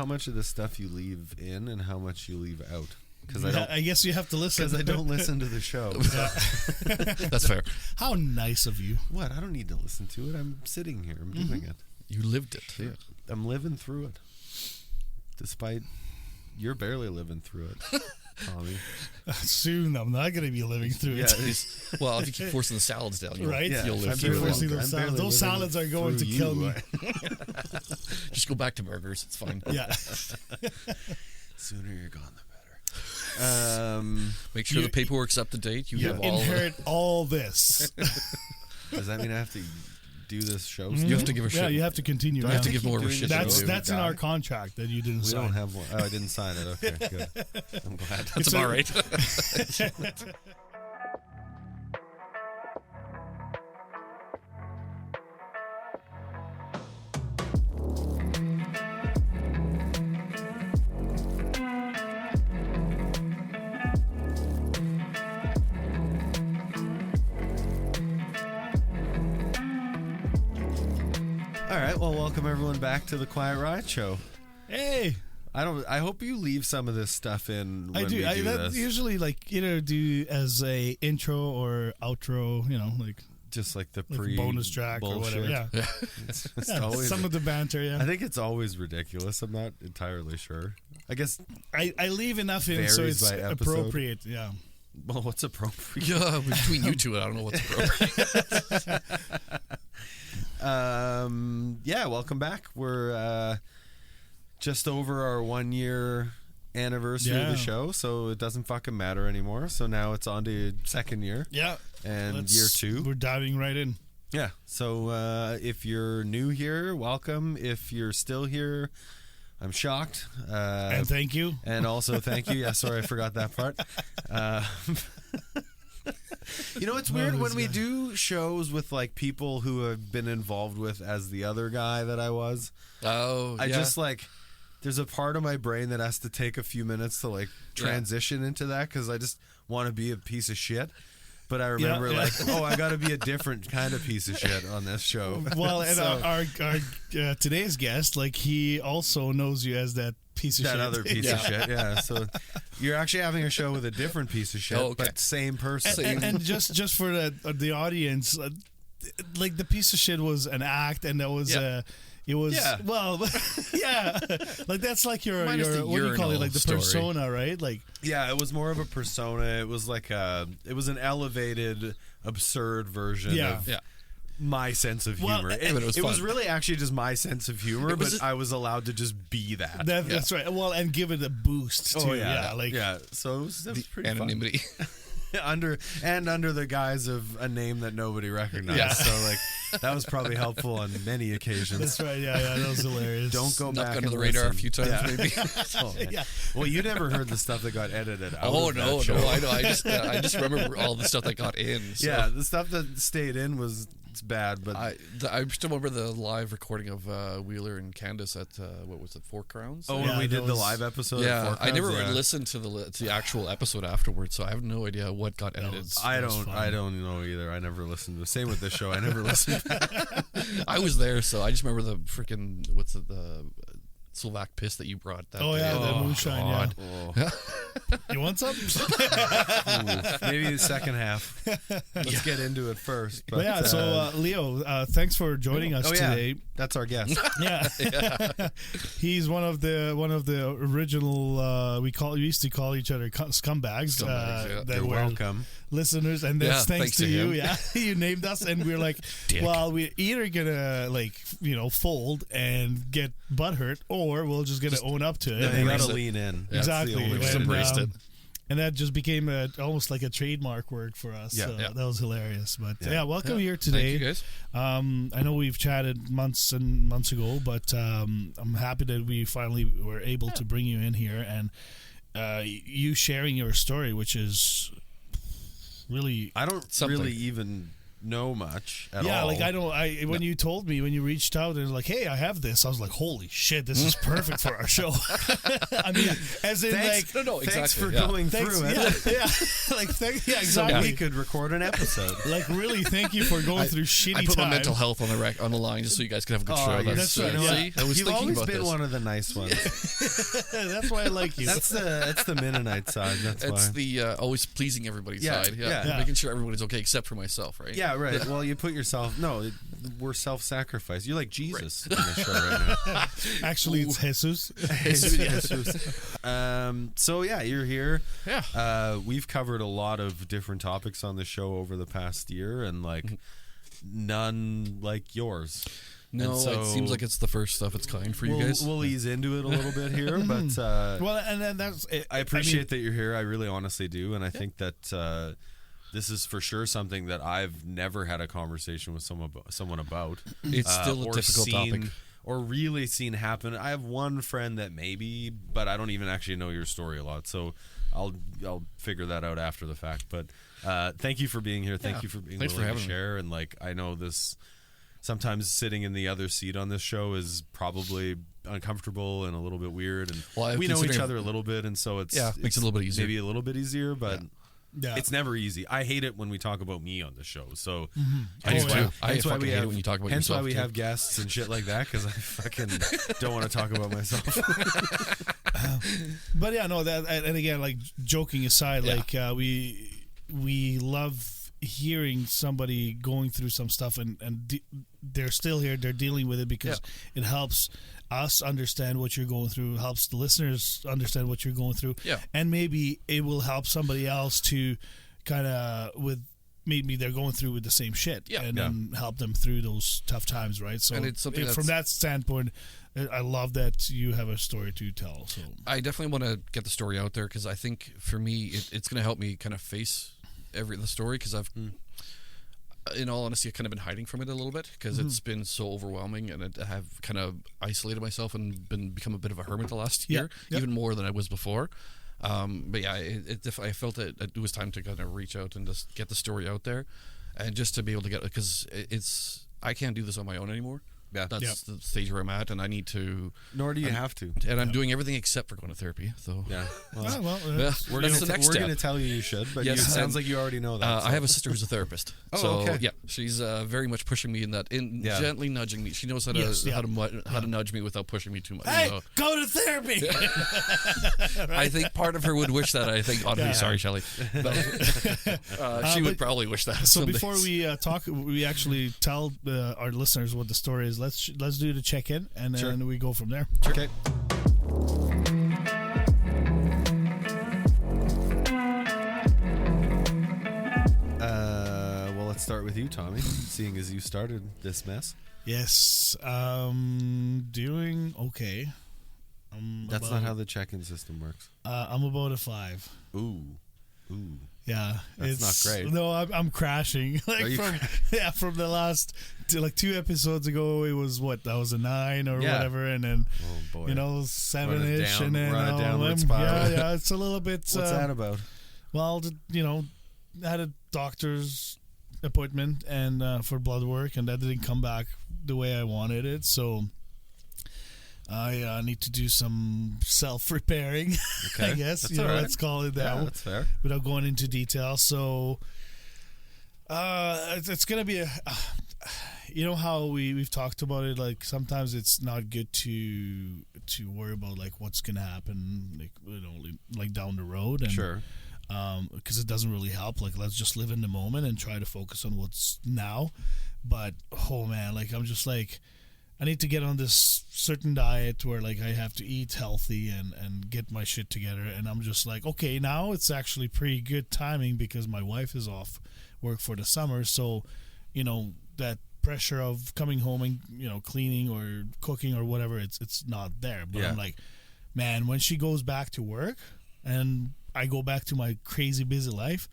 how much of this stuff you leave in and how much you leave out. Because I guess you have to listen. Because I don't listen to the show. So. That's fair. How nice of you. What? I don't need to listen to it. I'm sitting here. I'm doing it. You lived it. Yeah. I'm living through it. Despite you're barely living through it, Tommy. Soon I'm not going to be living through it. Well, if you keep forcing the salads down, you'll live Keep through forcing it. those salads are going to kill me. Just go back to burgers. It's fine. Yeah. Sooner you're gone, the better. Make sure the paperwork's up to date. You have inherit all this. Does that mean I have to do this show? You have to give a shit. Yeah, you have to continue. You have to give more of a shit. That's in our contract that you didn't sign. We don't have one. Oh, I didn't sign it. Okay, good. I'm glad. That's about right. All right, well, welcome everyone back to the Quiet Riot Show. Hey, I hope you leave some of this stuff in. When I do. We do this. Usually, like either do as a intro or outro. You know, like just like the bonus track bullshit. or whatever. Yeah, it's always, some of the banter. Yeah, I think it's always ridiculous. I'm not entirely sure. I guess I leave enough in so it's appropriate. Yeah. Well, what's appropriate? Yeah, between you two, I don't know what's appropriate. Yeah, welcome back. We're just over our 1 year anniversary of the show, so it doesn't fucking matter anymore. So now it's on to second year. Yeah. And year 2. We're diving right in. Yeah. So if you're new here, welcome. If you're still here, I'm shocked. And thank you. And also thank you. Yeah, sorry, I forgot that part. You know, it's weird when we do shows with like people who have been involved with as the other guy that I was. Oh, I just like, there's a part of my brain that has to take a few minutes to like transition into that because I just want to be a piece of shit. But I remember I got to be a different kind of piece of shit on this show. Well, and our today's guest, like he also knows you as that piece of shit. That other piece of shit, yeah. So you're actually having a show with a different piece of shit, but same person. And just for the audience, like the piece of shit was an act, and that was it was like that's like your what do you call it, like the persona, right? Like it was more of a persona. It was like it was an elevated, absurd version of my sense of humor. It was really actually just my sense of humor, but I was allowed to just be that. That's right. Well, and give it a boost too. So it was pretty anonymity. Fun. under the guise of a name that nobody recognized. Yeah. So like that was probably helpful on many occasions. That's right. Yeah, that was hilarious. Don't go back under the radar a few times, maybe. Well, you never heard the stuff that got edited out. Oh no, I know. I just remember all the stuff that got in. So. Yeah, the stuff that stayed in was bad, but I still remember the live recording of Wheeler and Candace at what was it, Four Crowns? Oh, when we did the live episode. Yeah, of Four Crowns, I never listened to the actual episode afterwards, so I have no idea what got edited. I don't know either. I never listened to the same with this show. I never listened. I was there, so I just remember the freaking the Slovak piss that you brought. That day. The moonshine. Yeah. You want some? Maybe the second half. Let's get into it first. But, so Leo, thanks for joining us today. That's our guest. He's one of the original. We used to call each other scumbags. You're welcome, listeners, and that's thanks to you. Him. You named us, and we're like, well, we're either gonna fold and get butthurt, or we're just gonna own up to it. You gotta lean in. Exactly. We just embraced it. And that just became almost like a trademark word for us. Yeah, so that was hilarious. But welcome here Thank today. you guys. I know we've chatted months and months ago, but I'm happy that we finally were able to bring you in here and you sharing your story, which is really... I don't really even know much at all. Yeah, like when you told me, when you reached out and like, hey, I have this, I was like, holy shit, this is perfect for our show. I mean, as in thanks, like, thanks for going through it. Yeah, like exactly. So we could record an episode. Like, really, thank you for going through shitty I put time. my mental health on the line just so you guys could have a good show. That's right. See, I was You've thinking always about been this. one of the nice ones. That's why I like you. That's the Mennonite side. That's why. It's the always pleasing everybody's side. Yeah. Making sure everybody's okay except for myself, right? Yeah, right. Well, you put yourself. No, we're self-sacrifice. You're like Jesus in the show right now. Actually, it's Jesus. Jesus. So yeah, you're here. Yeah. We've covered a lot of different topics on the show over the past year, and like none like yours. No, so it seems like it's the first of its kind for you guys. We'll ease into it a little bit here, but well, and then that's. I appreciate that you're here. I really, honestly do, and I think that this is for sure something that I've never had a conversation with someone about. It's still a difficult topic, or really seen happen. I have one friend that maybe, but I don't even actually know your story a lot, so I'll figure that out after the fact. But thank you for being here. Thank you for being willing to share. And like, I know this. Sometimes sitting in the other seat on this show is probably uncomfortable and a little bit weird, and we know each other a little bit, and so makes it a little bit easier. Maybe a little bit easier, but it's never easy. I hate it when we talk about me on the show. So I hate it when you talk about yourself. Hence why we have guests and shit like that, because I fucking don't want to talk about myself. But yeah, no, that, and again, like, joking aside, like we love hearing somebody going through some stuff and they're still here, they're dealing with it, because it helps us understand what you're going through, helps the listeners understand what you're going through, and maybe it will help somebody else to kind of, with maybe they're going through with the same shit, and help them through those tough times, right? So and it's something from that standpoint, I love that you have a story to tell. So I definitely want to get the story out there, because I think for me it's going to help me kind of face the story, because I've in all honesty, I've kind of been hiding from it a little bit, because it's been so overwhelming, and I have kind of isolated myself and become a bit of a hermit the last year, even more than I was before. But yeah, I felt it was time to kind of reach out and just get the story out there, and just to be able to get, because I can't do this on my own anymore. Yeah, that's the stage where I'm at, and I need to. Nor do you have to. And I'm doing everything except for going to therapy. So we're going to tell you should, but it sounds like you already know that. I have a sister who's a therapist. Yeah, she's very much pushing me in that, gently nudging me. She knows how to nudge me without pushing me too much. Hey, go to therapy. I think part of her would wish that. I think, honestly, sorry, Shelley, but she would probably wish that. So before we talk, we actually tell our listeners what the story is. Let's do the check-in, and then we go from there. Sure. Okay. Well, let's start with you, Tommy, seeing as you started this mess. Yes, doing okay. That's not how the check-in system works. I'm about a 5. Ooh. Yeah, that's not great. No, I'm crashing. From the last 2 episodes ago, it was that was a 9 or whatever, and then 7-ish, and then run a downward spiral. Yeah, it's a little bit. What's that about? Well, I had a doctor's appointment and for blood work, and that didn't come back the way I wanted it, so I need to do some self-repairing, I guess. That's all right. Let's call it that. Yeah, that's fair. Without going into detail. So it's going to be how we've talked about it, like sometimes it's not good to worry about like what's going to happen like down the road, and sure. Because it doesn't really help. Like, let's just live in the moment and try to focus on what's now. But oh man, like I'm just like, I need to get on this certain diet where like I have to eat healthy and get my shit together. And I'm just like, okay, now it's actually pretty good timing because my wife is off work for the summer. So, that pressure of coming home and, cleaning or cooking or whatever, it's not there. But I'm like, man, when she goes back to work and I go back to my crazy busy life,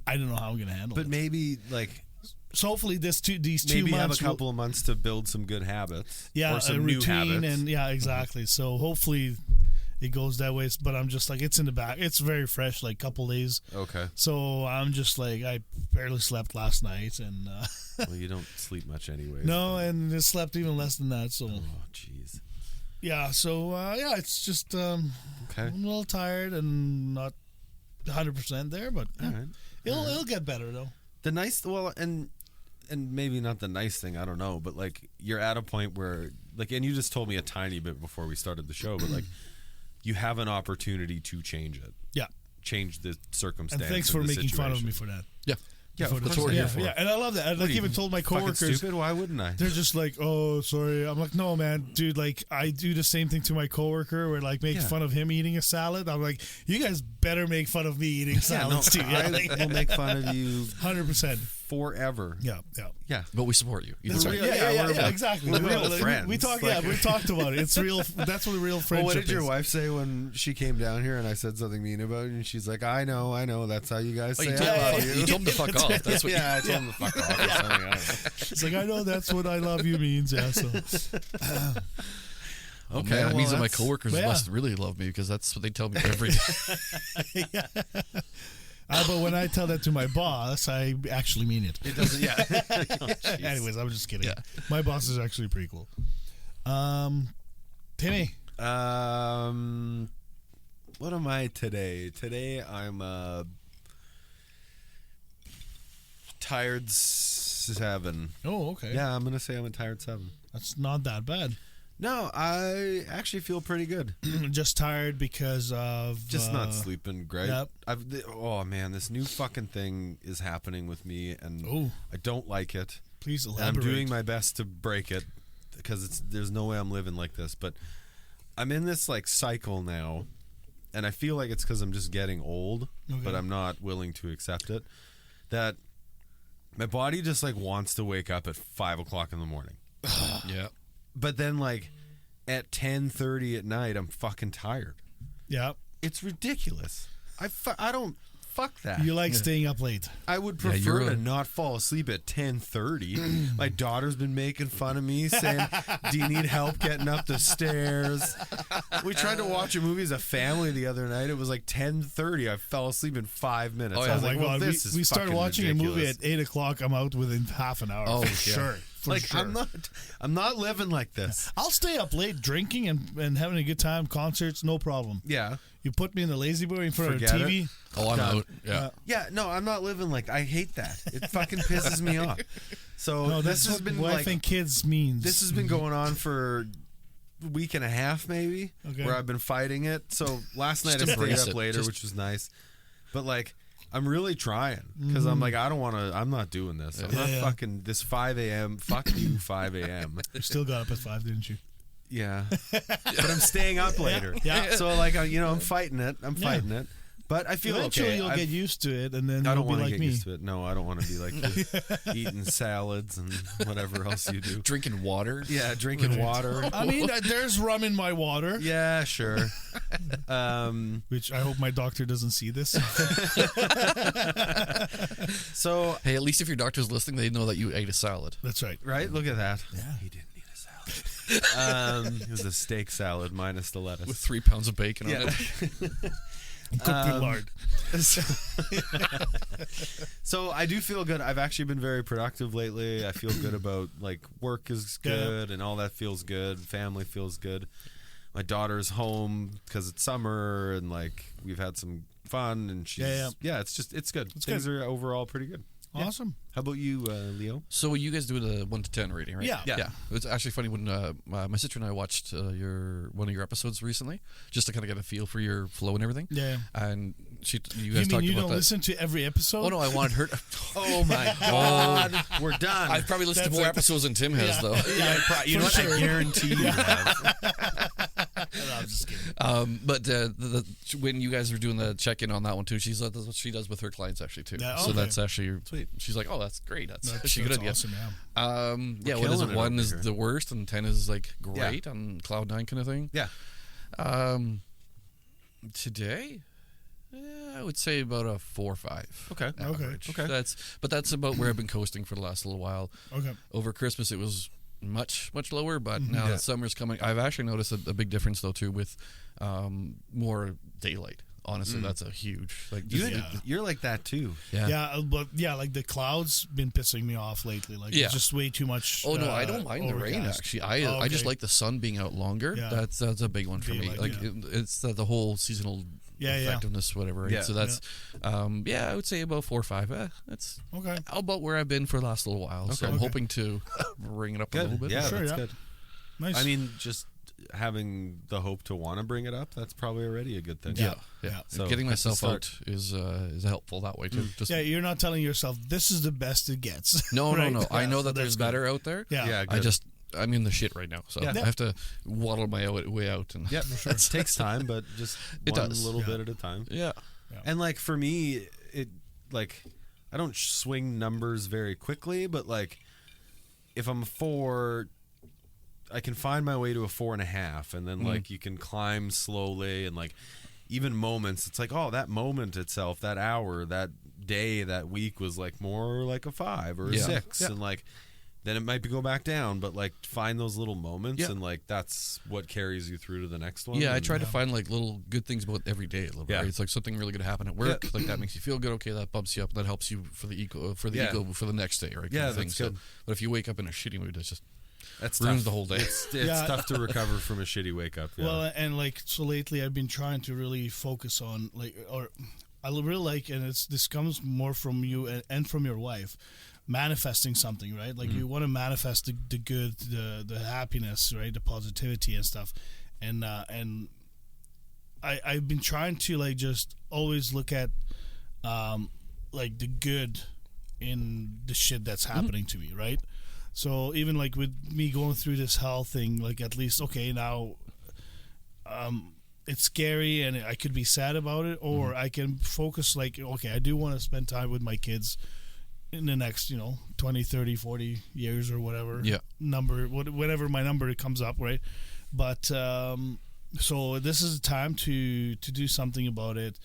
I don't know how I'm going to handle it. But maybe like... So hopefully these 2 maybe months have a couple of months to build some good habits. Yeah, or some a new routine, habits. and exactly. So hopefully it goes that way. But I'm just like, it's in the back. It's very fresh, like couple days. Okay. So I'm just like, I barely slept last night, and well, you don't sleep much anyway. no, and I slept even less than that. So jeez. Yeah. So it's just I'm a little tired and not 100% there, but it'll get better though. The nice, and maybe not the nice thing, I don't know, but like you're at a point where like, and you just told me a tiny bit before we started the show, but like you have an opportunity to change it. Yeah. Change the circumstance. And thanks for making fun of me for that. Yeah. Yeah, that's what we're here for. Yeah, and I love that. I like even told my coworkers. Stupid? Why wouldn't I? They're just like, oh, sorry. I'm like, no, man, dude. Like, I do the same thing to my coworker. Where like make fun of him eating a salad. I'm like, you guys better make fun of me eating salads too. I will make fun of you 100% forever. Yeah. But we support you. That's right. Yeah, exactly. We're real friends. We talk. We talked about it. It's real. That's what a real friendship is. What did your wife say when she came down here and I said something mean about you? And she's like, I know. That's how you guys say I love you. You told him to fuck off. That's what. I told him to fuck off. Or something. I don't know. It's like, I know that's what I love you means. Yeah. So. Okay, that means that my coworkers must really love me because that's what they tell me every day. But when I tell that to my boss, I actually mean it. It doesn't, oh, anyways, I'm just kidding. Yeah. My boss is actually pretty cool. Timmy. What am I today? Today I'm tired 7. Oh, okay. Yeah, I'm going to say I'm a tired 7. That's not that bad. No, I actually feel pretty good. Just tired because of... Just not sleeping great. Yep. Oh, man, this new fucking thing is happening with me, and I don't like it. Please elaborate. And I'm doing my best to break it, because there's no way I'm living like this. But I'm in this like cycle now, and I feel like it's because I'm just getting old, but I'm not willing to accept it, that my body just like wants to wake up at 5 o'clock in the morning. Yeah. But then, like, at 10:30 at night, I'm fucking tired. Yeah. It's ridiculous. I don't... Fuck that. You like staying up late. I would prefer to not fall asleep at 10:30. My daughter's been making fun of me, saying, do you need help getting up the stairs? We tried to watch a movie as a family the other night. It was like 10:30. I fell asleep in 5 minutes. I was like, well, this is we started watching ridiculous. A movie at 8 o'clock. I'm out within half an hour. Oh, for sure. For like, sure. I'm not living like this. I'll stay up late drinking and having a good time, concerts, no problem. Yeah. You put me in the lazy boy in front of the TV. It. Oh, I'm out. Yeah. No, I'm not living like I hate that. It fucking pisses me off. So this has been what like, I think kids means. This has been going on for a week and a half maybe, where I've been fighting it. So last night I stayed up later, which was nice. But like, I'm really trying because I'm like, I don't want to. I'm not doing this. I'm not fucking this 5 a.m. Fuck you, 5 a.m. You still got up at 5, didn't you? Yeah, but I'm staying up later. Yeah. So like, I'm fighting it. I'm fighting it. But I feel eventually you'll get used to it, and then I don't want to get used to it. No, I don't want to be like you, eating salads and whatever else you do. Drinking water. Yeah, drinking water. I mean, there's rum in my water. Yeah, sure. Which I hope my doctor doesn't see this. So, hey, at least if your doctor's listening, they know that you ate a salad. That's right. Right? Look at that. Yeah, he didn't eat a salad. It was a steak salad minus the lettuce with 3 pounds of bacon on it. Cooked in lard. So I do feel good. I've actually been very productive lately. I feel good about like work is good and all that feels good. Family feels good. My daughter's home because it's summer and like we've had some fun and she's it's good. Things are overall pretty good. Awesome. How about you, Leo? So you guys do the 1 to 10 rating, right? Yeah. It's actually funny when my sister and I watched one of your episodes recently, just to kind of get a feel for your flow and everything. Yeah. And you guys talked about that. You don't listen to every episode? Oh no, I wanted her. Oh my God, we're done. I've probably listened to more episodes than Tim has, though. Yeah, you know what? sure. I guarantee you have. No, I'm just kidding. But when you guys were doing the check-in on that one too, that's what she does with her clients actually too. Yeah, so that's actually sweet. She's like, oh, that's great. That's a good idea. Awesome, what is it? 1 is the worst, and 10 is like great on cloud 9 kind of thing. Yeah. Today, I would say about a 4 or 5. Okay. Average. Okay. That's about where I've been coasting for the last little while. Okay. Over Christmas, it was much lower, but now that summer's coming, I've actually noticed a big difference though too with more daylight. Honestly, that's a huge you're like that too. But like the clouds been pissing me off lately. Like it's just way too much. Oh no, I don't mind the rain actually. I just like the sun being out longer. Yeah. That's a big one for me. Like it's the whole seasonal effectiveness, whatever. Right? Yeah. So that's I would say about 4 or 5. That's okay. About where I've been for the last little while. Okay. So I'm hoping to bring it up a little bit. Yeah, that's good. Nice. I mean, just having the hope to want to bring it up, that's probably already a good thing. Yeah. So getting myself out is helpful that way too. Just you're not telling yourself this is the best it gets. No, right? no. I know that there's better out there. Yeah. I'm in the shit right now, so I have to waddle my way out. And sure. It takes time, but just one little bit at a time. Yeah. And like for me, it like I don't swing numbers very quickly, but like if I'm a 4, I can find my way to a 4.5, and then like you can climb slowly, and like even moments, it's like, oh, that moment itself, that hour, that day, that week was like more like a 5 or a 6, and like then it might go back down, but like find those little moments, and like that's what carries you through to the next one. I try to find like little good things about every day a little bit. Right? It's like something really good to happen at work, like that makes you feel good. Okay, that bumps you up, that helps you for the ego for the next day, right? Yeah, that's good. But if you wake up in a shitty mood, that's ruins the whole day. It's tough to recover from a shitty wake up. Yeah. Well, and like so lately, I've been trying to really focus on I really like, and this comes more from you and from your wife, manifesting something, right? Like you want to manifest the good, the happiness, right? The positivity and stuff, and I've been trying to like just always look at like the good in the shit that's happening to me, right? So even like with me going through this health thing, like at least, okay, now it's scary and I could be sad about it, or I can focus like, okay, I do want to spend time with my kids in the next, 20, 30, 40 years or whatever number, whatever my number comes up, right? But so this is the time to do something about it.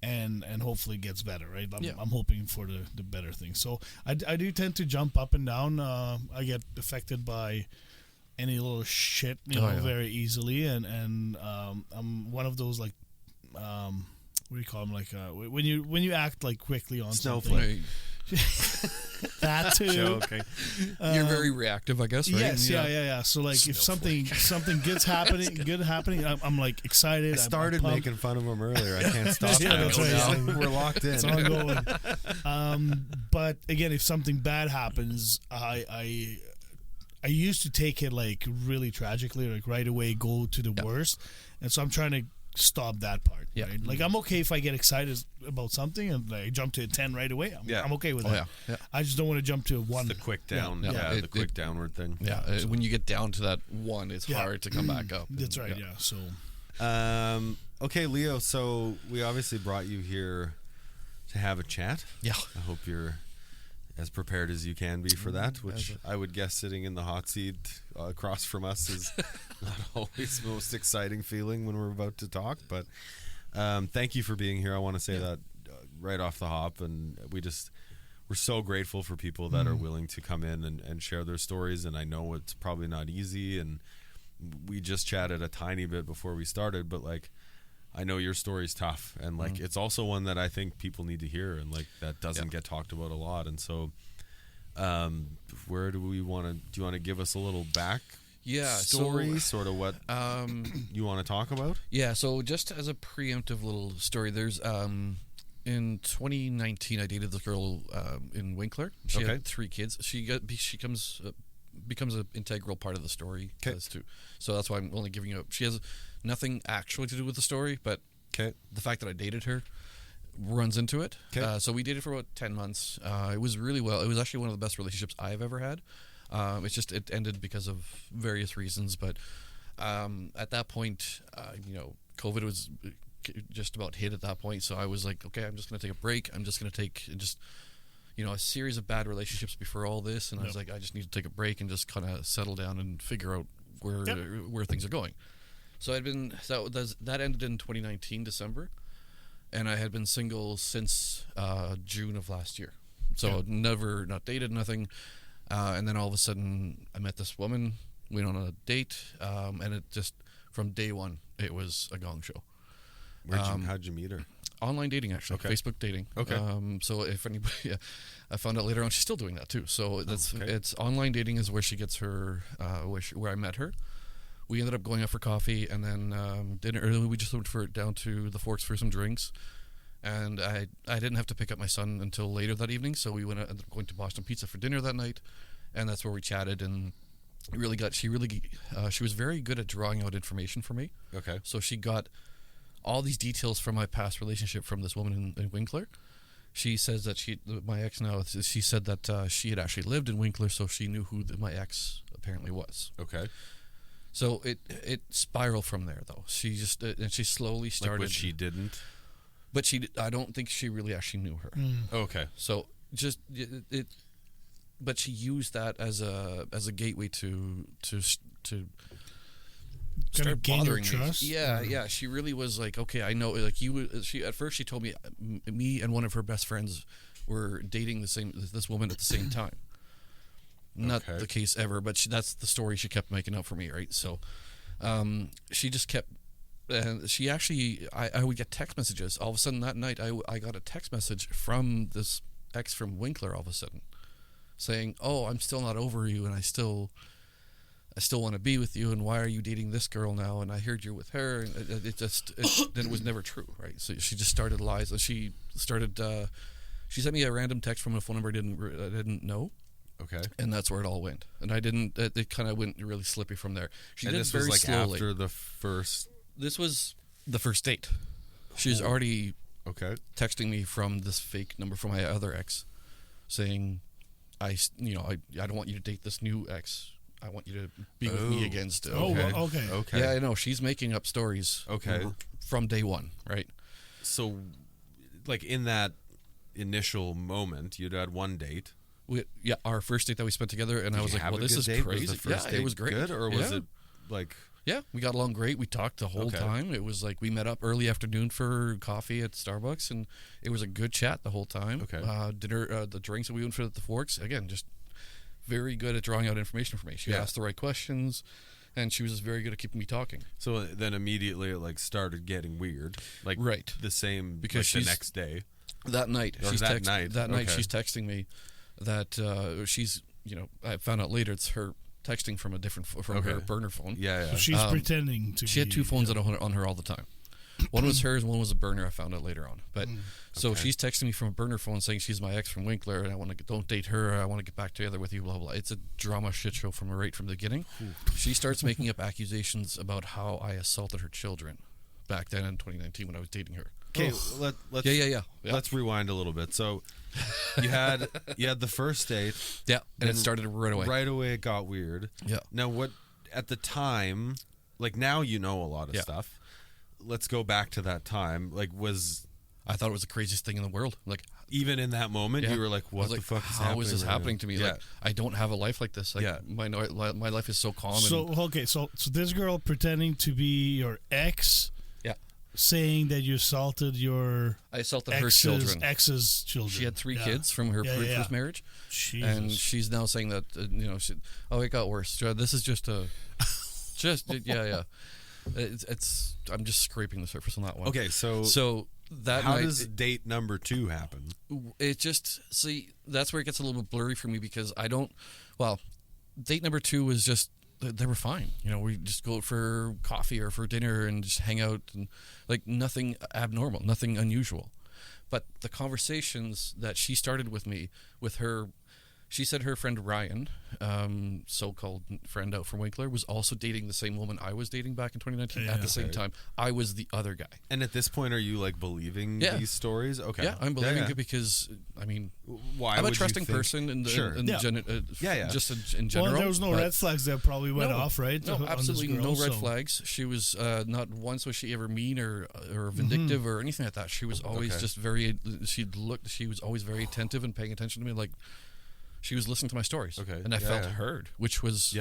And hopefully it gets better, right? I'm hoping for the better thing. So I do tend to jump up and down. I get affected by any little shit, very easily. And I'm one of those like, what do you call them? Like when you act like quickly on snowflake. That too. Joking. You're very reactive, I guess, right? Yes, yeah. So like snowflake. If something good happening, I'm like excited. I started making fun of him earlier. I can't stop. That's right. We're locked in. It's ongoing. But again, if something bad happens, I used to take it like really tragically, like right away go to the worst, and so I'm trying to stop that part. Right? Like I'm okay if I get excited about something and I jump to a 10 right away. I'm okay with that. I just don't want to jump to a 1. It's the quick down. The quick downward thing. When you get down to that 1, it's hard to come back up. That's right. So okay, Leo, so we obviously brought you here to have a chat. I hope you're as prepared as you can be for that, which I would guess sitting in the hot seat across from us is not always the most exciting feeling when we're about to talk, but thank you for being here. I want to say that right off the hop, and we're so grateful for people that are willing to come in and share their stories, and I know it's probably not easy, and we just chatted a tiny bit before we started, but like I know your story's tough, and like it's also one that I think people need to hear, and like that doesn't get talked about a lot. And so where do you want to give us a little back story, sort of what you want to talk about? So just as a preemptive little story, there's in 2019 I dated this girl in Winkler. She had 3 kids. She becomes an integral part of the story. So that's why I'm only giving you she has nothing actually to do with the story, but the fact that I dated her runs into it. So we dated for about 10 months. It was really well. It was actually one of the best relationships I've ever had. It ended because of various reasons, but at that point, COVID was just about hit at that point. So I was like, okay, I'm just going to take a break. I'm just going to take a series of bad relationships before all this, and I was like, I just need to take a break and just kind of settle down and figure out where things are going. So that ended in 2019 December, and I had been single since June of last year. So never not dated, nothing. And then all of a sudden, I met this woman. We went on a date, and it just from day one, it was a gong show. How'd you meet her? Online dating, actually. Okay. Facebook dating. Okay. So if anybody, I found out later on she's still doing that too. So it's online dating is where she gets her, where I met her. We ended up going out for coffee and then dinner. We just went down to the Forks for some drinks. And I didn't have to pick up my son until later that evening, so we ended up going to Boston Pizza for dinner that night, and that's where we chatted. And she was very good at drawing out information for me. Okay. So she got all these details from my past relationship from this woman in Winkler. She says that my ex now, she said that she had actually lived in Winkler, so she knew who my ex apparently was. Okay. So it spiraled from there, though. She just and she slowly started. Like what she didn't. But I don't think she really actually knew her. Okay. So just but she used that as a gateway to start bothering me. Yeah. She really was like, okay, I know. Like she at first she told me and one of her best friends were dating this woman at the same time. Not the case ever, but that's the story she kept making up for me, right? So, she just kept. And she actually, I would get text messages. All of a sudden that night, I got a text message from this ex from Winkler all of a sudden saying, "Oh, I'm still not over you, and I still want to be with you, and why are you dating this girl now? And I heard you're with her." And then it was never true, right? So she just started lies. She started, she sent me a random text from a phone number I didn't know. Okay. And that's where it all went. And I didn't, it kind of went really slippy from there. She and did this very was like slowly. after the first... This was the first date. She's already texting me from this fake number from my other ex, saying, "I don't want you to date this new ex. I want you to be with me again still." Okay. Yeah, I know. She's making up stories. Okay. From day one, right? So, like in that initial moment, you'd had one date. Our first date that we spent together, and I was like, "Well, this is crazy." Was the first date it was great. Good, or was it like? Yeah, we got along great. We talked the whole time. It was like we met up early afternoon for coffee at Starbucks, and it was a good chat the whole time. Okay. Dinner, the drinks that we went for at the Forks, again, just very good at drawing out information for me. She asked the right questions, and she was just very good at keeping me talking. So then immediately it like started getting weird, like the same because the next day. That night, she's texting me that she's I found out later it's her. Texting from her burner phone. Yeah. So she's pretending to. She had two phones on her all the time. One was hers, one was a burner. I found out later on. But so she's texting me from a burner phone saying she's my ex from Winkler and don't date her. I want to get back together with you. Blah blah. It's a drama shit show from the beginning. She starts making up accusations about how I assaulted her children back then in 2019 when I was dating her. Okay, let's rewind a little bit. So you had the first date. Yeah, and it started right away. Right away it got weird. Yeah. Now what at the time, like now you know a lot of stuff. Let's go back to that time. Like I thought it was the craziest thing in the world. Like even in that moment you were like, what the fuck is happening? How is this happening to me? Yeah. Like I don't have a life like this. Like my life is so calm. So so this girl pretending to be your ex. Saying that you assaulted I assaulted her children. Ex's children. She had 3 kids from her previous marriage. Jesus. And she's now saying that it got worse. This is just it's I'm just scraping the surface on that one. Okay, so that how does date number 2 happen? It just that's where it gets a little bit blurry for me because date number 2 was just. They were fine. We just go for coffee or for dinner and just hang out and like nothing abnormal, nothing unusual. But the conversations that she started with me, with her, she said her friend Ryan, so-called friend out from Winkler, was also dating the same woman I was dating back in 2019 at the same time. I was the other guy. And at this point, are you like believing these stories? Okay. Yeah, I'm believing it because, I mean, why I'm a trusting person just in general. Well, there was no red flags that probably went off, right? No, absolutely no red flags. She was not once was she ever mean or vindictive or anything like that. She was always just very. She was always very attentive and paying attention to me, like. She was listening to my stories, and I felt heard, which was,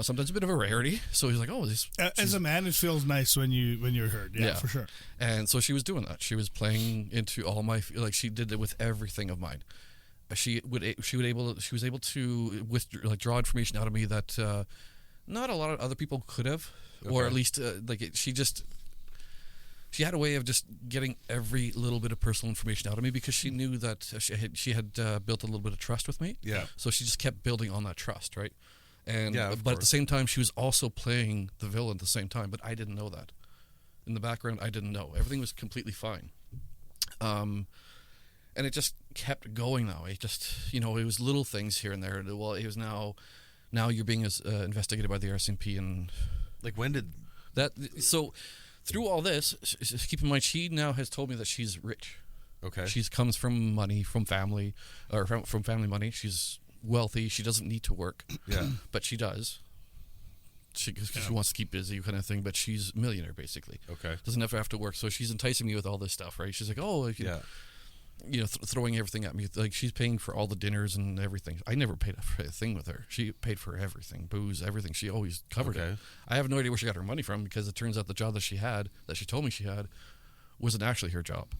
sometimes a bit of a rarity. So he's like, "Oh, this." As a man, it feels nice when you're heard. Yeah, for sure. And so she was doing that. She was playing into all my she did it with everything of mine, she was able to draw information out of me that not a lot of other people could have, or at least she had a way of just getting every little bit of personal information out of me, because she knew that she had built a little bit of trust with me. Yeah. So she just kept building on that trust, right? And but at the same time, she was also playing the villain at the same time, but I didn't know that. In the background, I didn't know. Everything was completely fine. And it just kept going that way. Just, it was little things here and there. Well, it was now you're being investigated by the RCMP, and like, when did that? So through all this, keep in mind, she now has told me that she's rich. Okay. She comes from money, from family, or from family money. She's wealthy. She doesn't need to work. Yeah. But she does. She wants to keep busy, kind of thing. But she's a millionaire, basically. Okay. Doesn't ever have to work. So she's enticing me with all this stuff, right? She's like, oh, throwing everything at me. Like, she's paying for all the dinners and everything. I never paid for a thing with her. She paid for everything, booze, everything. She always covered it. I have no idea where she got her money from, because it turns out the job that she told me she had, wasn't actually her job.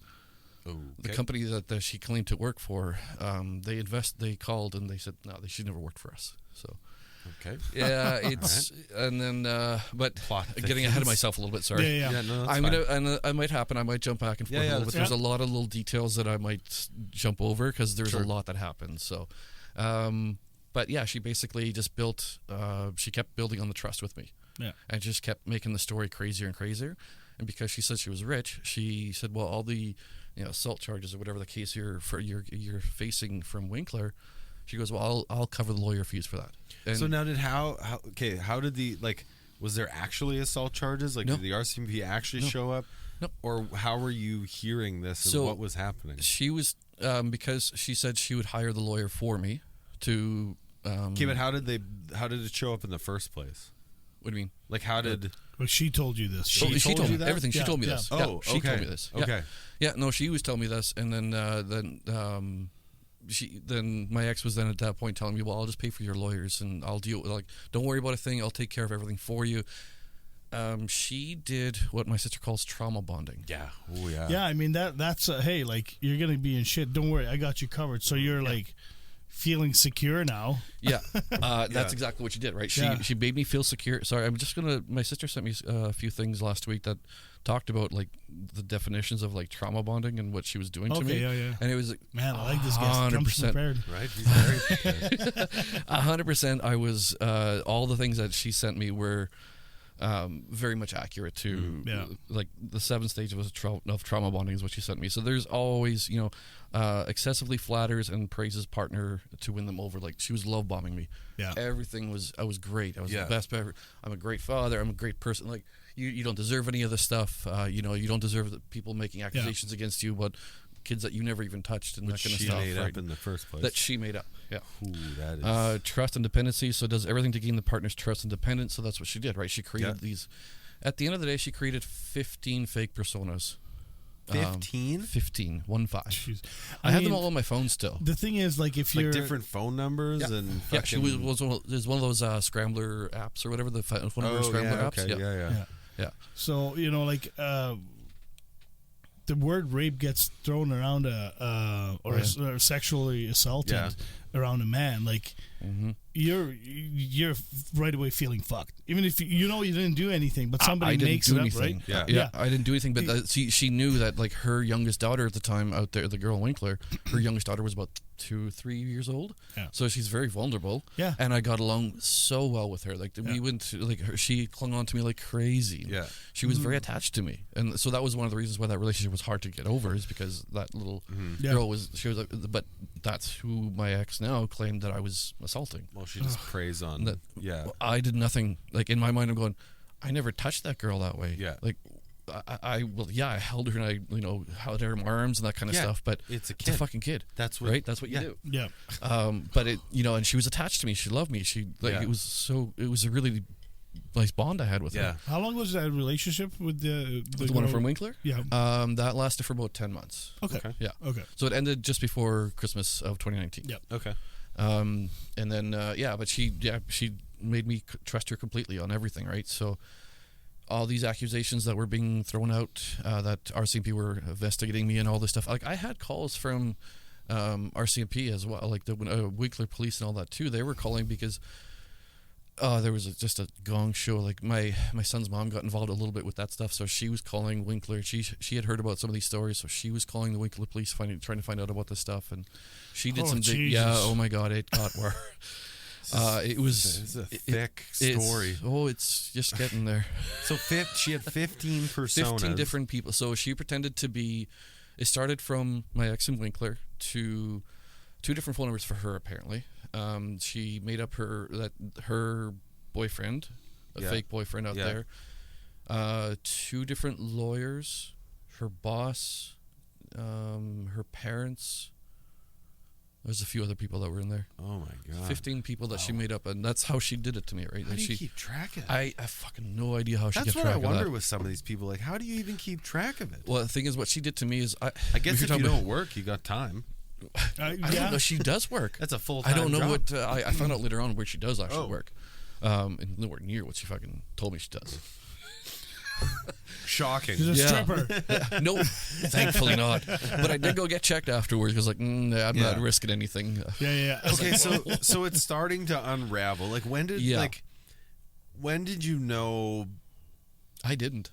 Okay. The company that she claimed to work for, they called and they said, no, she never worked for us. So. Okay. Yeah, it's and then but getting ahead of myself a little bit. Sorry. Yeah. No, I'm gonna and I might happen. I might jump back and forth a little bit. There's a lot of little details that I might jump over, because there's a lot that happens. So, but yeah, she basically just built. She kept building on the trust with me. Yeah. And just kept making the story crazier and crazier. And because she said she was rich, she said, well, all the assault charges or whatever the case you're facing from Winkler. She goes, well, I'll cover the lawyer fees for that. And so now how did was there actually assault charges? Like, no. did the RCMP actually show up? No. Or how were you hearing this, and what was happening? She was, because she said she would hire the lawyer for me to... okay, but how did it show up in the first place? What do you mean? Like, how did... Well, she told you this. She told me that? everything. She told me this. Oh, she told me this. Okay. Yeah, no, she was telling me this, and then my ex was then at that point telling me, well, I'll just pay for your lawyers, and I'll deal with, like, don't worry about a thing. I'll take care of everything for you. She did what my sister calls trauma bonding. Yeah. Oh, yeah. Yeah, I mean, that's hey, like, you're gonna be in shit. Don't worry, I got you covered. So you're like feeling secure now. Yeah, that's exactly what she did, right? She made me feel secure. Sorry, my sister sent me a few things last week that talked about, like, the definitions of, like, trauma bonding and what she was doing to me. Yeah. And it was, man, I like this guy. 100%. Right? He's very prepared. 100%. I was, all the things that she sent me were very much accurate to, like, the 7 stages of trauma bonding is what she sent me. So there's always, excessively flatters and praises partner to win them over. Like, she was love bombing me. Yeah. Everything I was great. I was the best ever. I'm a great father. I'm a great person. Like, you don't deserve any of this stuff. You don't deserve the people making accusations against you, but kids that you never even touched and Which that kind of she stuff. made up in the first place. That she made up. Yeah. Ooh, that is... trust and dependency. So does everything to gain the partner's trust and dependence. So that's what she did, right? She created these. At the end of the day, she created 15 fake personas. 15? 15. 1-5. Jeez. I have them all on my phone still. The thing is, like, if you're different phone numbers and fucking... she was one of those Scrambler apps or whatever, one of her Scrambler apps. Okay. Yeah. So, like, the word rape gets thrown around or sexually assaulted around a man, like, you're right away feeling fucked, even if you didn't do anything, but somebody makes it up, right? Yeah, I didn't do anything, but she knew that, like, her youngest daughter at the time out there, the girl Winkler, her youngest daughter was about 2-3 years old. Yeah. So she's very vulnerable. Yeah. And I got along so well with her. Like, we went to, like, she clung on to me like crazy. Yeah. She was very attached to me. And so that was one of the reasons why that relationship was hard to get over, is because that little girl was but that's who my ex now claimed that I was assaulting. Well, she just preys on that. I did nothing. Like, in my mind, I'm going, I never touched that girl that way. Yeah. Like, I held her and I held her in my arms and that kind of stuff, but it's a fucking kid. That's what you do. Yeah. But it, and she was attached to me. She loved me. It was a really nice bond I had with her. How long was that relationship with the one from Winkler? Yeah. That lasted for about 10 months. Okay. Yeah. Okay. So it ended just before Christmas of 2019. Yeah. Okay. And then but she made me trust her completely on everything, right? So all these accusations that were being thrown out, that RCMP were investigating me and all this stuff. Like, I had calls from RCMP as well, like the Winkler police and all that too. They were calling because there was just a gong show. Like my son's mom got involved a little bit with that stuff, so she was calling Winkler. She had heard about some of these stories, so she was calling the Winkler police, trying to find out about this stuff, and she did oh my God, it got worse. It was a thick story. It's just getting there. So she had 15 personas. 15 different people. So she pretended to be. It started from my ex and Winkler to 2 different phone numbers for her. Apparently, she made up her boyfriend, fake boyfriend out there. 2 different lawyers, her boss, her parents. There's a few other people that were in there. Oh my God! 15 people that she made up, and that's how she did it to me, right? How do you keep track of it? I fucking no idea how she kept track of that. That's what I wonder with some of these people. Like, how do you even keep track of it? Well, the thing is, what she did to me is, I guess if you don't work, you got time. I don't know. She does work. That's a full-time I don't know job. what I found out later on where she does actually work, and nowhere near what she fucking told me she does. Shocking. She's a stripper. No, thankfully not. But I did go get checked afterwards because, like, I'm not risking anything. Yeah. Okay, so it's starting to unravel. Like, when did you know? I didn't.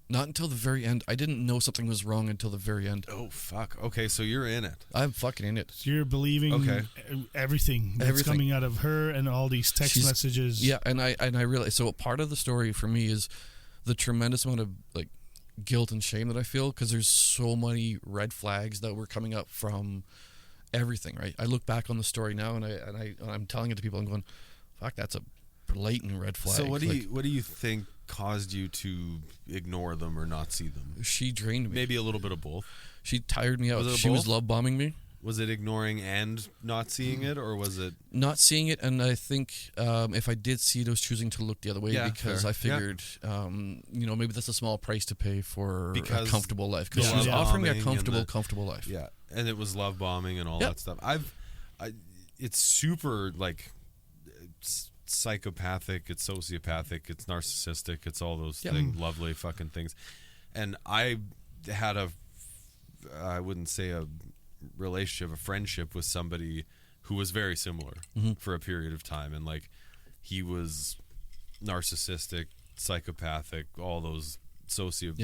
Not until the very end. I didn't know something was wrong until the very end. Oh, fuck. Okay, so you're in it. I'm fucking in it. So you're believing everything that's coming out of her and all these text messages. Yeah, and I realize. So part of the story for me is the tremendous amount of like guilt and shame that I feel because there's so many red flags that were coming up from everything. Right. I look back on the story now and I'm telling it to people. I'm going, fuck, that's a blatant red flag. So what do you think caused you to ignore them or not see them? She drained me. Maybe a little bit of both. She tired me out. She was love bombing me. Was it ignoring and not seeing it, or was it not seeing it? And I think if I did see it, I was choosing to look the other way because I figured, maybe that's a small price to pay for a comfortable life. Because she was offering me a comfortable life. Yeah, and it was love bombing and all that stuff. It's super like psychopathic. It's sociopathic. It's narcissistic. It's all those things, lovely fucking things. And I had I wouldn't say a relationship, a friendship with somebody who was very similar for a period of time, and like he was narcissistic, psychopathic, all those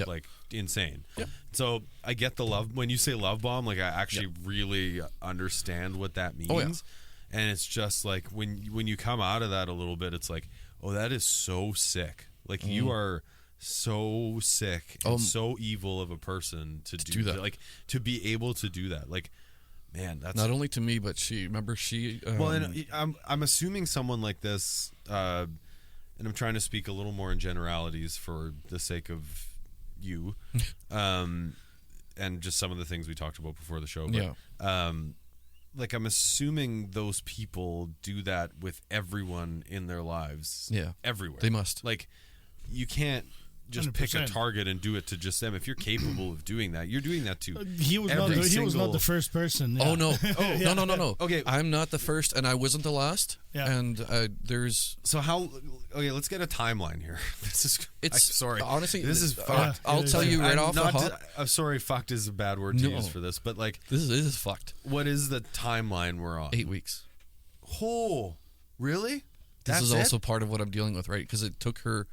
like insane. So I get the love when you say love bomb, like I actually really understand what that means. And it's just like when you come out of that a little bit, it's like, oh, that is so sick. Like you are so sick and so evil of a person to do that. Like to be able to do that. Like, man, that's not only to me, but she. Well, and I'm assuming someone like this, and I'm trying to speak a little more in generalities for the sake of you, and just some of the things we talked about before the show. But, like I'm assuming those people do that with everyone in their lives. Yeah, everywhere they must. Like, you can't just 100%. Pick a target and do it to just them. If you're capable of doing that, you're doing that too. He was not the first person. Yeah. Oh no! No! Okay, I'm not the first, and I wasn't the last. Yeah. And there's Okay, let's get a timeline here. Sorry. Honestly, this is fucked. I'll tell you right off the hop. I'm sorry, fucked is a bad word to use for this, but like this is fucked. What is the timeline we're on? 8 weeks. Oh, really? This is also part of what I'm dealing with, right? Because it took her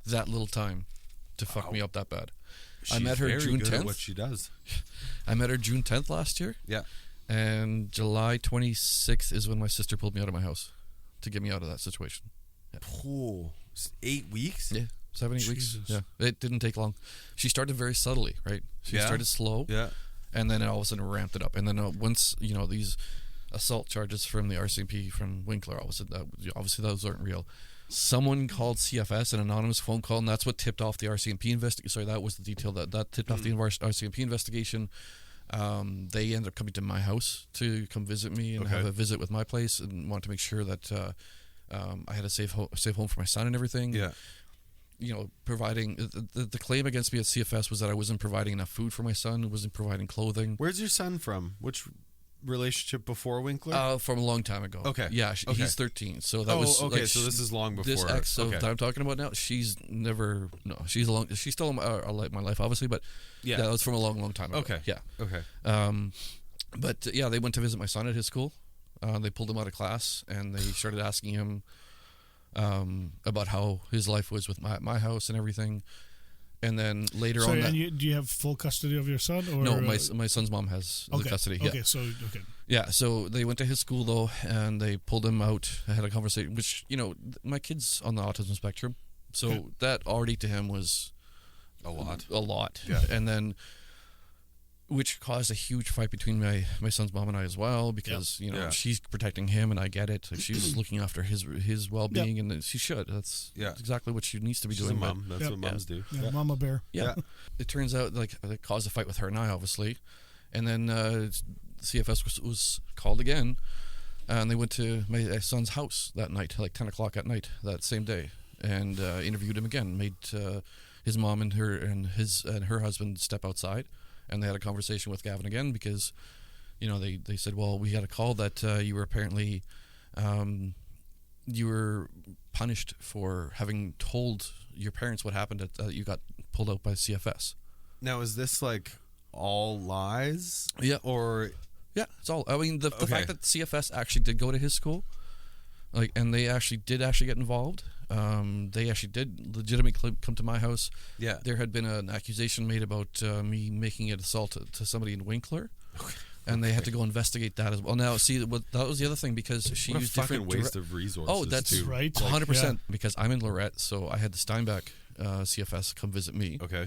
that little time to fuck me up that bad. I met her June 10th. What she does. I met her June 10th last year. Yeah. And July 26th is when my sister pulled me out of my house to get me out of that situation. Yeah. Oh, 8 weeks? Yeah. 7-8 weeks. Yeah. It didn't take long. She started very subtly, right? She started slow. Yeah. And then all of a sudden ramped it up. And then once, these assault charges from the RCMP from Winkler, obviously those aren't real. Someone called CFS, an anonymous phone call, and that's what tipped off the RCMP investigation. Sorry, that was the detail that tipped off the RCMP investigation. They ended up coming to my house to come visit me and have a visit with my place, and wanted to make sure that I had a safe home for my son and everything. Yeah. Providing the claim against me at CFS was that I wasn't providing enough food for my son, wasn't providing clothing. Where's your son from? Which relationship before Winkler? From a long time ago. Okay. Yeah, he's 13. So that was okay. So this is long before. This ex that I'm talking about now, she's still in my life, obviously, but that was from a long time ago. Okay. Yeah. Okay. But yeah, they went to visit my son at his school. They pulled him out of class, and they started asking him about how his life was with my house and everything. And then later on, do you have full custody of your son? Or no, my son's mom has the custody. Okay, yeah. Yeah, so they went to his school though, and they pulled him out. I had a conversation, which my kid's on the autism spectrum, so that already to him was a lot. Yeah, and then. Which caused a huge fight between my son's mom and I as well, because she's protecting him and I get it. She's looking after his well-being, and she should. That's exactly what she needs to be doing. Mom. That's what moms do. Yeah, Mama Bear. Yeah. It turns out like it caused a fight with her and I, obviously, and then CFS was called again, and they went to my son's house that night, like 10 o'clock at night that same day, and interviewed him again. Made his mom and her husband step outside. And they had a conversation with Gavin again because, they said, well, we had a call that you were apparently, you were punished for having told your parents what happened that you got pulled out by CFS. Now, is this like all lies? Yeah. Or yeah, it's all. I mean, the fact that CFS actually did go to his school, and they actually did get involved. They actually did legitimately come to my house. Yeah. There had been an accusation made about me making an assault to somebody in Winkler. And they had to go investigate that as well. Now, see, that was the other thing, because she used different waste of resources. Oh, that's too. Right. 100%. Because I'm in Lorette, so I had the Steinbach CFS come visit me. Okay.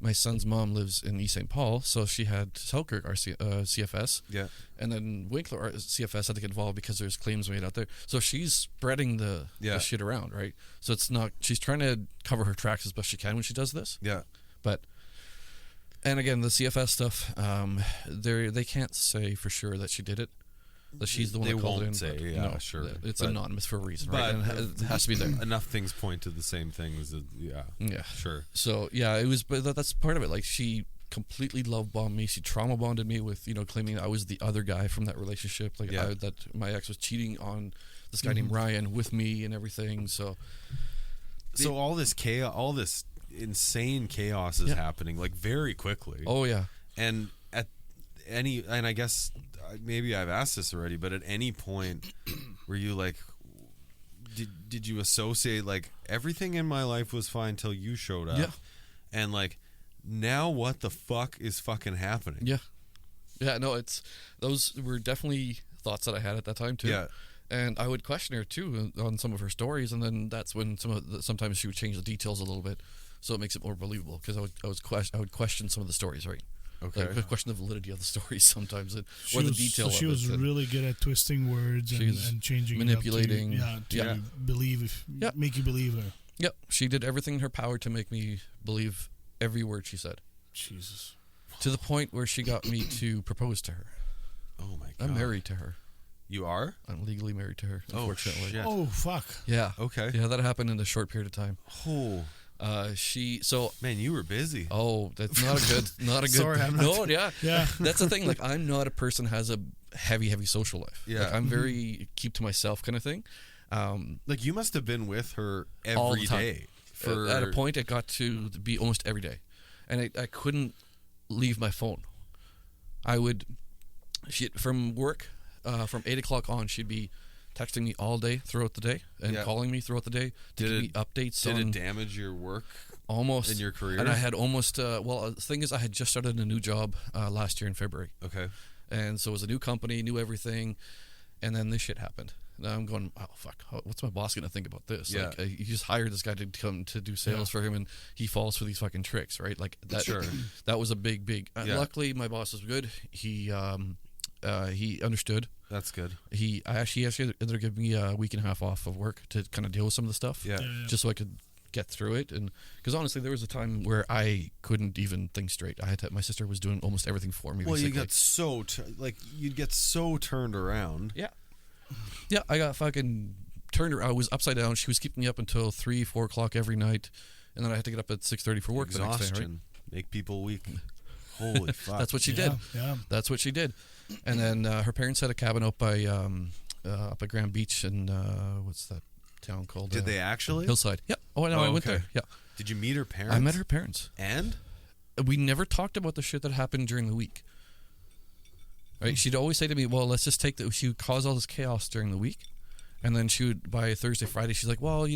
My son's mom lives in East St. Paul, so she had Selkirk CFS. Yeah. And then Winkler CFS had to get involved because there's claims made out there. So she's spreading the shit around, right? So it's not, she's trying to cover her tracks as best she can when she does this. Yeah. But, and again, the CFS stuff, they can't say for sure that she did it. That she's the one that called it in. Say, no, sure. It's anonymous for a reason, right? And it has to be there. Enough things point to the same thing. Yeah, sure. So yeah, it was, but that's part of it. Like, she completely love bombed me. She trauma bonded me with claiming that I was the other guy from that relationship. Like that my ex was cheating on this guy named Ryan with me and everything. So all this chaos, all this insane chaos is happening like very quickly. Oh yeah, and and I guess maybe I've asked this already, but at any point were you like, did you associate like everything in my life was fine till you showed up? Yeah. And like, now what the fuck is fucking happening? Yeah. Yeah, no, those were definitely thoughts that I had at that time too. Yeah. And I would question her too on some of her stories, and then that's when sometimes she would change the details a little bit, so it makes it more believable, because I would question some of the stories, right? Okay. Like, question the validity of the stories sometimes, or the detail. So she was really good at twisting words and changing, manipulating, it up to believe, make you believe her. Yep, she did everything in her power to make me believe every word she said. Jesus. To the point where she got me to propose to her. Oh my God. I'm married to her. You are? I'm legally married to her, unfortunately. Shit. Oh, fuck. Yeah. Okay. Yeah, that happened in a short period of time. Oh. Man, you were busy. Oh, that's not a good. Sorry, I'm not. No, yeah. Yeah. That's the thing. Like, I'm not a person who has a heavy social life. Yeah. Like, I'm very keep to myself kind of thing. Like, you must have been with her all every the time. day. At a point, it got to be almost every day, and I couldn't leave my phone. From work, from 8 o'clock on, she'd be texting me all day throughout the day and calling me throughout the day to give me updates. Did it damage your work? Almost. In your career? And I had almost, the thing is, I had just started a new job last year in February. Okay. And so it was a new company, new everything, and then this shit happened. Now I'm going, oh, fuck, what's my boss going to think about this? Yeah. Like, he just hired this guy to come to do sales for him, and he falls for these fucking tricks, right? Like, that, that was a big... luckily, my boss was good. He understood. That's good. He actually ended up giving me a week and a half off of work to kind of deal with some of the stuff. Yeah. Just so I could get through it. And because honestly, there was a time where I couldn't even think straight. My sister was doing almost everything for me. Well, basically. you'd get so turned around. Yeah. Yeah, I got fucking turned around. I was upside down. She was keeping me up until 3-4 o'clock every night, and then I had to get up at 6:30 for work the next day. Right? Make people weak. Holy fuck! That's what she did. Yeah. That's what she did. And then her parents had a cabin up by up at Grand Beach, and what's that town called? Did they actually? Hillside. Yeah. Oh, I know. I went there. Yeah. Did you meet her parents? I met her parents. And we never talked about the shit that happened during the week. Right? She'd always say to me, well, let's just take she would cause all this chaos during the week. And then she would, by Thursday, Friday, she's like, well,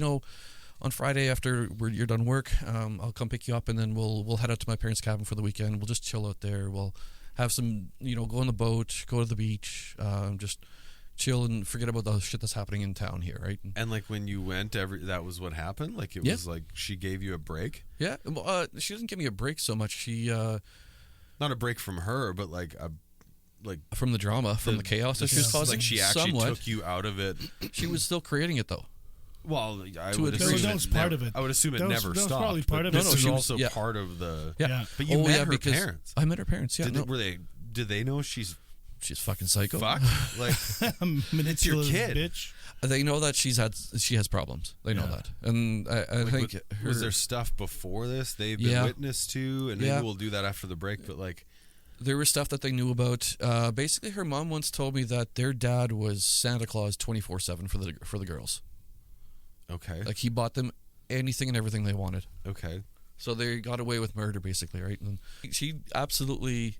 on Friday after you're done work, I'll come pick you up, and then we'll head out to my parents' cabin for the weekend. We'll just chill out there. We'll have some, go on the boat, go to the beach, just chill and forget about the shit that's happening in town here, right? And like when you went, that was what happened? Like it was like she gave you a break? Yeah. She doesn't give me a break so much. She... not a break from her, but like from the drama, from the chaos that she was causing. Like she actually took you out of it. She was still creating it, though. Well, I would assume that was part of it. I would assume it never stopped. That was probably part of it. This is also part of the... Yeah. But you met her parents. I met her parents, yeah. Did they know she's fucking psycho? Fuck? Like, it's your kid. Bitch. They know that she has problems. They know that. And I think... Was there stuff before this they've been witness to? And maybe we'll do that after the break, but like... There was stuff that they knew about. Basically, her mom once told me that their dad was Santa Claus 24/7 for the girls. Okay. Like he bought them anything and everything they wanted. Okay. So they got away with murder, basically, right? And she absolutely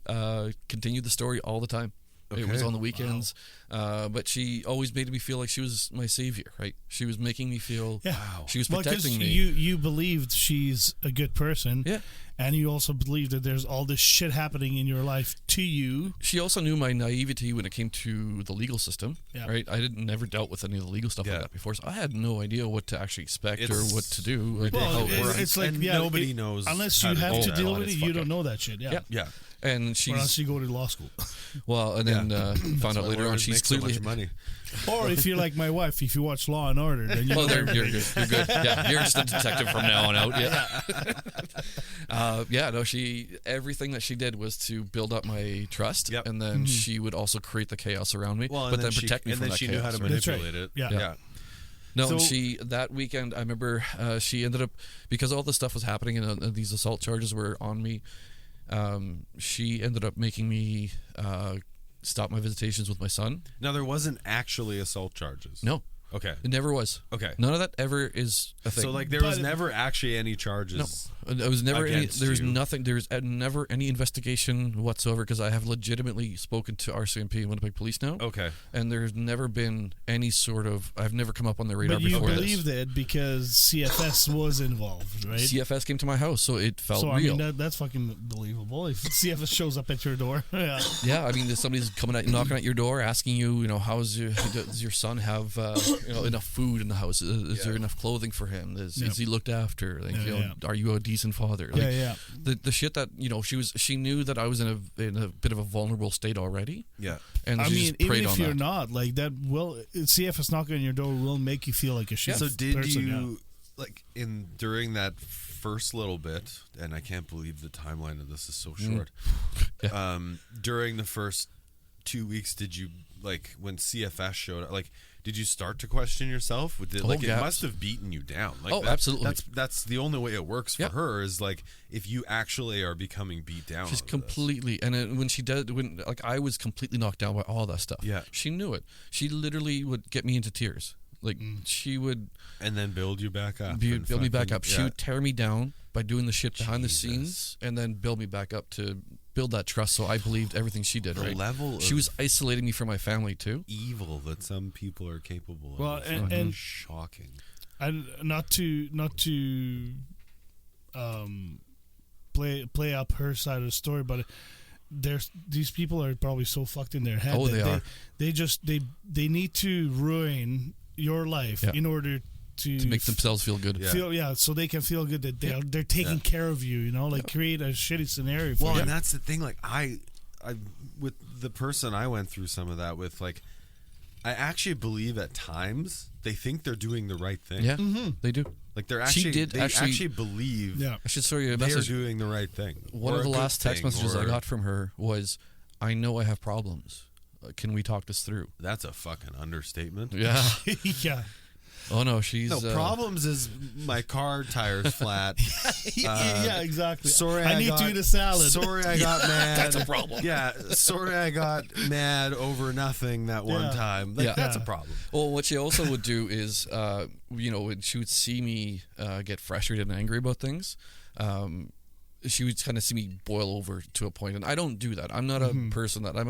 continued the story all the time. Okay. It was on the weekends, but she always made me feel like she was my savior, right? She was making me feel she was protecting me. You believed she's a good person, and you also believed that there's all this shit happening in your life to you. She also knew my naivety when it came to the legal system, right? I never dealt with any of the legal stuff like that before, so I had no idea what to actually expect or what to do. Like, it's like nobody knows unless you have to deal with it. You don't know that shit. Yeah. And or else you go to law school. Well, and then found out later on she's clearly so much money. Or if you're like my wife, if you watch Law and Order, then you. You're good. You're good. Yeah, you're just a detective from now on out. Yeah. No. Everything that she did was to build up my trust, and then she would also create the chaos around me, but then protect me from that chaos. And then she knew how to manipulate it. Yeah. No, so, that weekend, I remember she ended up, because all this stuff was happening and these assault charges were on me. She ended up making me stop my visitations with my son. Now, there wasn't actually assault charges. No. Okay. It never was. Okay. None of that ever is a thing. So, like, there was never actually any charges. No. There was never any. There's you. nothing. There's never any investigation whatsoever, because I have legitimately spoken to RCMP and Winnipeg Police now. Okay. And there's never been any sort of. I've never come up on their radar before. But you believed it because CFS was involved, right? CFS came to my house, so it felt real. I mean, that's fucking believable. If CFS shows up at your door, yeah. I mean, if somebody's coming at, knocking at your door, asking you, does your son have enough food in the house? Is there enough clothing for him? Is he looked after? Like, are you a decent father? Like, the shit that she knew that I was in a bit of a vulnerable state already. Yeah, and I mean, even if you're that. not like that, CFS knocking on your door will make you feel like a shit. So did person, you like during that first little bit? And I can't believe the timeline of this is so short. During the first 2 weeks, did you like when CFS showed up? Like, did you start to question yourself? It must have beaten you down. Like, absolutely. That's the only way it works for her, is like if you actually are becoming beat down. She's completely, and when I was completely knocked down by all that stuff. Yeah, she knew it. She literally would get me into tears. Like she would, and then build you back up. Build me back up. She would tear me down by doing the shit behind the scenes, and then build me back up to build that trust. So I believed everything she did. The level she was isolating me from my family too. Evil that some people are capable of. Well, and shocking. And not to play up her side of the story, but these people are probably so fucked in their head. Oh, they are. They need to ruin your life in order to make themselves feel good. So they can feel good that they're taking care of you. Create a shitty scenario for you. Well, and that's the thing. Like I with the person I went through some of that with, like, I actually believe at times they think they're doing the right thing. Yeah, they do. Like they actually believe. Yeah, I should show you a message. They're doing the right thing. One of the last text messages I got from her was, "I know I have problems. Can we talk this through?" That's a fucking understatement. Yeah. Yeah. Oh no, she's problems is my car tire's flat. Yeah, exactly. Sorry, I need to eat a salad. Sorry, I got mad. That's a problem. Yeah, sorry, I got mad over nothing that one time. That's a problem. Well, what she also would do is, when she would see me get frustrated and angry about things, she would kind of see me boil over to a point, and I don't do that. I'm not a person that I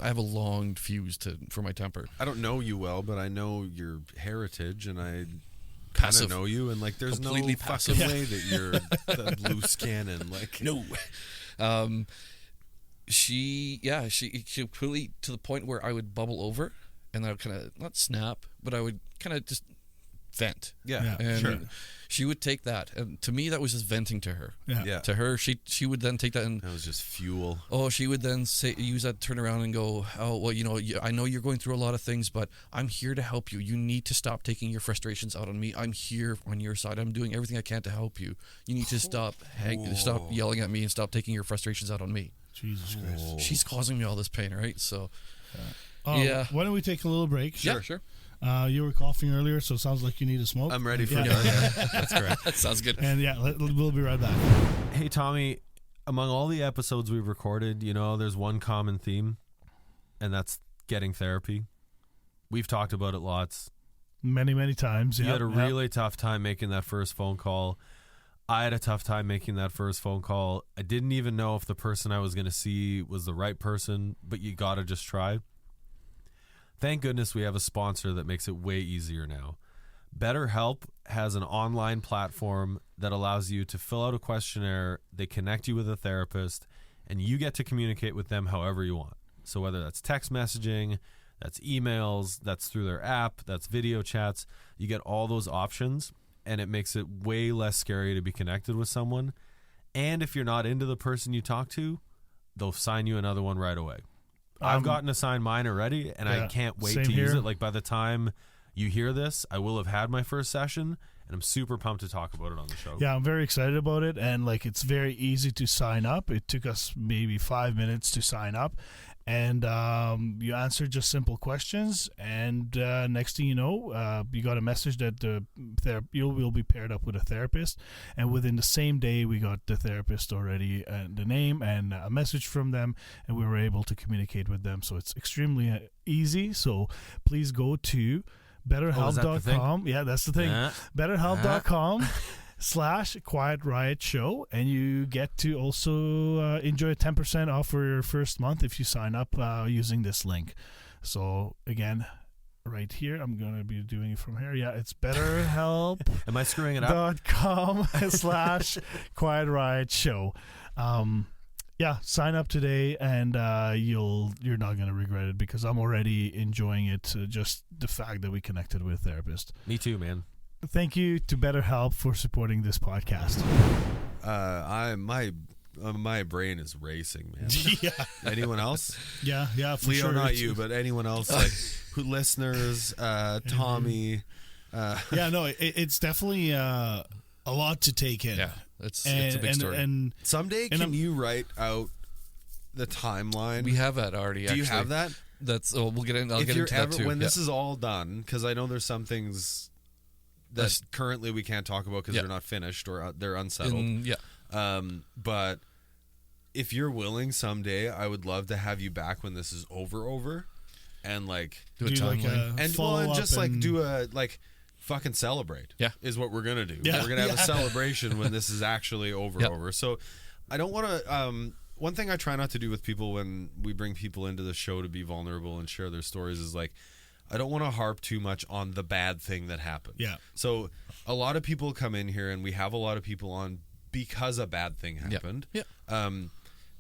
have a long fuse for my temper. I don't know you well, but I know your heritage, and I kind of know you, and like there's completely no fucking way that you're the loose cannon. Like no. She completely, to the point where I would bubble over, and I would kind of not snap, but I would kind of just vent. Yeah, and sure. She would take that, and to me that was just venting to her. Yeah. To her, she would then take that, and that was just fuel. Oh, she would then use that, turn around and go, oh, well, I know you're going through a lot of things, but I'm here to help you. You need to stop taking your frustrations out on me. I'm here on your side. I'm doing everything I can to help you. You need to stop yelling at me and stop taking your frustrations out on me. Jesus Christ. She's causing me all this pain, right? So, why don't we take a little break? Sure. You were coughing earlier, so it sounds like you need a smoke. I'm ready for it. Yeah, that's correct. That sounds good. And we'll be right back. Hey, Tommy, among all the episodes we've recorded, there's one common theme, and that's getting therapy. We've talked about it lots. Many, many times. You had a really tough time making that first phone call. I had a tough time making that first phone call. I didn't even know if the person I was going to see was the right person, but you got to just try. Thank goodness we have a sponsor that makes it way easier now. BetterHelp has an online platform that allows you to fill out a questionnaire. They connect you with a therapist, and you get to communicate with them however you want. So whether that's text messaging, that's emails, that's through their app, that's video chats, you get all those options, and it makes it way less scary to be connected with someone. And if you're not into the person you talk to, they'll sign you another one right away. I've gotten assigned mine already, and I can't wait to use it. Like, by the time you hear this, I will have had my first session, and I'm super pumped to talk about it on the show. Yeah, I'm very excited about it, and like it's very easy to sign up. It took us maybe 5 minutes to sign up, and you answer just simple questions, and next thing you know, you got a message that you will be paired up with a therapist, and within the same day we got the therapist already, the name and a message from them, and we were able to communicate with them. So it's extremely easy. So please go to BetterHelp.com. Yeah, that's the thing. BetterHelp.com/Quiet Riot Show, and you get to also enjoy 10% off for your first month if you sign up using this link. So again, right here, I'm going to be doing it from here. Yeah, it's BetterHelp. Am I screwing it up? .com/Quiet Riot Show. Yeah, sign up today, and you're not going to regret it, because I'm already enjoying it. Just the fact that we connected with a therapist. Me too, man. Thank you to BetterHelp for supporting this podcast. My brain is racing, man. Yeah. Anyone else? Yeah, for Leo, sure. not you, but anyone else, like listeners, Tommy. Yeah, no, it's definitely a lot to take in. Yeah, it's a big story. And someday, can you write out the timeline? We have that already. Do you have that? We'll get in. I'll get into that too. When this is all done, because I know there's some things that currently we can't talk about because they're not finished or they're unsettled. But if you're willing, someday I would love to have you back when this is over, and like do a timeline, and just like do a fucking celebrate. Yeah, is what we're gonna do. Yeah. We're gonna have a celebration when this is actually over. So I don't want to. One thing I try not to do with people when we bring people into the show to be vulnerable and share their stories is like, I don't want to harp too much on the bad thing that happened. Yeah. So a lot of people come in here, and we have a lot of people on because a bad thing happened. Yeah.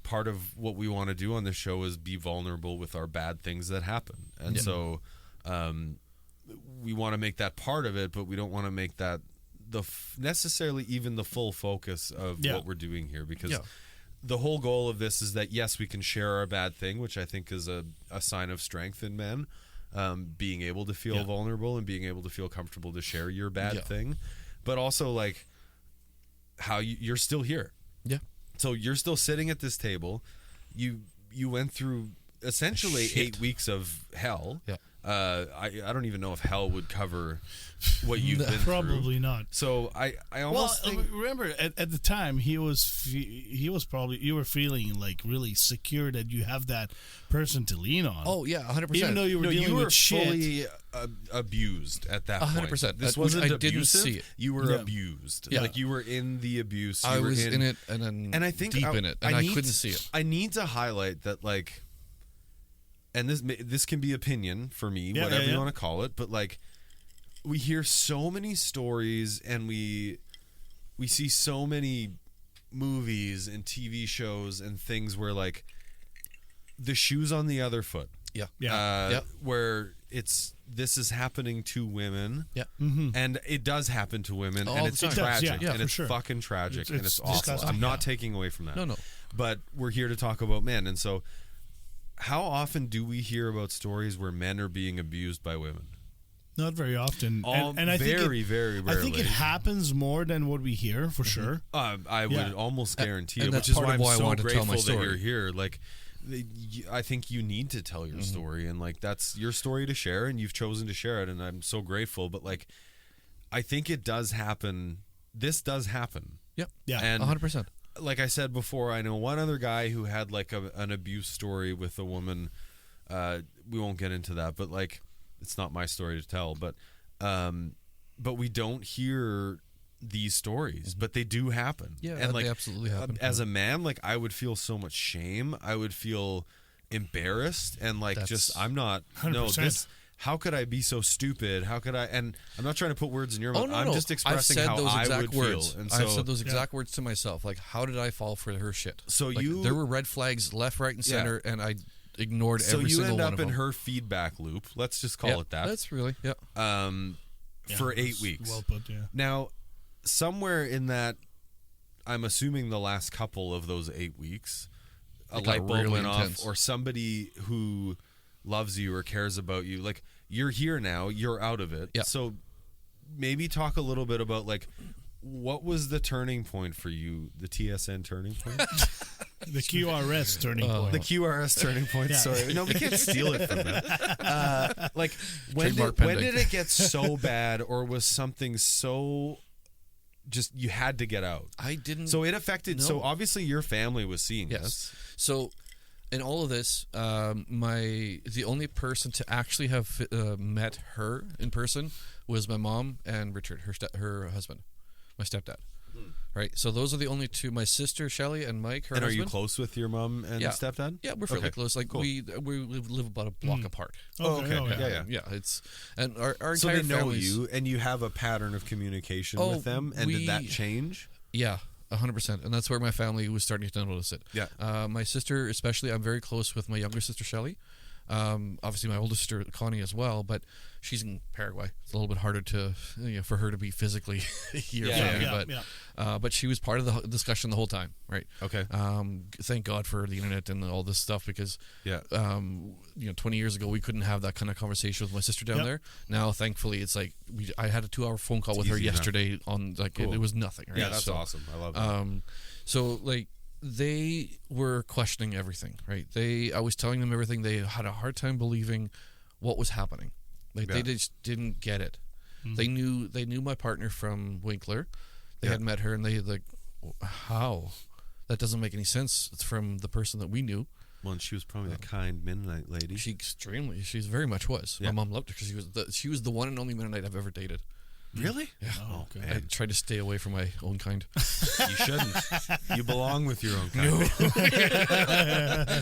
Part of what we want to do on the show is be vulnerable with our bad things that happen. And so we want to make that part of it, but we don't want to make that necessarily even the full focus of what we're doing here, because the whole goal of this is that, yes, we can share our bad thing, which I think is a sign of strength in men, being able to feel vulnerable and being able to feel comfortable to share your bad thing, but also like how you're still here. Yeah. So you're still sitting at this table. You went through essentially 8 weeks of hell. Yeah. I don't even know if hell would cover what you've been probably through. not. So I almost think, remember at the time he was probably, you were feeling like really secure that you have that person to lean on. Oh yeah, 100%. Even though you were dealing with shit. fully abused at that point. 100%. This wasn't I abusive. didn't see it. You were abused. Yeah. Like you were in the abuse. I was in it and I think deep in it, and I couldn't see it. I need to highlight that, like, and this can be opinion for me, whatever you want to call it, but like, we hear so many stories and we see so many movies and TV shows and things where like the shoe's on the other foot. Where this is happening to women. Yeah. Mm-hmm. And it does happen to women, and it's tragic. And it's fucking tragic, and it's awful. I'm not taking away from that. No. But we're here to talk about men, and so how often do we hear about stories where men are being abused by women? Not very often. And I think very rarely. I think it happens more than what we hear, for sure. I would almost guarantee it, which is why I'm so grateful that story. you're here. Like, I think you need to tell your story, and like that's your story to share, and you've chosen to share it, and I'm so grateful. But like, I think it does happen. This does happen. Yep. Yeah. And 100%. Like I said before, I know one other guy who had like an abuse story with a woman. We won't get into that, but like, it's not my story to tell. But we don't hear these stories, but they do happen. Yeah, and like, they absolutely happen. As a man, like I would feel so much shame. I would feel embarrassed, and like I'm not. 100%. No, this. How could I be so stupid? How could I? And I'm not trying to put words in your mouth. I'm just expressing how I would feel. And so, I've said those exact words to myself. Like, how did I fall for her shit? So like, there were red flags left, right, and center, and I ignored every single one of them. So you end up in her feedback loop. Let's just call it that. That's really for 8 weeks. Well put. Yeah. Now, somewhere in that, I'm assuming the last couple of those 8 weeks, a light bulb went off, or somebody who loves you or cares about you, like, you're here now, you're out of it. So maybe talk a little bit about like, what was the turning point for you, the TSN turning point? The QRS turning point. The QRS turning point. Sorry, no, we can't steal it from them. Like, when did it get so bad, or was something so just you had to get out? I didn't. So it affected. No. So obviously your family was seeing this. So in all of this, the only person to actually have met her in person was my mom and Richard, her husband, my stepdad. Right, so those are the only two. My sister Shelly and Mike, her husband. Are you close with your mom and stepdad? Yeah, we're fairly close. Like, cool. we live about a block apart. Okay. Yeah. It's and our entire so they know families, you, and you have a pattern of communication with them. And did that change? Yeah, 100%. And that's where my family was starting to notice it. Yeah. My sister, especially, I'm very close with my younger sister Shelly. Obviously my older sister Connie as well, but she's in Paraguay. It's a little bit harder to for her to be physically here for me, but she was part of the discussion the whole time, right? Okay. Thank God for the internet and all this stuff, because 20 years ago we couldn't have that kind of conversation with my sister down there. Now thankfully it's like I had a 2-hour phone call with her yesterday on like cool. it was nothing, right? Yeah, that's awesome. I love that. So like they were questioning everything, right? I was telling them everything. They had a hard time believing what was happening. Like they just didn't get it. Mm-hmm. They knew my partner from Winkler. They had met her, and they like, how? That doesn't make any sense. It's from the person that we knew. Well, and she was probably a kind Mennonite lady. She very much was. Yeah. My mom loved her because she was the one and only Mennonite I've ever dated. Really? Yeah. Oh, okay. I tried to stay away from my own kind. You shouldn't. You belong with your own kind. No.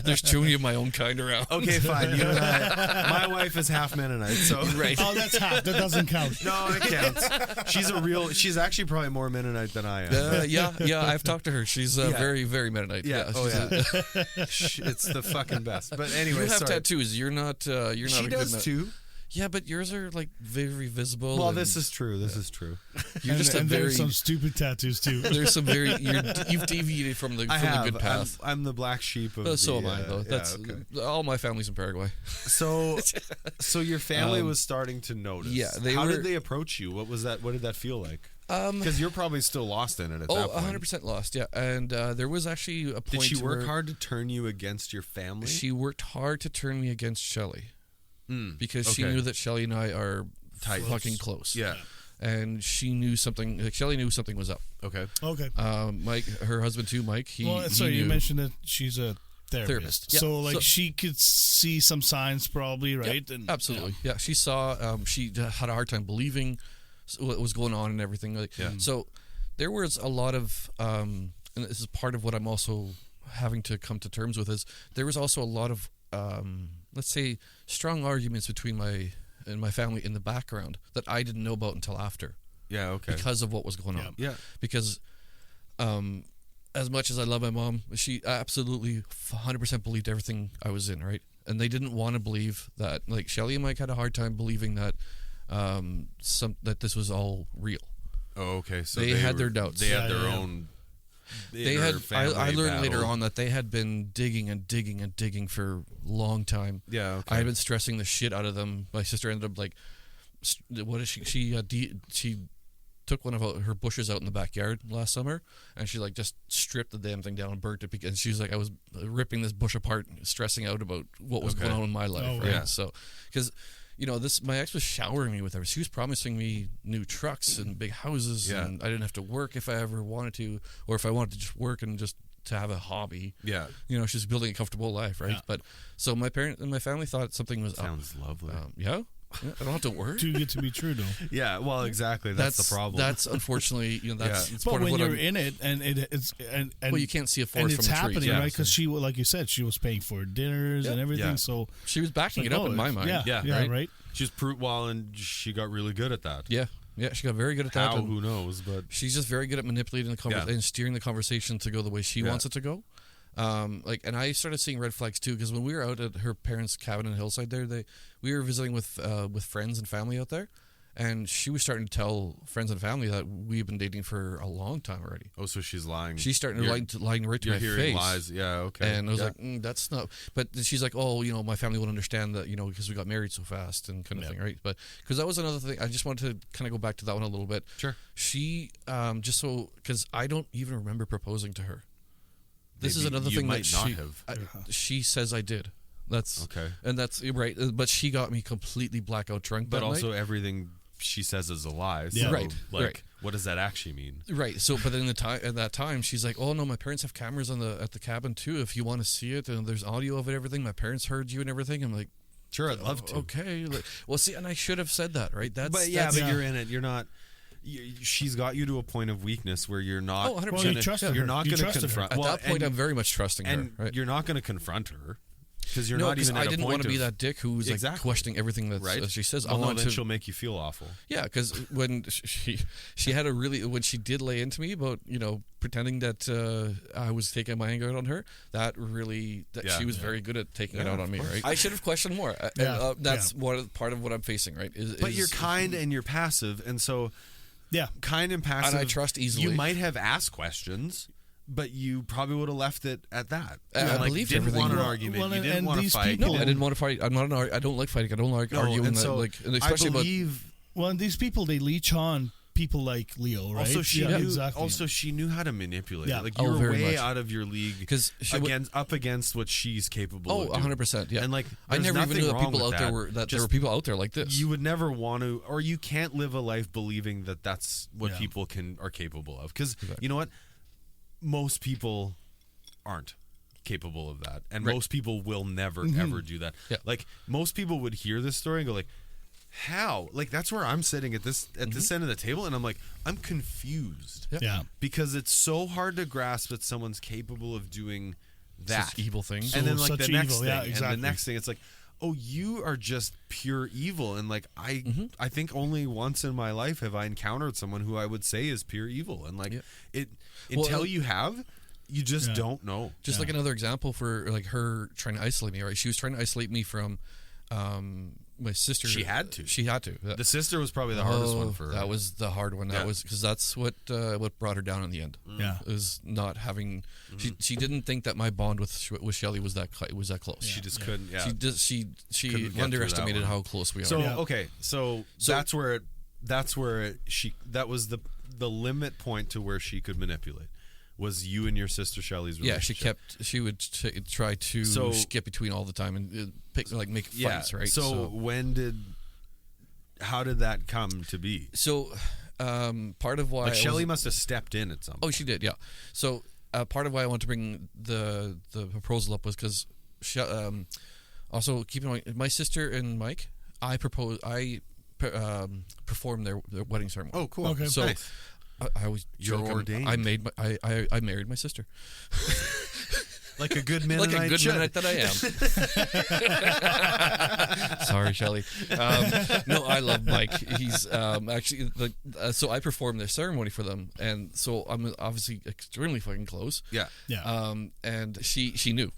There's too many of my own kind around. Okay, fine. You and I, my wife is half Mennonite, so right. Oh, that's half. That doesn't count. No, it counts. She's actually probably more Mennonite than I am. Yeah. I've talked to her. She's very, very Mennonite. Yeah. It's the fucking best. But anyway, you have tattoos. You're not. She does too. Yeah, but yours are like very visible. Well, this is true. This is true. You're just there's some stupid tattoos too. There's some you've deviated from the good path. I'm the black sheep of. So am I though. That's all my family's in Paraguay. So your family was starting to notice. Yeah, How did they approach you? What was that? What did that feel like? Because you're probably still lost in it at that point. 100% lost, yeah. And there was actually a point. Did she work hard to turn you against your family? She worked hard to turn me against Shelly. because she knew that Shelly and I are tight, fucking close. Yeah. And she knew something. Like Shelly knew something was up. Okay. Mike, her husband too, Mike. You mentioned that she's a therapist. Yeah. So she could see some signs probably, right? Yep, absolutely. Yeah. She saw. She had a hard time believing what was going on and everything. So there was a lot of, and this is part of what I'm also having to come to terms with, is there was also a lot of, let's say, strong arguments between my family in the background that I didn't know about until after. Yeah, okay. Because of what was going on. Yeah. Because as much as I love my mom, she absolutely 100% believed everything I was in, right? And they didn't want to believe that, like, Shelly and Mike had a hard time believing that that this was all real. Oh, okay. So they had their doubts. They had their own. I learned later on that they had been digging and digging and digging for a long time. Yeah, okay. I had been stressing the shit out of them. My sister ended up what is she? She took one of her bushes out in the backyard last summer, and she just stripped the damn thing down and burnt it because she was like, I was ripping this bush apart, stressing out about what was going on in my life. Right? Yeah. So because. My ex was showering me with everything. She was promising me new trucks and big houses, and I didn't have to work if I ever wanted to, or if I wanted to just work and just to have a hobby. Yeah. She's building a comfortable life, right? Yeah. But so my parents and my family thought something was Sounds lovely. Yeah. I don't have to work. Too good to be true, though. Yeah, well, exactly. That's the problem. That's unfortunately, that's it's part but of when what you're in it, and it's and well, you can't see a forest and it's from a happening, tree, right? Because she, like you said, she was paying for dinners and everything. Yeah. So she was backing it up in my mind. Yeah, right. She's and she got really good at that. Yeah, she got very good at that. How? Who knows? But she's just very good at manipulating the conversation and steering the conversation to go the way she wants it to go. And I started seeing red flags too, because when we were out at her parents' cabin in Hillside, we were visiting with friends and family out there, and she was starting to tell friends and family that we've been dating for a long time already. Oh, so she's lying. She's starting to lying right to my face. You're hearing lies, yeah, okay. And I was like, that's not. But she's like, oh, my family won't understand that, because we got married so fast and kind of thing, right? But because that was another thing, I just wanted to kind of go back to that one a little bit. Sure. She because I don't even remember proposing to her. This Maybe is another you thing might that not have. she says I did. That's okay, and that's right. But she got me completely blackout drunk. But that also night. everything she says is a lie. So, yeah, right. What does that actually mean? Right. So, but then at that time, she's like, "Oh no, my parents have cameras at the cabin too. If you want to see it, and there's audio of it, everything. My parents heard you and everything." I'm like, "Sure, I'd love to." Okay. Well, see, and I should have said that, right? But you're in it. You're not. She's got you to a point of weakness where you're not. Oh, 100%. You're not going to confront. At that point, I'm very much trusting her. And right? you're not going to confront her because you're not even. I didn't want to be that dick who's like questioning everything that she says. Well, then she'll make you feel awful. Yeah, because when she had when she did lay into me about pretending that I was taking my anger out on her, she was very good at taking it out on me. Right? I should have questioned more. That's part of what I'm facing. Right? But you're kind and you're passive, and so. Yeah, kind and passive. And I trust easily. You might have asked questions, but you probably would have left it at that. I believed didn't everything. want an argument. You didn't want to fight. No, I didn't want to fight. I'm not I don't like fighting. I don't like arguing. And so especially I believe. And these people, they leach on people like Leo, right? Also, she knew how to manipulate. Yeah. Like you're way out of your league because up against what she's capable of. 100%. Yeah, and I never even knew that people out there there were people out there like this. You would never want to, or you can't live a life believing that that's what people are capable of. Because you know what, most people aren't capable of that, and most people will never ever do that. Yeah. Like most people would hear this story and go like, how? Like that's where I'm sitting at this end of the table, and I'm like, I'm confused. Yeah. Because it's so hard to grasp that someone's capable of doing that such evil thing. And then like the next thing, exactly. and the next thing, it's like, oh, you are just pure evil. And like I think only once in my life have I encountered someone who I would say is pure evil. And like until you have, you just don't know. Just like another example for like her trying to isolate me, right? She was trying to isolate me from my sister. She had to. Yeah. The sister was probably the hardest one for her. That was the hard one. That was because that's what brought her down in the end. Yeah, is not having. She didn't think that my bond with Shelly was that close. She just couldn't. Yeah, she underestimated how close we are. So okay, so that's where that was the limit point to where she could manipulate was you and your sister Shelley's relationship. Yeah, she would try to skip between all the time and make fights, right? So how did that come to be? So part of why Shelley must have stepped in at some point. Oh, she did, yeah. So part of why I wanted to bring the proposal up was because also keep in mind, my sister and Mike, I performed their wedding ceremony. Oh, cool. Okay, so nice. I was joking. Ordained. I married my sister. Like a good Mennonite. Like a good Mennonite that I am. Sorry, Shelley. No, I love Mike. He's actually so I performed their ceremony for them, and so I'm obviously extremely fucking close. Yeah. And she knew.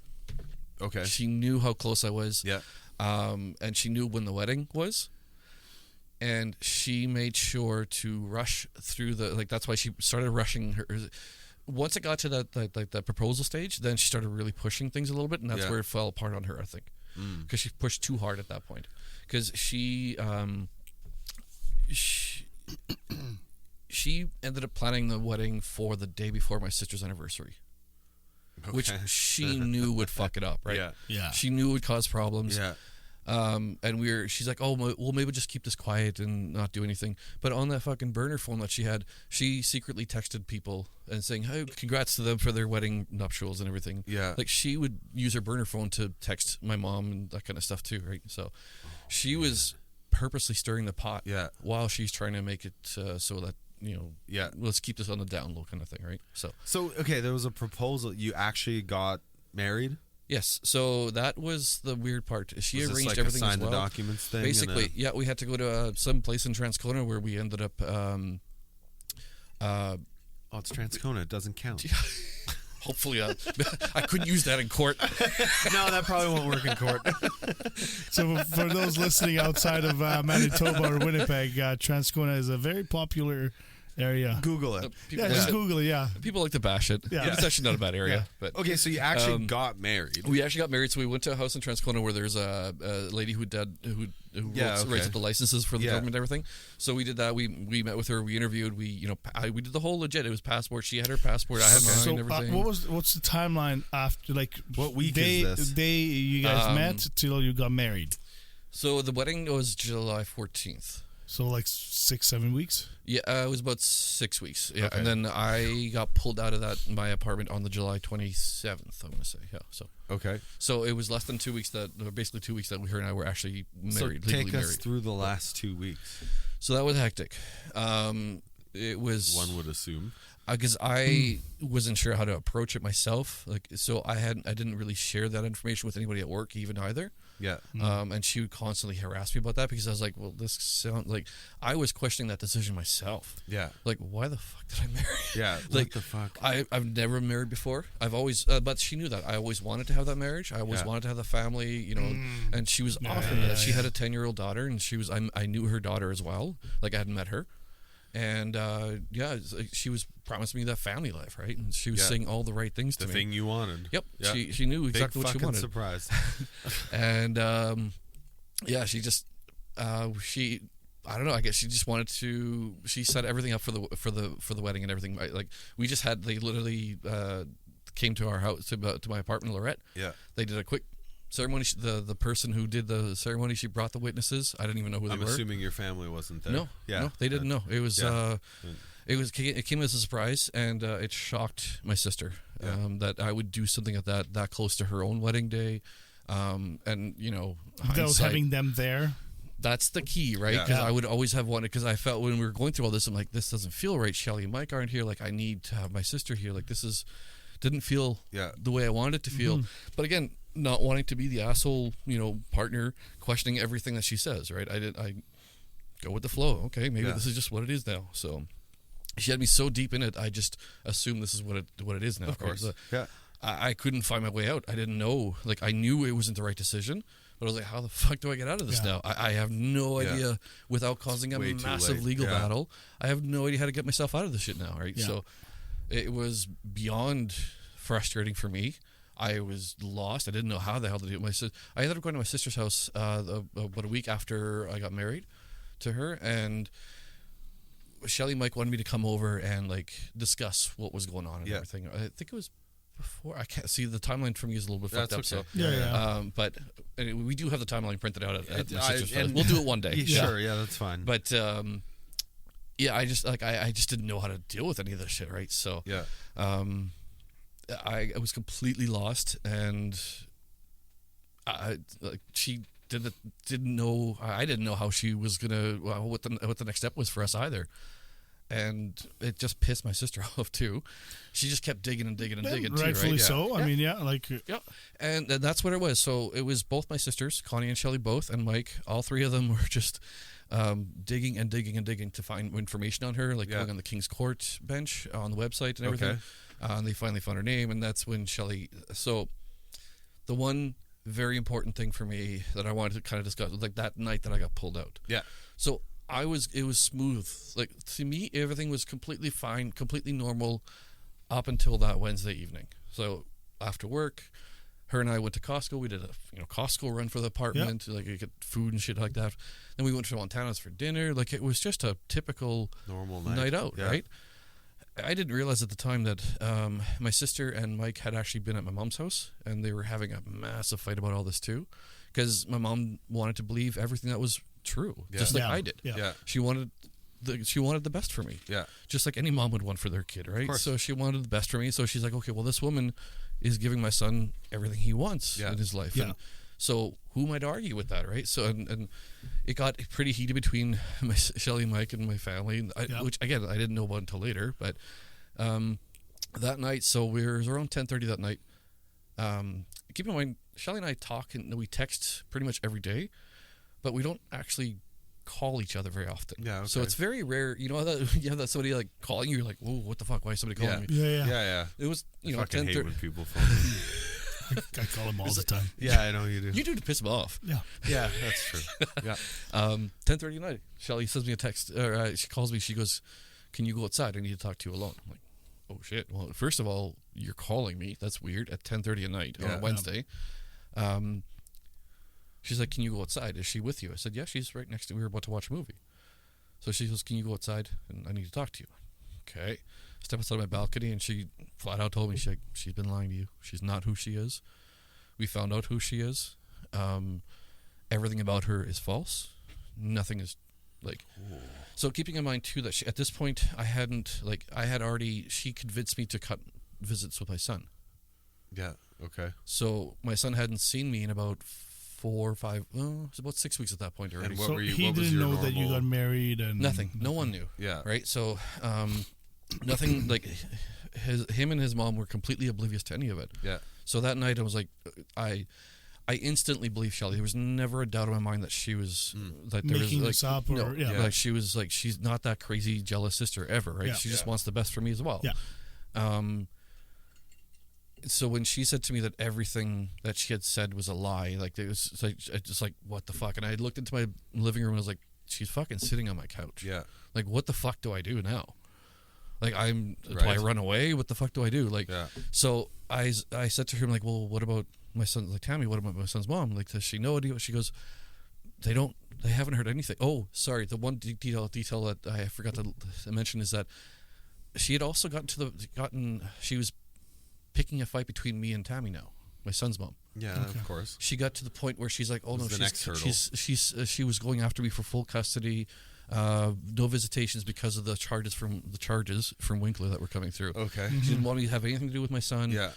Okay. She knew how close I was. Yeah. And she knew when the wedding was. And she made sure to rush through that's why she started rushing her. Once it got to that proposal stage, then she started really pushing things a little bit, and that's where it fell apart on her, I think, because she pushed too hard at that point. Because she ended up planning the wedding for the day before my sister's anniversary, which she knew would fuck it up, right? Yeah. She knew it would cause problems. Yeah. And she's like, oh, well, maybe we'll just keep this quiet and not do anything. But on that fucking burner phone that she had, she secretly texted people and saying, hey, congrats to them for their wedding nuptials and everything. Yeah. Like, she would use her burner phone to text my mom and that kind of stuff too, right? So she was purposely stirring the pot while she's trying to make it so that, let's keep this on the down low kind of thing, right? So okay, there was a proposal. You actually got married? Yes, so that was the weird part. She was arranged this everything a as sign well. The documents thing. Basically, we had to go to some place in Transcona where we ended up. It's Transcona. It doesn't count. Hopefully, I couldn't use that in court. No, that probably won't work in court. So for those listening outside of Manitoba or Winnipeg, Transcona is a very popular area. Google it. Just Google it, yeah. People like to bash it. Yeah. It's actually not a bad area. But okay, so you actually got married. We actually got married, so we went to a house in Transcona where there's a lady who writes up the licenses for the government and everything. So we did that. We met with her. We interviewed. We did the whole legit. It was passport. She had her passport. I had mine. And everything. What's the timeline after? Like, what week is this? Day you guys met till you got married. So the wedding was July 14th. So like 6-7 weeks. Yeah, it was about 6 weeks. Yeah, okay. And then I got pulled out of my apartment on the July 27th. I'm gonna say, So okay. So it was less than 2 weeks basically 2 weeks that her and I were actually married. So take us through the last 2 weeks. So that was hectic. It was. One would assume. Because I wasn't sure how to approach it myself. So I didn't really share that information with anybody at work even either. Yeah. And she would constantly harass me about that because I was like, well, this sounds like I was questioning that decision myself. Yeah. Like, why the fuck did I marry? Yeah. What the fuck? I've never married before. I've always, but she knew that. I always wanted to have that marriage. I always wanted to have the family, and she was offering that. She had a 10-year-old daughter, and I knew her daughter as well. Like, I hadn't met her. And she was promising me that family life, right? And she was saying all the right things to me. The thing you wanted. Yep. Yeah. She knew exactly what she wanted. Surprise. And she just I don't know. I guess she just wanted to. She set everything up for the wedding and everything. Like they literally came to our house to my apartment in Lorette. Yeah. They did a quick ceremony. The person who did the ceremony, she brought the witnesses. I didn't even know who they were. I'm assuming your family wasn't there. No, they didn't know. It was it came as a surprise, and it shocked my sister that I would do something at that close to her own wedding day, and that was having them there. That's the key, right? Because I would always have wanted. Because I felt when we were going through all this, I'm like, this doesn't feel right. Shelley and Mike aren't here. Like, I need to have my sister here. Like, this didn't feel the way I wanted it to feel. But again, not wanting to be the asshole, partner, questioning everything that she says, right? I go with the flow. Okay, maybe this is just what it is now. So she had me so deep in it, I just assumed this is what it is now. Of course. Right? I couldn't find my way out. I didn't know. Like, I knew it wasn't the right decision, but I was like, how the fuck do I get out of this now? I have no idea without causing a massive legal battle. I have no idea how to get myself out of this shit now, right? Yeah. So it was beyond frustrating for me. I was lost. I didn't know how the hell to do it. I ended up going to my sister's house about a week after I got married to her, and Shelly and Mike wanted me to come over and like discuss what was going on and everything. I think it was before. I can't see the timeline for me is a little bit fucked up. Okay. So but anyway, we do have the timeline printed out at my sister's house. We'll do it one day. Sure, that's fine. But I just I just didn't know how to deal with any of this shit, right? So I was completely lost, and she didn't know. I didn't know how she was gonna what the next step was for us either. And it just pissed my sister off too. She just kept digging and digging and digging. Rightfully right? so. I mean, and that's what it was. So it was both my sisters, Connie and Shelly, both, and Mike. All three of them were just digging and digging and digging to find information on her, like going on the King's Court bench on the website and everything. Okay. And they finally found her name, and that's when Shelly. So the one very important thing for me that I wanted to kind of discuss was like that night that I got pulled out. Yeah. So it was smooth. Like, to me, everything was completely fine, completely normal up until that Wednesday evening. So after work, her and I went to Costco. We did a Costco run for the apartment, like you get food and shit like that. Then we went to Montana's for dinner. Like, it was just a typical normal night out, right? I didn't realize at the time that my sister and Mike had actually been at my mom's house, and they were having a massive fight about all this too, because my mom wanted to believe everything that was true, just like I did. She wanted the best for me, just like any mom would want for their kid, right? So she wanted the best for me. So she's like, okay, well, this woman is giving my son everything he wants in his life, and so who might argue with that, right? So and it got pretty heated between Shelly, Mike, and my family, which again I didn't know about until later. But that night, so it was around 10:30 that night. Keep in mind, Shelly and I talk and we text pretty much every day, but we don't actually call each other very often. So it's very rare. You know that you have that somebody like calling you, you're like, whoa, what the fuck? Why is somebody calling me? It was I fucking hate when people phone me. I call him all the time. Yeah, I know you do. You do to piss him off. Yeah, that's true. 10:30 at night. Shelly sends me a text. She calls me. She goes, "Can you go outside? I need to talk to you alone." I'm like, "Oh shit!" Well, first of all, you're calling me. That's weird at 10:30 at night on a Wednesday. She's like, "Can you go outside? Is she with you?" I said, "Yeah, she's right next to me. We were about to watch a movie." So she goes, "Can you go outside? And I need to talk to you." Okay. Step outside my balcony, and she flat out told me she's been lying to you. She's not who she is. We found out who she is. Everything about her is false. Nothing is like. Ooh. So keeping in mind too that at this point she convinced me to cut visits with my son. Yeah. Okay. So my son hadn't seen me in about 4 or 5. Well, it was about 6 weeks at that point already. And so he didn't know that you got married and nothing. No one knew. Yeah. Right. So. Nothing like him and his mom were completely oblivious to any of it. Yeah. So that night I was like, I instantly believed Shelly. There was never a doubt in my mind that she was that there making was like this up or like she was like she's not that crazy jealous sister ever, right? She just wants the best for me as well. Yeah. So when she said to me that everything that she had said was a lie, like it was like just like what the fuck, and I looked into my living room and I was like, she's fucking sitting on my couch. Yeah. Like what the fuck do I do now? Like do I run away? What the fuck do I do? Like, so I said to her, I'm like, well, what about my son? Like, Tammy, what about my son's mom? Like, does she know? She goes, they haven't heard anything. Oh, sorry. The one detail that I forgot to mention is that she had also she was picking a fight between me and Tammy now, my son's mom. Yeah, of course. She got to the point where she's like, oh no, she was going after me for full custody. No visitations because of the charges from Winkler that were coming through. Okay. She didn't want me to have anything to do with my son. Yeah.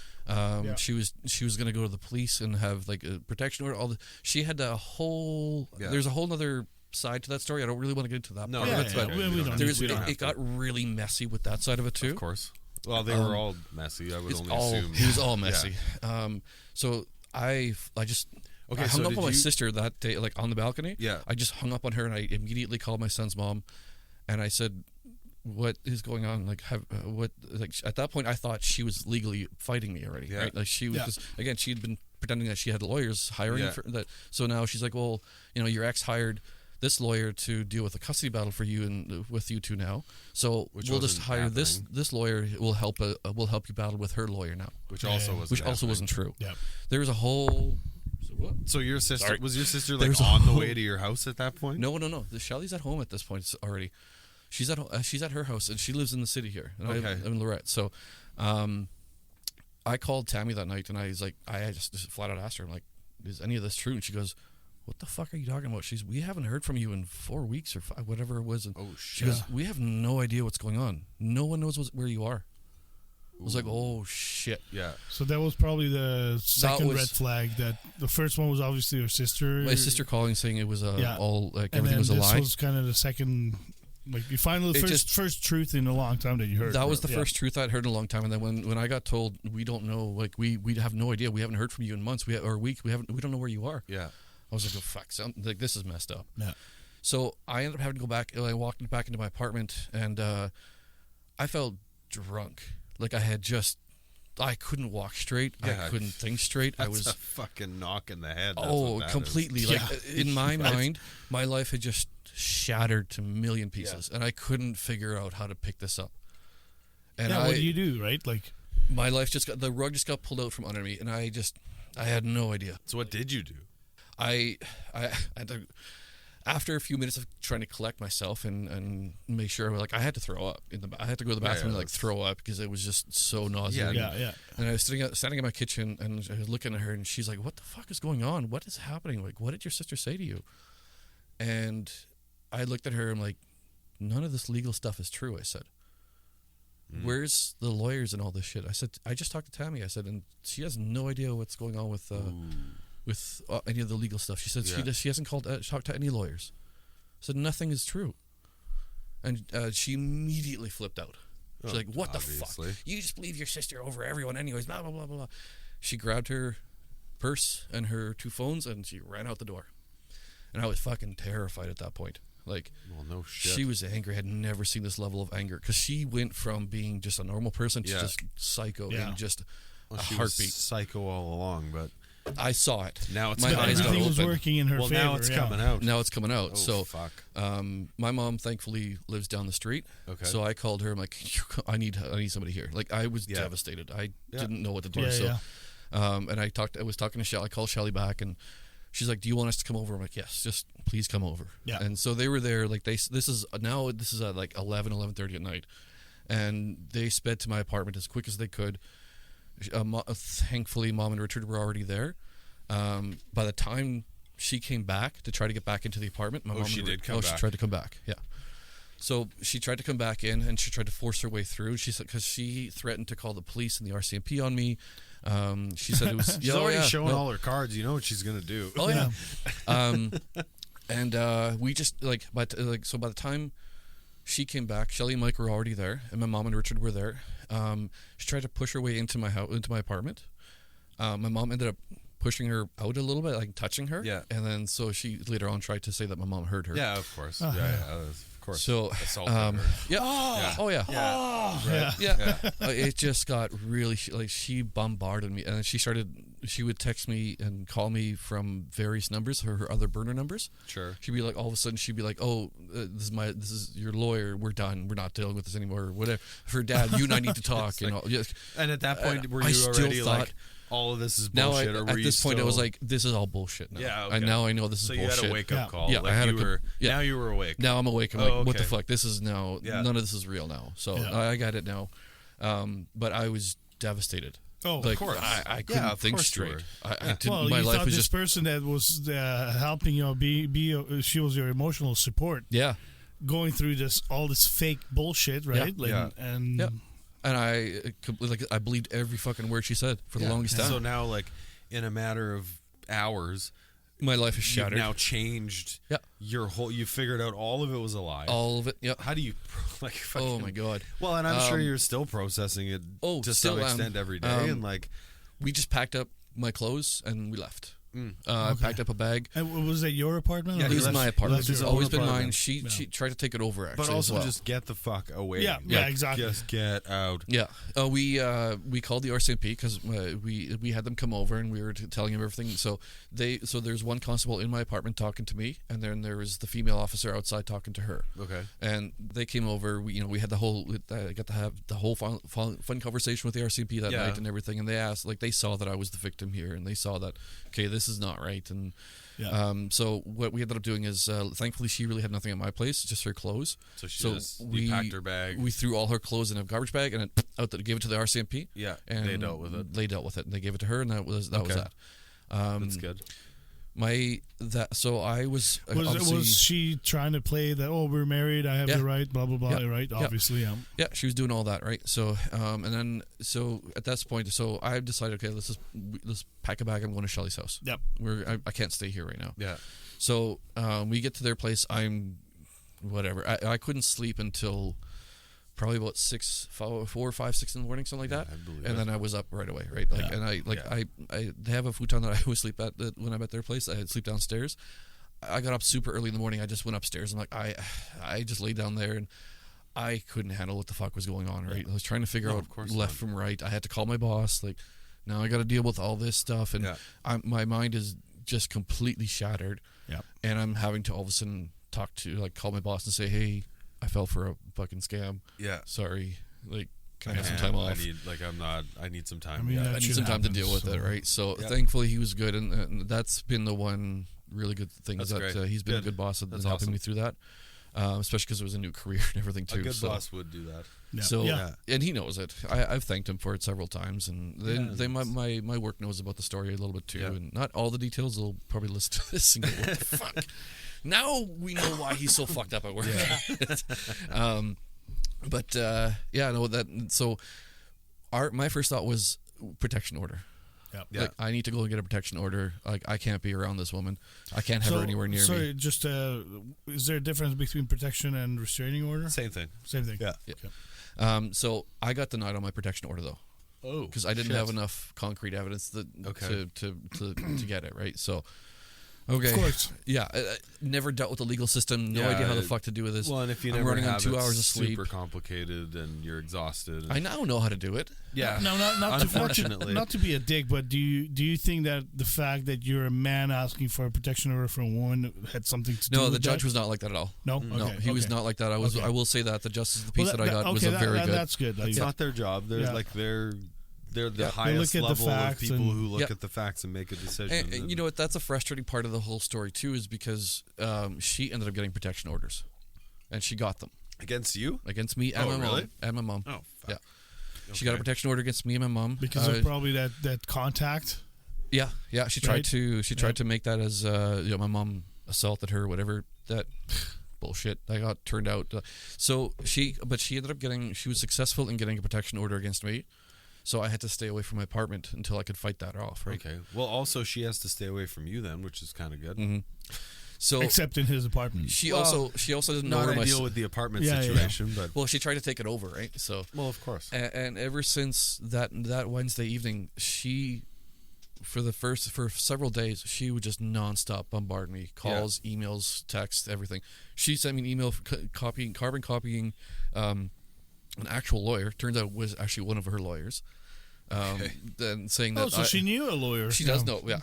She was going to go to the police and have like a protection order. She had a whole. Yeah. There's a whole other side to that story. I don't really want to get into that. No, it got really messy with that side of it too. Of course. Well, they were all messy. I would only assume. It was all messy. Yeah. So I just. Okay, I hung up on my sister that day, like on the balcony. Yeah. I just hung up on her and I immediately called my son's mom, and I said, "What is going on? Like, at that point, I thought she was legally fighting me already. Yeah. Right? Like she was again, she had been pretending that she had lawyers hiring for that. So now she's like, well, your ex hired this lawyer to deal with a custody battle for you and with you two now. So we'll just hire this lawyer. Will help you battle with her lawyer now. Which also wasn't true. Yeah. There was a whole. So your sister was like on the way to your house at that point? No. The Shelly's at home at this point already. She's at her house, and she lives in the city here. And Okay. I'm in Lorette. So, I called Tammy that night, and I was like, I just flat out asked her, I'm like, is any of this true? And she goes, what the fuck are you talking about? We haven't heard from you in 4 weeks or 5, whatever it was. And she goes, we have no idea what's going on. No one knows where you are. I was like, oh shit. Yeah. So that was probably the second red flag. That the first one was obviously her sister. My sister calling saying it was all like everything was a lie. This was kind of the second. Like you finally first truth in a long time that you heard. That was the first truth I'd heard in a long time, and then when I got told we don't know, like we have no idea, we haven't heard from you in months, or weeks, we don't know where you are. Yeah, I was like, oh fuck, like this is messed up. Yeah. So I ended up having to go back. I walked back into my apartment, and I felt drunk. Like I couldn't walk straight. Yeah, I couldn't think straight. I was a fucking knock in the head. That's completely. Like in my mind, my life had just shattered to a million pieces, and I couldn't figure out how to pick this up. And what do you do, right? Like my life the rug just got pulled out from under me, and I had no idea. So what did you do? I after a few minutes of trying to collect myself and make sure, like, I had to throw up I had to go to the bathroom and like throw up because it was just so nauseating. Yeah. And I was standing in my kitchen, and I was looking at her, and she's like, "What the fuck is going on? What is happening? Like, what did your sister say to you?" And I looked at her, and I'm like, none of this legal stuff is true. I said, where's the lawyers and all this shit? I said, I just talked to Tammy. I said, and she has no idea what's going on with any of the legal stuff. She said she hasn't talked to any lawyers. I said, nothing is true. And she immediately flipped out. She's like, what the fuck? You just believe your sister over everyone anyways, blah, blah, blah, blah. She grabbed her purse and her 2 phones, and she ran out the door. And I was fucking terrified at that point. Like, well, no shit. She was angry. I had never seen this level of anger, because she went from being just a normal person to just psycho and just a heartbeat. Was psycho all along, but I saw it. Now it's my eyes got everything was open. working in her favor. Now it's coming out. Now it's coming out. Oh, so, fuck. My mom thankfully lives down the street. Okay. So I called her. I'm like, I need somebody here. Like, I was devastated. I didn't know what to do. And I was talking to Shelly. I called Shelly back, and she's like, do you want us to come over? I'm like, yes, just please come over. Yeah. And so they were there. Like, this is at like 11:30 at night, and they sped to my apartment as quick as they could. Thankfully, Mom and Richard were already there. By the time she came back to try to get back into the apartment, my mom she tried to come back. Yeah. So she tried to come back in, and she tried to force her way through. She said, because she threatened to call the police and the RCMP on me. She said it was. She's already showing all her cards. You know what she's gonna do. Oh yeah. And we just so by the time she came back, Shelly and Mike were already there, and my mom and Richard were there. She tried to push her way into my apartment. My mom ended up pushing her out a little bit, like touching her. Yeah. And then so she later on tried to say that my mom heard her. Yeah, of course. Of course. So, it just got really, she bombarded me, and she would text me and call me from various numbers, her other burner numbers. Sure. She'd be like, all of a sudden she'd be like, oh, this is your lawyer, we're done, we're not dealing with this anymore, or whatever. For Dad, you and I need to talk. And at that point, were you already like, all of this is bullshit? At this point, I was like, this is all bullshit now. Yeah, okay. And now I know this is bullshit. So you had a wake-up call. Yeah, like I had now you were awake. Now I'm awake. I'm like, what the fuck? This is now, none of this is real now. So I got it now. But I was devastated. Oh, like, of course. I couldn't think straight. Well, my you life thought was this just person that was helping you be she was your emotional support. Yeah. Going through all this fake bullshit, right? And I believed every fucking word she said for the longest time. So now, like, in a matter of hours, my life is shattered. You've now changed your whole. You figured out all of it was a lie. All of it. Yeah. How do you like? Fucking, oh my god. Well, and I'm sure you're still processing it to some extent every day, and like, we just packed up my clothes and we left. I packed up a bag. And was that your apartment? Yeah, it was my apartment. It's always been mine. She tried to take it over, actually. But also just get the fuck away. Yeah, exactly. Just get out. Yeah. We called the RCMP because we had them come over and we were telling them everything. So there's one constable in my apartment talking to me, and then there was the female officer outside talking to her. Okay. And they came over. We had the whole. I got to have the whole fun conversation with the RCMP that night and everything. And they asked, like, they saw that I was the victim here, and they saw that, okay, this is not right, and Yeah. So what we ended up doing is, thankfully, she really had nothing at my place, just her clothes. So we packed her bag. We threw all her clothes in a garbage bag and then gave it to the RCMP. Yeah, and they dealt with it. They dealt with it, and they gave it to her, and that was that. That's good. So I was was she trying to play that? Oh, we're married. I have the right. Blah blah blah. Right. Obviously, yeah. She was doing all that, right? So and then at that point, so I decided, okay, let's pack a bag. I'm going to Shelly's house. Yep. I can't stay here right now. Yeah. So we get to their place. I couldn't sleep until probably about 4, 5, 6 in the morning, something like that. I believe and it. then I was up right away, right? They have a futon that I always sleep at when I'm at their place. I sleep downstairs. I got up super early in the morning. I just went upstairs and I just laid down there and I couldn't handle what the fuck was going on, right? I was trying to figure out left from right. I had to call my boss. Like, now I got to deal with all this stuff, and my mind is just completely shattered. Yeah. And I'm having to all of a sudden call my boss and say, hey, I fell for a fucking scam. Yeah. Sorry. Like, can I have some time off? I need some time. I need some time to deal with it, right? So thankfully he was good, and that's been the one really good thing, is that he's been a good boss and helping me through that. Especially because it was a new career and everything too. A good boss would do that. Yeah. So and he knows it. I've thanked him for it several times, and my work knows about the story a little bit too, and not all the details. They'll probably listen to this and go, "What the fuck?" Now we know why he's so fucked up at work. So my first thought was protection order. Yeah. Like, I need to go and get a protection order. Like, I can't be around this woman. I can't have her anywhere near me. Sorry, just is there a difference between protection and restraining order? Same thing. Yeah. Okay. So I got denied on my protection order though. Oh, because I didn't have enough concrete evidence to get it right. So. Okay. Of course. Yeah. Never dealt with the legal system. No idea how the fuck to do with this. Well, and if you I'm never running have on 2 hours of sleep. Super complicated, and you're exhausted. I now know how to do it. Yeah. No, unfortunately. Not to be a dick, but do you think that the fact that you're a man asking for a protection order from a woman had something to do with that? No, the judge was not like that at all. No? No, he was not like that. I will say that the justice of the peace that I got was very good. That's good. It's not their job. They're the highest level of people who look at the facts and make a decision. And you know what? That's a frustrating part of the whole story too, is because she ended up getting protection orders, and she got them against you, against me and my mom. Oh, fuck. Yeah. Okay. She got a protection order against me and my mom because of probably that contact. Yeah. She tried to make that as my mom assaulted her, whatever that. Bullshit. That got turned out. She ended up she was successful in getting a protection order against me. So I had to stay away from my apartment until I could fight that off, right? Okay. Well, also she has to stay away from you then, which is kind of good. Mm-hmm. So except in his apartment. She also didn't know where deal with the apartment situation, but well, she tried to take it over, right? So of course. And ever since that Wednesday evening, she for several days she would just nonstop bombard me, calls, emails, texts, everything. She sent me an email carbon copying an actual lawyer. Turns out it was actually one of her lawyers. Then saying that. So she knew a lawyer. She does know. Yeah.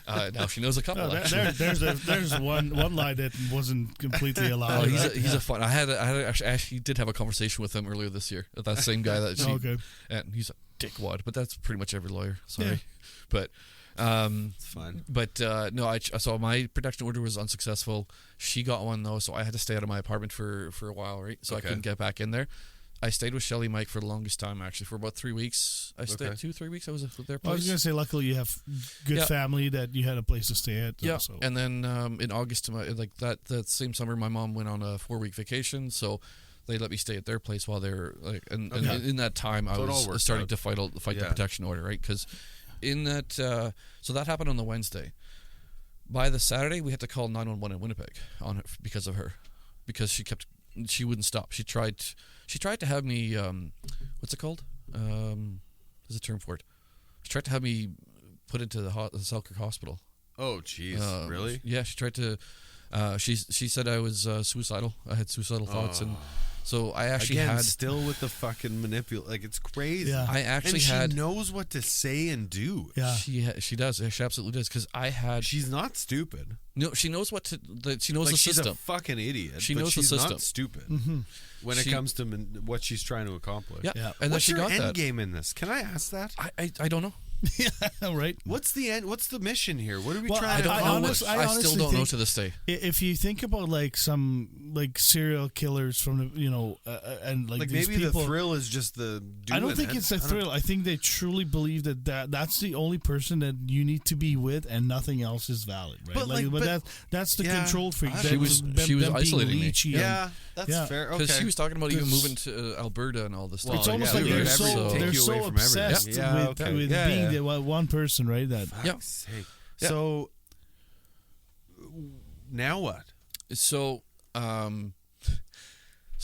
Now she knows a couple. There's one lie that wasn't completely allowed. He's a fun. I actually did have a conversation with him earlier this year. That same guy that she. And he's a dickwad, but that's pretty much every lawyer. Sorry, but. It's fine. But no, so my protection order was unsuccessful. She got one though, so I had to stay out of my apartment for a while, right? So I couldn't get back in there. I stayed with Shelly Mike for the longest time, actually, for about 3 weeks. I stayed 2-3 weeks. I was at their place. I was going to say, luckily you have good family that you had a place to stay at. Yeah, and then in August, that same summer, my mom went on a 4-week vacation, so they let me stay at their place while they were and in that time I was starting to fight the protection order, right? Because in that, so that happened on the Wednesday. By the Saturday, we had to call 911 in Winnipeg because of her, because she wouldn't stop. She tried to have me, what's it called? There's a term for it. She tried to have me put into the Selkirk Hospital. Oh, jeez, really? Yeah, she tried to. She said I was suicidal. I had suicidal thoughts, and so I actually still with the fucking like it's crazy. Yeah. I actually she knows what to say and do. Yeah, she does. She absolutely does. Because she's not stupid. No, she knows she knows the she's system. She's a fucking idiot. She knows the system. She's not stupid when it comes to what she's trying to accomplish. Yeah. And what's then your end game in this? Can I ask that? I don't know. Yeah, right. What's the end? What's the mission here? What are we trying I to don't know. I still don't know to this day. If you think about like some like serial killers from the and like these maybe people, the thrill is just the. I don't think it's the thrill. I think they truly believe that's the only person that you need to be with, and nothing else is valid, right? But that's the control freak. She was isolating me. Yeah, that's fair. Okay, because she was talking about even moving to Alberta and all this stuff. It's almost like they're so obsessed with being the one person, right? That sake. So now what? So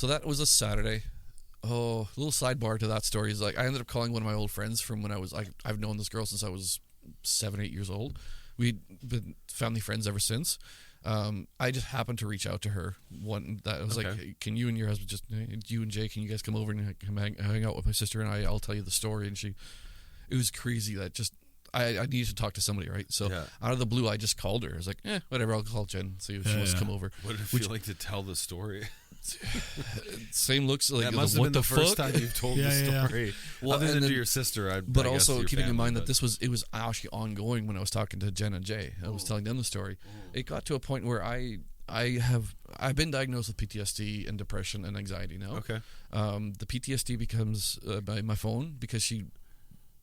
that was a Saturday. Oh, a little sidebar to that story is like I ended up calling one of my old friends from when I was I've known this girl since I was 7-8 years old. We'd been family friends ever since. I just happened to reach out to her. I was like, hey, can you and your husband you and Jay, can you guys come over and hang out with my sister and I'll tell you the story. And it was crazy that just I needed to talk to somebody, right? So out of the blue, I just called her. I was like, whatever, I'll call Jen, see if she wants to come over. What did it feel like to tell the story? Same looks like that must have been the first time you've told the story. Well, other than to your sister, but also keeping in mind that it was actually ongoing when I was talking to Jen and Jay. I was telling them the story. It got to a point where I've been diagnosed with PTSD and depression and anxiety now. Okay. The PTSD becomes by my phone because she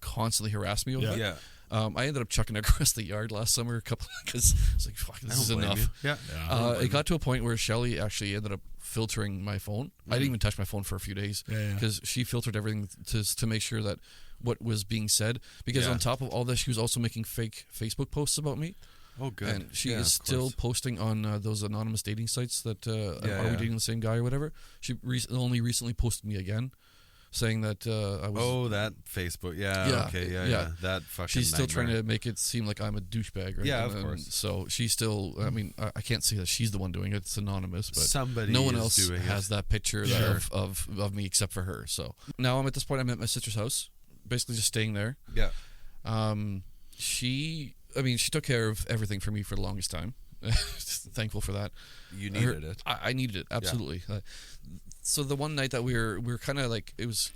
constantly harassed me over it. Yeah. I ended up chucking it across the yard last summer because I was like, fuck, this is enough. It got to a point where Shelly actually ended up filtering my phone. I didn't even touch my phone for a few days because she filtered everything to make sure that what was being said. Because on top of all this, she was also making fake Facebook posts about me. Oh, good. And she is still posting on those anonymous dating sites that are we dating the same guy or whatever. She only recently posted me again, saying that I was. Oh, that Facebook. Yeah. Okay. Yeah. That fucking. She's still trying to make it seem like I'm a douchebag, right? Yeah, of course. So she's still. I mean, I can't say that she's the one doing it. It's anonymous, but somebody no one else doing has that picture there of me except for her. So now I'm at this point. I'm at my sister's house, basically just staying there. Yeah. She took care of everything for me for the longest time. Just thankful for that. You needed it. I needed it, absolutely. Yeah. So the one night that we were kind of like, it was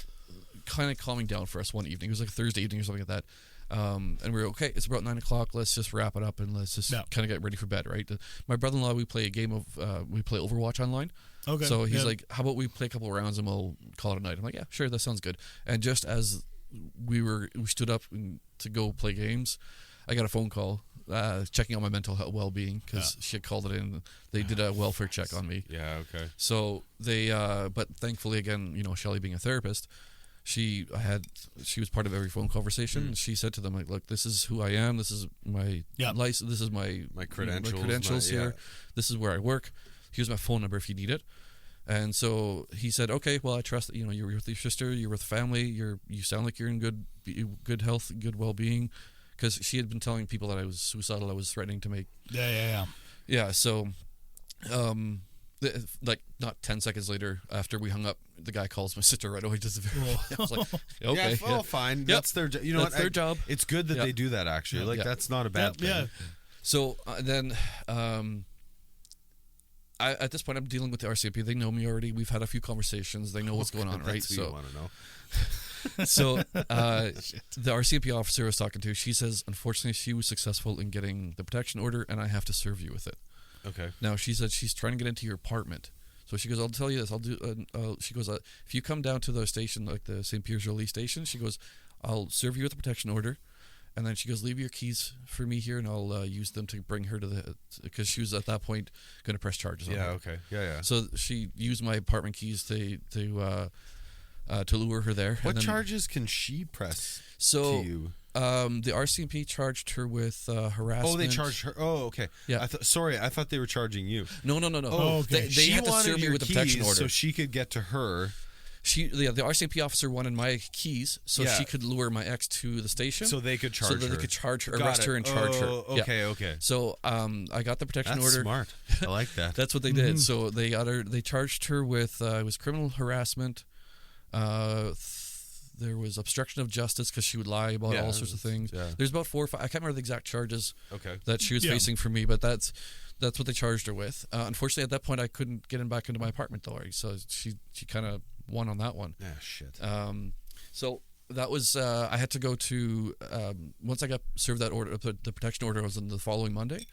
kind of calming down for us one evening. It was like a Thursday evening or something like that. And we were okay. It's about 9 o'clock. Let's just wrap it up and let's just kind of get ready for bed, right? My brother-in-law, we play Overwatch online. Okay. So he's like, how about we play a couple of rounds and we'll call it a night? I'm like, yeah, sure, that sounds good. And just as we stood up to go play games, I got a phone call checking on my mental health well-being because she had called it in. They did a welfare check on me. Yeah, okay. So they, but thankfully, again, Shelly being a therapist, she was part of every phone conversation. She said to them, like, look, this is who I am. This is my license. This is my credentials. My credentials here. This is where I work. Here's my phone number if you need it. And so he said, okay, well, I trust that, you're with your sister, you're with family, you sound like you're in good health, good well-being. Because she had been telling people that I was suicidal, I was threatening to make. Yeah. So, like not 10 seconds later, after we hung up, the guy calls my sister right away. I was like, okay, fine. Yep. That's their. That's their job. It's good that they do that. Actually, that's not a bad thing. Yeah. So then, at this point, I'm dealing with the RCMP. They know me already. We've had a few conversations. They know what's going on, right? That's who you want to know. So the RCMP officer I was talking to, she says, unfortunately, she was successful in getting the protection order, and I have to serve you with it. Okay. Now, she said she's trying to get into your apartment. So she goes, I'll tell you this. I'll do. She goes, if you come down to the station, like the St. Pierre's Relief Station, she goes, I'll serve you with the protection order. And then she goes, leave your keys for me here, and I'll use them to bring her to because she was at that point going to press charges on her. Yeah, okay. Yeah. So she used my apartment keys to lure her there. What charges can she press to you? The RCMP charged her with harassment. Oh, they charged her. Oh, okay. Yeah. I thought they were charging you. No. Oh, okay. They had to serve me with the protection order, so she could get to her. The RCMP officer wanted my keys so she could lure my ex to the station. So they could charge her. So that they could charge her, arrest her, and charge her. Okay. So I got the protection That's order. Smart. I like that. That's what they did. So they got her. They charged her with it was criminal harassment. There was obstruction of justice because she would lie about all sorts of things. Yeah. There's about 4 or 5. I can't remember the exact charges that she was facing for me, but that's what they charged her with. Unfortunately, at that point, I couldn't get back into my apartment though. So she kind of won on that one. Yeah, shit. So that was I had to go to once I got served that order, the protection order was on the following Monday.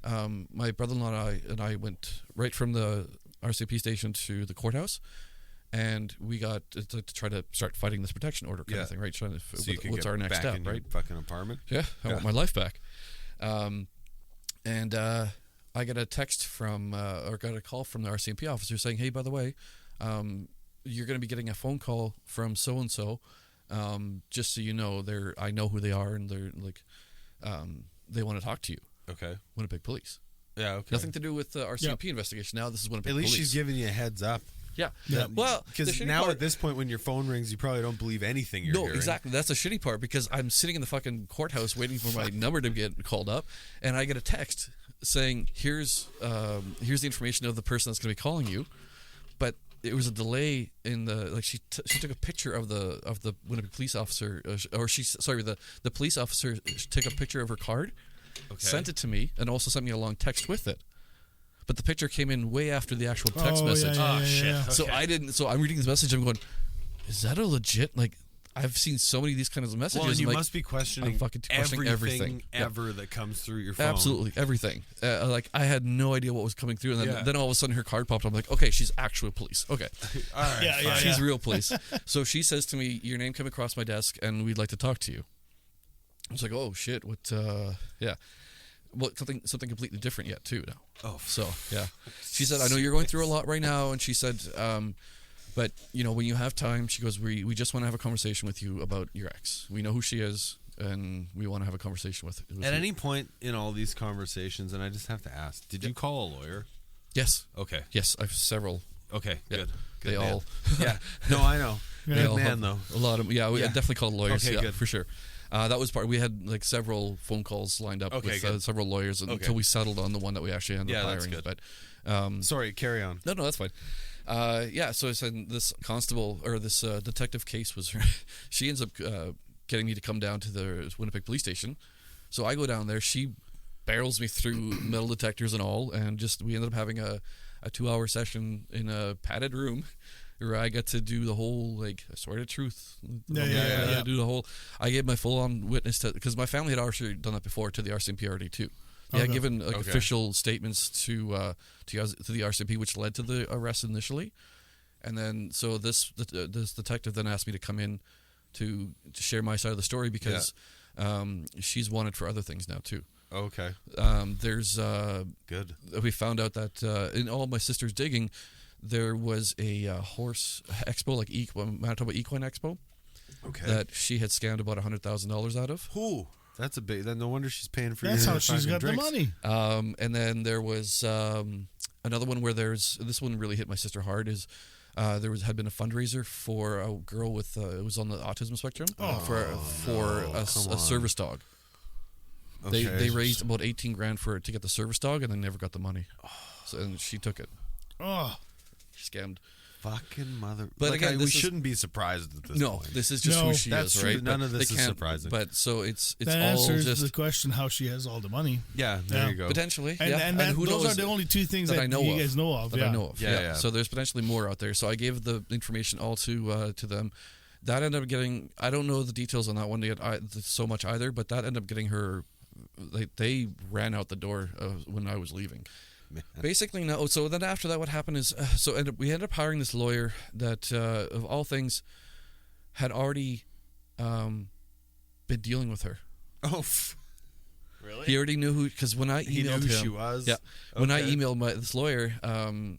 My brother-in-law and I went right from the RCMP station to the courthouse, and we got to try to start fighting this protection order kind of thing, right? Trying to what's our next step, right? Fucking apartment. Yeah, I want my life back. And I got a text from or got a call from the RCMP officer saying, "Hey, by the way, you're going to be getting a phone call from so and so. Just so you know, I know who they are, and they're like, they want to talk to you." Okay. Winnipeg Police. Yeah. Okay. Nothing to do with the RCMP investigation. Now this is Winnipeg Police. At least she's giving you a heads up. Yeah. Well, because now at this point, when your phone rings, you probably don't believe anything you're hearing. No, exactly. That's the shitty part, because I'm sitting in the fucking courthouse waiting for my number to get called up, and I get a text saying, "Here's the information of the person that's going to be calling you," but it was a delay in the she took a picture of the Winnipeg police officer, the police officer took a picture of her card, sent it to me, and also sent me a long text with it. But the picture came in way after the actual text message. Shit. Okay. So I didn't. So I'm reading this message. I'm going, is that a legit? Like, I've seen so many of these kinds of messages. Well, and you must be questioning everything ever that comes through your phone. Absolutely everything. Like, I had no idea what was coming through, and then all of a sudden her card popped up. I'm like, okay, she's actual police. Okay, all right, she's real police. So she says to me, "Your name came across my desk, and we'd like to talk to you." I was like, "Oh shit, what?" Well, something completely different yet too now. Oh, so yeah. She said, "I know you're going through a lot right now," and she said, "But when you have time," she goes, "We just want to have a conversation with you about your ex. We know who she is, and we want to have a conversation with you." At any point in all these conversations, and I just have to ask, did you call a lawyer? Yes. Okay. Yes, I've several. Okay. Good. They man. all. Yeah. No, I know. Good man, though. A lot of them. Yeah, we definitely called lawyers. Okay, good. For sure. That was part. We had like several phone calls lined up with several lawyers until we settled on the one that we actually ended up hiring. That's good. But sorry, carry on. No, that's fine. So I said this constable or this detective case was she ends up getting me to come down to the Winnipeg police station. So I go down there. She barrels me through metal detectors and all, and we ended up having a 2-hour session in a padded room. Where I got to do the whole, I swear to truth. Do the whole. I gave my full-on witness to, because my family had actually done that before to the RCMP already too. Yeah, given official statements to the RCMP, which led to the arrest initially, and then so this detective then asked me to come in to share my side of the story because she's wanted for other things now too. Okay. There's good. We found out that in all my sister's digging, there was a horse expo, Manitoba Equine Expo, that she had scammed about $100,000 out of. Ooh, that's a big. Then no wonder she's paying for. That's how she's got drinks. The money. And then there was another one where this one really hit my sister hard. Is had been a fundraiser for a girl with it was on the autism spectrum for a service dog. Okay. They raised about $18,000 to get the service dog, and they never got the money. And she took it. Oh. Scammed. Fucking mother. But again, we shouldn't be surprised at this point. No, this is just who she is, right? None of this is surprising. But so it's that all answers just the question how she has all the money. Yeah, there you go. Potentially, and who those are the only two things that you guys know of. I know of. Yeah. So there's potentially more out there. So I gave the information all to them. That ended up getting. I don't know the details on that one yet so much either. But that ended up getting her. They ran out the door when I was leaving. Man. Basically, no. So then after that, what happened is, we ended up hiring this lawyer that, of all things, had already been dealing with her. Oh, really? He already knew who, because when I emailed he knew who him, she was. Yeah. Okay. When I emailed this lawyer,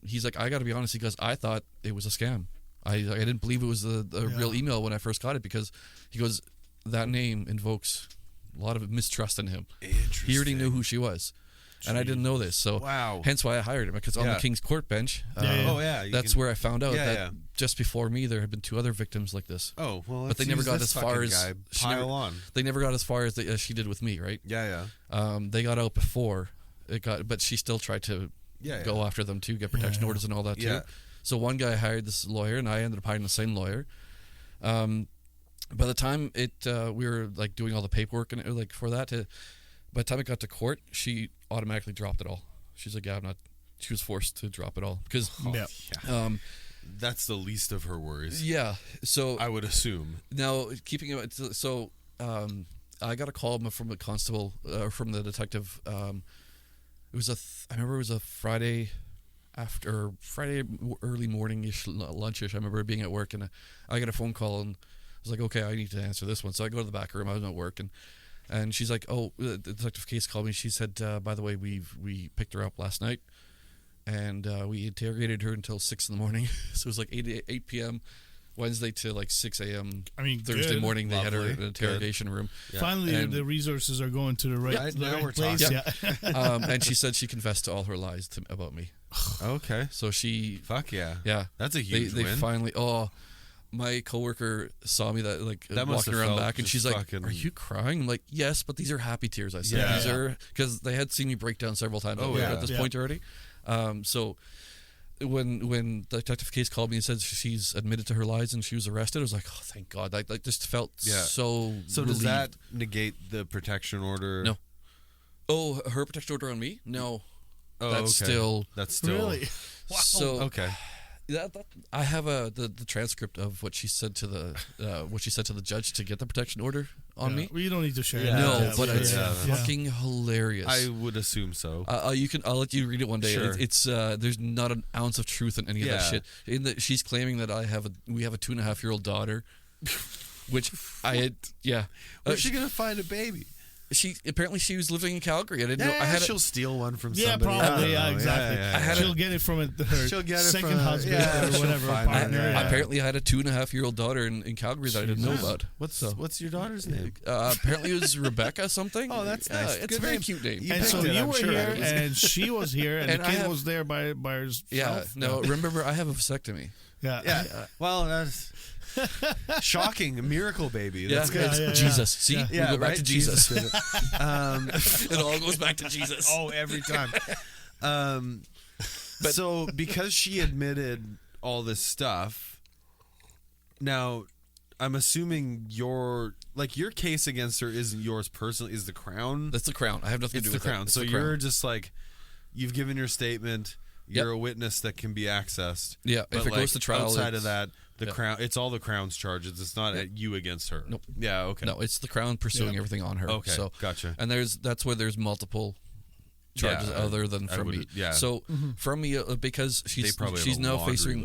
he's like, I got to be honest. He goes, I thought it was a scam. I didn't believe it was the real email when I first got it, because he goes, that name invokes a lot of mistrust in him. Interesting. He already knew who she was. And I didn't know this, so hence why I hired him, because on the King's Court bench, that's where I found out that just before me there had been 2 other victims like this. Oh well, but they never got as far as They never got as far as she did with me, right? Yeah. They got out before it got, but she still tried to go after them too, get protection orders and all that too. Yeah. So one guy hired this lawyer, and I ended up hiring the same lawyer. By the time we were doing all the paperwork and for that by the time it got to court, she automatically dropped it all. She's like, I'm not. She was forced to drop it all because that's the least of her worries. Yeah. So I would assume. Now, keeping it, so I got a call from the constable, from the detective. It was I remember it was a Friday early morning-ish, lunch-ish. I remember being at work, and I got a phone call, and I was like, okay, I need to answer this one. So I go to the back room. I was at work, and she's like, oh, the detective case called me. She said, by the way, we picked her up last night, and we interrogated her until 6 in the morning. So it was like 8 p.m. Wednesday to like 6 a.m. Thursday morning. They had her in an interrogation room. Yeah. Finally, the resources are going to the right place. Yeah. And she said she confessed to all her lies about me. Okay. So she... Fuck yeah. Yeah. That's a huge win. They finally... Oh, my coworker saw me that walking around back, and she's like, "Are you crying?" I'm like, "Yes, but these are happy tears." I said, "These are," because they had seen me break down several times at this point already. So when the detective case called me and said she's admitted to her lies and she was arrested, I was like, "Oh, thank God!" I just felt so. So does that negate the protection order? No. Oh, her protection order on me? No. Oh, that's still really. Wow. So okay. I have the transcript of what she said to the judge to get the protection order on me. Well, you don't need to share. No, but it's fucking hilarious. I would assume so. I'll let you read it one day. Sure. It's there's not an ounce of truth in any of that shit. She's claiming that we have a 2.5-year-old daughter, which I had. Yeah. Where's she gonna find a baby? She was living in Calgary. I didn't know. She'll steal one from somebody. Probably. Yeah, exactly. She'll get it from her second husband or whatever partner. Apparently, I had a 2.5-year-old daughter in Calgary that I didn't know about. What's your daughter's name? Apparently, it was Rebecca something. Oh, that's nice. It's a very cute name. And so you were here, and she was here, and the kid was there by herself. Yeah. No, remember, I have a vasectomy. Yeah. Well, that's shocking. A miracle baby. That's good. Yeah. Jesus. See? We go back to Jesus. It all goes back to Jesus. Oh, every time. But so because she admitted all this stuff, now I'm assuming your case against her isn't yours personally, is the Crown. That's the Crown. I have nothing to do with the Crown. So you're just like, you've given your statement. You're a witness that can be accessed. Yeah, if it goes to trial, outside of that, the Crown. It's all the Crown's charges. It's not at you against her. Nope. Yeah. Okay. No, it's the Crown pursuing everything on her. Okay. So gotcha. And that's where there's multiple charges other than from me. Yeah. So from me, because she's now facing.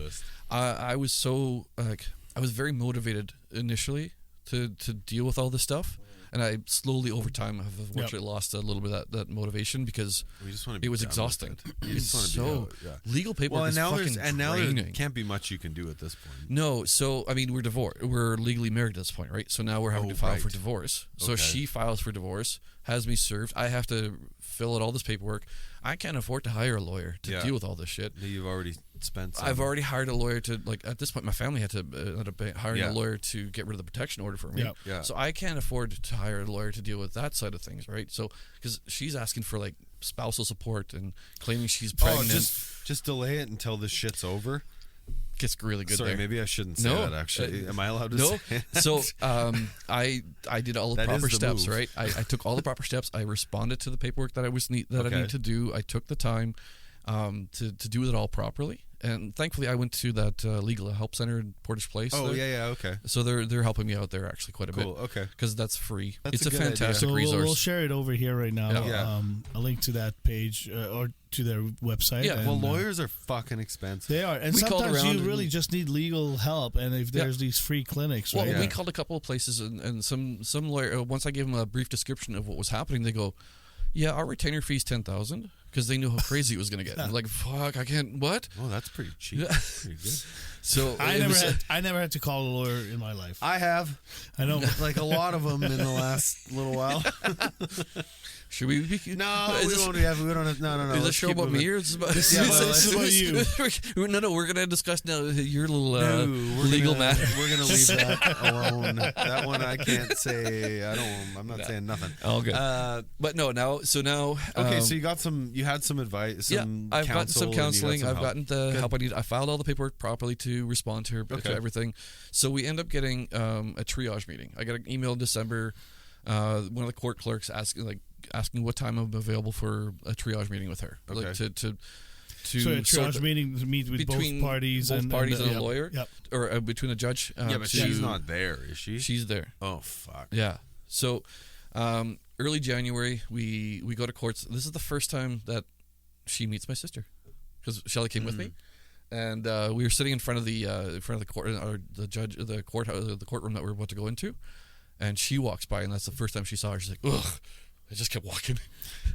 I was so I was very motivated initially to deal with all this stuff. And I slowly, over time, have unfortunately lost a little bit of that motivation because it was exhausting. It's so legal paperwork is fucking and now there can't be much you can do at this point. No, so I mean we're divorced. We're legally married at this point, right? So now we're having to file for divorce. So she files for divorce, has me served. I have to fill out all this paperwork. I can't afford to hire a lawyer to deal with all this shit. You've already spent some. I've already hired a lawyer to, at this point, my family had to hire a lawyer to get rid of the protection order for me. Yeah. So I can't afford to hire a lawyer to deal with that side of things, right? So, because she's asking for, spousal support and claiming she's pregnant. Just delay it until this shit's over. Gets really good. Sorry, maybe I shouldn't say that. Actually, am I allowed to say it? So, I did all the proper steps. Right, I took all the proper steps. I responded to the paperwork that I need to do. I took the time to do it all properly, and thankfully, I went to that legal help center in Portage Place. Oh okay. So they're helping me out there actually quite a bit. Okay, because that's free. It's a fantastic resource. We'll share it over here right now. Yeah. A link to that page or to their website. Yeah. And, lawyers are fucking expensive. They are, and we sometimes you really just need legal help. And if there's these free clinics, right? Well, we called a couple of places, and some lawyer. Once I gave them a brief description of what was happening, they go, "Yeah, our retainer fee's $10,000." Because they knew how crazy it was going to get. I'm like, fuck, I can't. What? Oh, that's pretty cheap. Pretty good. So I never had to call a lawyer in my life. I have. I know, like a lot of them in the last little while. Should we be? No, we don't have. No. Is this show about me or is it about, it's about you? No, we're going to discuss now your little legal matter. We're going to leave that alone. That one I can't say. I'm not saying nothing. All good. But no, now. Okay, so you had some advice. I've gotten some counseling. I've gotten the help I need. I filed all the paperwork properly to respond to her to everything. So we end up getting a triage meeting. I got an email in December. One of the court clerks asking what time I'm available for a triage meeting with her. Okay. So a triage meeting to meet with both parties and a lawyer, yep. or between a judge. But she's not there, is she? She's there. Oh fuck. Yeah. So, early January, we go to courts. This is the first time that she meets my sister, because Shelly came with me, and we were sitting in front of the court, or the courtroom that we were about to go into, and she walks by, and that's the first time she saw her. She's like, ugh. I just kept walking.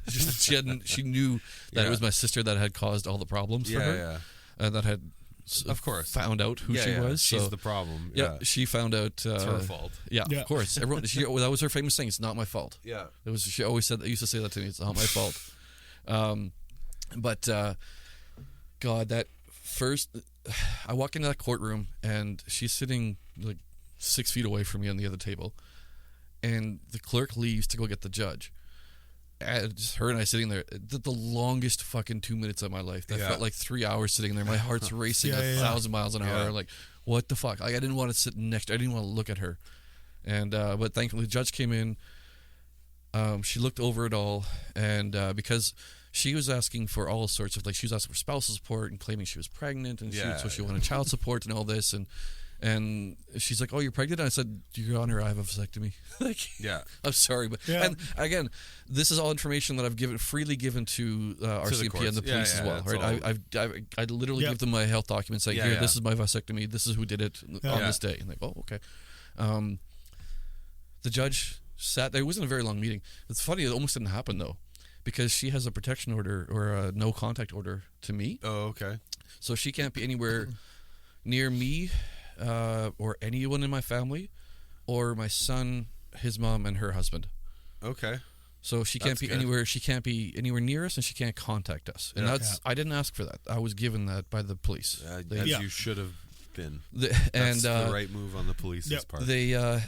She knew that it was my sister that had caused all the problems for her, and that had, of course, found out who she was. She's the problem. Yeah, she found out. It's her fault. Yeah, of course. Everyone. That was her famous saying. It's not my fault. Yeah, it was. She always used to say that to me. It's not my fault. But God, that first, I walk into that courtroom and she's sitting like 6 feet away from me on the other table, and the clerk leaves to go get the judge. And just her and I sitting there, the longest fucking 2 minutes of my life. That felt like 3 hours sitting there. My heart's racing 1,000 miles an hour. Like, what the fuck? I didn't want to sit next. I didn't want to look at her. And but thankfully, the judge came in. She looked over it all, and because she was asking for all sorts of, like, she was asking for spousal support and claiming she was pregnant, and so she wanted child support and all this, and she's like, "Oh, you're pregnant?" And I said, "Your Honor, I have a vasectomy." I'm sorry, but and again, this is all information that I've freely given to RCMP and the police as well. Right? I literally give them my health documents saying, "Here, this is my vasectomy. This is who did it on this day." And like, "Oh, okay." The judge sat there. It wasn't a very long meeting. It's funny; it almost didn't happen though, because she has a protection order or a no contact order to me. Oh, okay. So she can't be anywhere near me. Or anyone in my family, or my son, his mom, and her husband. Okay. So she can't be anywhere. She can't be anywhere near us, and she can't contact us. And I didn't ask for that. I was given that by the police. As you should have been. That's the right move on the police's part.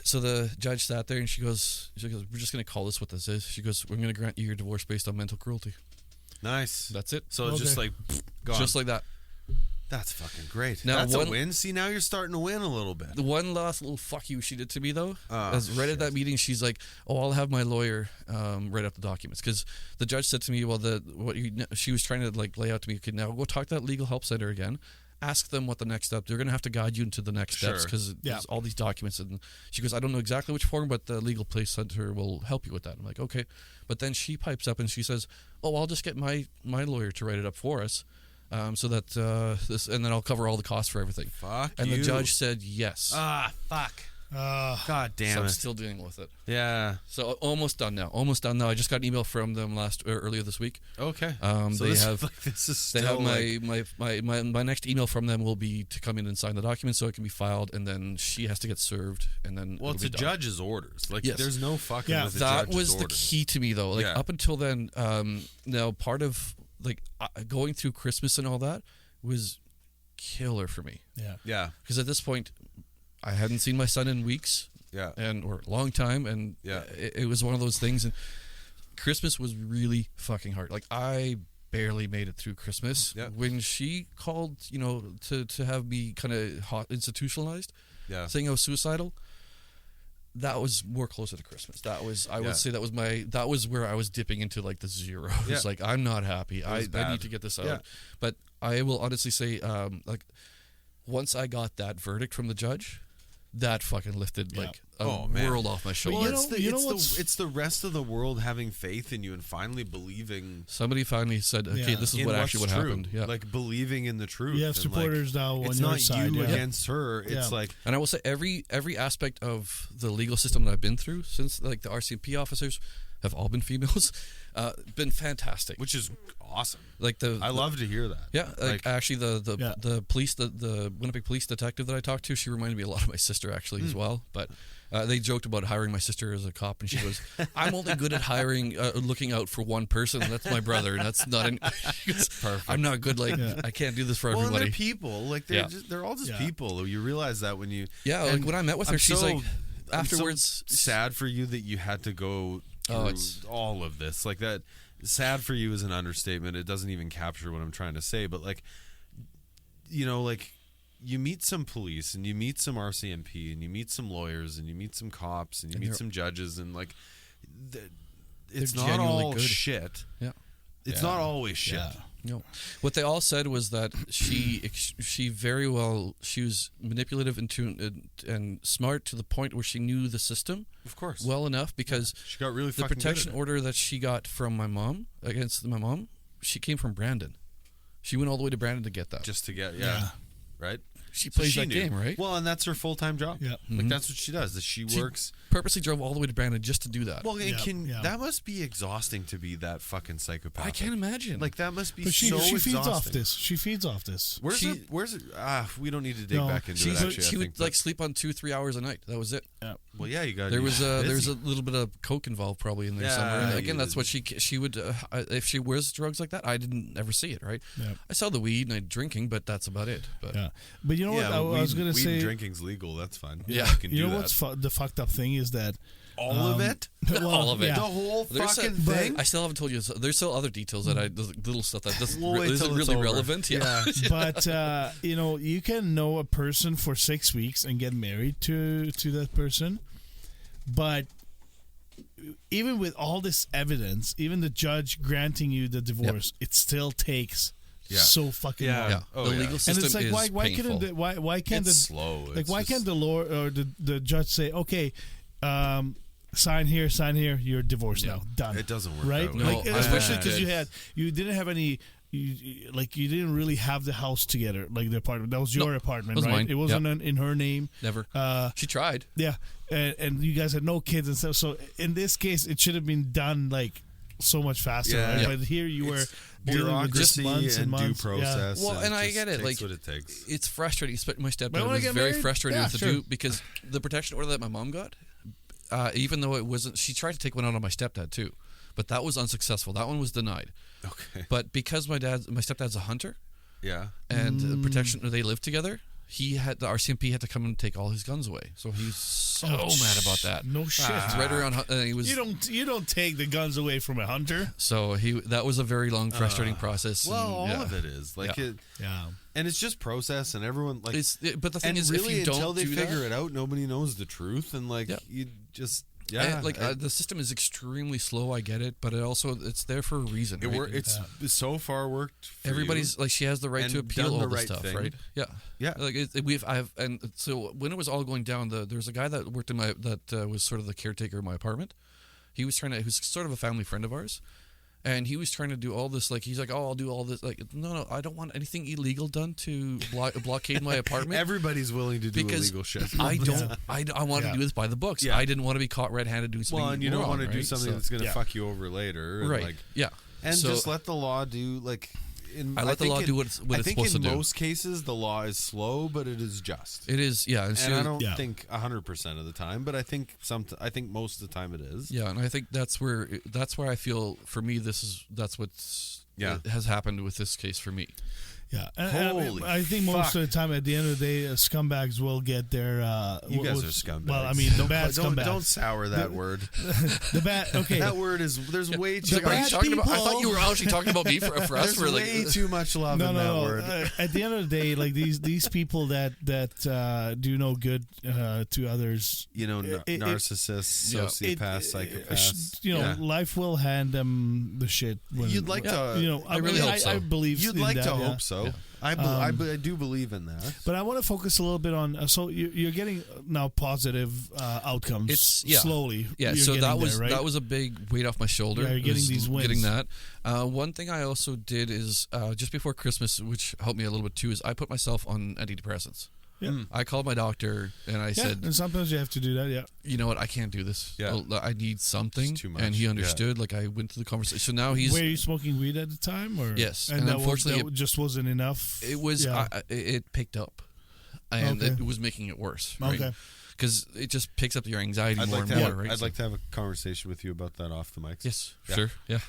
So the judge sat there, and she goes, "We're just going to call this what this is." She goes, "We're going to grant you your divorce based on mental cruelty." Nice. That's it. So just like gone. Just like that. That's fucking great. Now, that's a win. See, now you're starting to win a little bit. The one last little fuck you she did to me, though, right at that meeting, she's like, "Oh, I'll have my lawyer write up the documents," because the judge said to me, "Well, she was trying to like lay out to me, okay, now go talk to that legal help center again, ask them what the next step. They're going to have to guide you into the next steps because there's all these documents." And she goes, "I don't know exactly which form, but the legal place center will help you with that." I'm like, "Okay," but then she pipes up and she says, "Oh, I'll just get my lawyer to write it up for us." So that this, and then I'll cover all the costs for everything. Fuck and you. the judge said yes. Fuck. God damn it. I'm still dealing with it. Yeah. So almost done now. I just got an email from them earlier this week. Okay. So they have my next email from them will be to come in and sign the document so it can be filed, and then she has to get served, and then it's a judge's orders. Like there's no fucking with the that judge's was orders. The key to me though. Like up until then, now part of like going through Christmas and all that was killer for me. Yeah. Because at this point, I hadn't seen my son in weeks. Yeah. Or a long time, and it was one of those things. And Christmas was really fucking hard. Like I barely made it through Christmas. Yeah. When she called, to have me kind of institutionalized, saying I was suicidal. That was more closer to Christmas. That was, I would say, that was where I was dipping into like the zero. It's like, I'm not happy. I need to get this out. Yeah. But I will honestly say, like, once I got that verdict from the judge, that fucking lifted like a world off my shoulders. Well, it's the rest of the world having faith in you and finally believing. Somebody finally said, "Okay, this is what happened." Yeah, like believing in the truth. You have supporters now on your side. It's not you against her. It's like, and I will say every aspect of the legal system that I've been through since, like, the RCMP officers have all been females, been fantastic, which is awesome. Like I love to hear that. Yeah, like actually the police, the Winnipeg police detective that I talked to, she reminded me a lot of my sister actually as well. But they joked about hiring my sister as a cop, and she goes, "I'm only good at hiring, looking out for one person. That's my brother, and that's not." Perfect. I'm not good. Like I can't do this for everybody. Well, they're people. Like they're all just people. You realize that when you like when I met with her, she's like afterwards sad for you that you had to go through all of this. Like that. Sad for you is an understatement. It doesn't even capture what I'm trying to say. But like, like you meet some police and you meet some RCMP and you meet some lawyers and you meet some cops and you meet some judges, and like, it's not all shit. Yeah. It's not always shit. No. What they all said was that she was manipulative and smart to the point where she knew the system, of course, well enough because she got really the protection order that she got from my mom against my mom. She came from Brandon. She went all the way to Brandon to get that. Just to get right. She plays that game, right? Well, and that's her full-time job. Yeah. Like that's what she does. That she works. Purposely drove all the way to Brandon just to do that. Well, that must be exhausting to be that fucking psychopath. I can't imagine. Like that must be she exhausting. feeds off this. She feeds off this. Where's it? We don't need to dig back into it. Actually, she would like sleep on 2-3 hours a night. That was it. Yeah. Well, yeah, you got. There was a little bit of coke involved probably in there somewhere. And again, that's what she would. If she wears drugs like that, I didn't ever see it. Right. Yeah. I saw the weed and I drinking, but that's about it. But but you know what I was gonna say. Drinking's legal. That's fine. Yeah. You know what's the fucked up thing is that. All of it? Well, all of it. Yeah. The whole fucking thing? I still haven't told you. There's still other details that little stuff that isn't really relevant. Yeah. But, you can know a person for 6 weeks and get married to that person. But even with all this evidence, even the judge granting you the divorce, it still takes so fucking long. Yeah. The legal system and it's like, is why painful. can't it's slow. Like, why can't the law or the judge say, okay, sign here, you're divorced now, done. It doesn't work, right? No, like, especially because you didn't have any. You didn't really have the house together, like the apartment. That was your apartment, it was right? mine. It wasn't in her name. Never. She tried. Yeah, and you guys had no kids and stuff. So in this case, it should have been done like so much faster. Yeah. Right? Yeah. But here you were bureaucracy months and months. due process. Yeah. Well, and I get it. Takes like what it takes. It's frustrating. My stepdad I was get very married? frustrated Yeah, with the do because the protection order that my mom got, even though it wasn't, she tried to take one out on my stepdad too, but that was unsuccessful. That one was denied. Okay. But because my stepdad's a hunter, and protection, they lived together. The RCMP had to come and take all his guns away. So he's so mad about that. No shit. It's right around. He was. You don't take the guns away from a hunter. So that was a very long, frustrating process. Well, and, all of it is like it. Yeah. And it's just process, and everyone like. But the thing is, really, if you don't until they do figure that, it out, nobody knows the truth, and like you just. Yeah, the system is extremely slow. I get it, but it's there for a reason. It's so far worked. For Everybody's you, like she has the right to appeal all this stuff, thing. right? Yeah, yeah. Like so when it was all going down, there's a guy that worked in was sort of the caretaker of my apartment. He was sort of a family friend of ours. And he was trying to do all this, like, he's like, oh, I'll do all this. Like, no, I don't want anything illegal done to blockade my apartment. Everybody's willing to do illegal shit. I don't. I want to do this by the books. Yeah. I didn't want to be caught red-handed doing something wrong. Well, and you don't want to do right? something that's going to fuck you over later. And right. Like, yeah. And just let the law do, like... I let the law do what it's supposed to do. I think in most cases, the law is slow, but it is just. It is, yeah. And I don't think 100% of the time, but I think most of the time it is. Yeah, and I think that's where I feel, for me, that's what's has happened with this case for me. Yeah, and I think most of the time, at the end of the day, scumbags will get their. You guys are scumbags. Well, I mean, the bad scumbags. Don't sour that word. The bad. Okay, that word is. There's way too. I thought you were actually talking about me for us. There's for like, way too much love in that word. At the end of the day, like these people that do no good to others. Narcissists, sociopaths, psychopaths. Life will hand them the shit. You'd like to. I really hope so. I believe you'd in like that, to hope so. Yeah. I do believe in that. But I want to focus a little bit on. So you're getting now positive outcomes. Slowly. Yeah. So that was a big weight off my shoulder. Yeah, you're getting these wins. Getting that. One thing I also did is just before Christmas, which helped me a little bit too, is I put myself on antidepressants. Yeah. I called my doctor and I said, and sometimes you have to do that. Yeah. You know what? I can't do this. Yeah. I need something. It's too much. And he understood. Like I went to the conversation. So now he's. Were you smoking weed at the time, or yes? And unfortunately, that just wasn't enough. It was. Yeah. It picked up, and it was making it worse. Right? Okay. Because it just picks up your anxiety more and more. Right? I'd like to have a conversation with you about that off the mics. Yes. Sure. Yeah.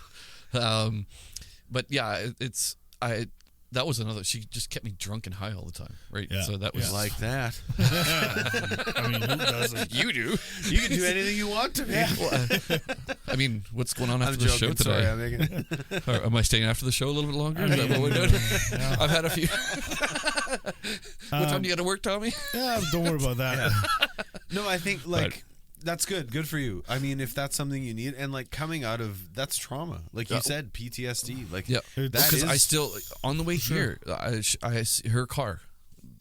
But yeah, that was another. She just kept me drunk and high all the time, right? Yeah. So that was like that. I mean, who doesn't? You do. You can do anything you want to me. Well, I mean, what's going on after the show today? Sorry, am I staying after the show a little bit longer? Is that what we're doing? Yeah. I've had a few. What time do you got to work, Tommy? Yeah, don't worry about that. Yeah. No, I think That's good. Good for you. I mean, if that's something you need, and like coming out of that's trauma, like you said, PTSD. Like because I still on the way here, her car.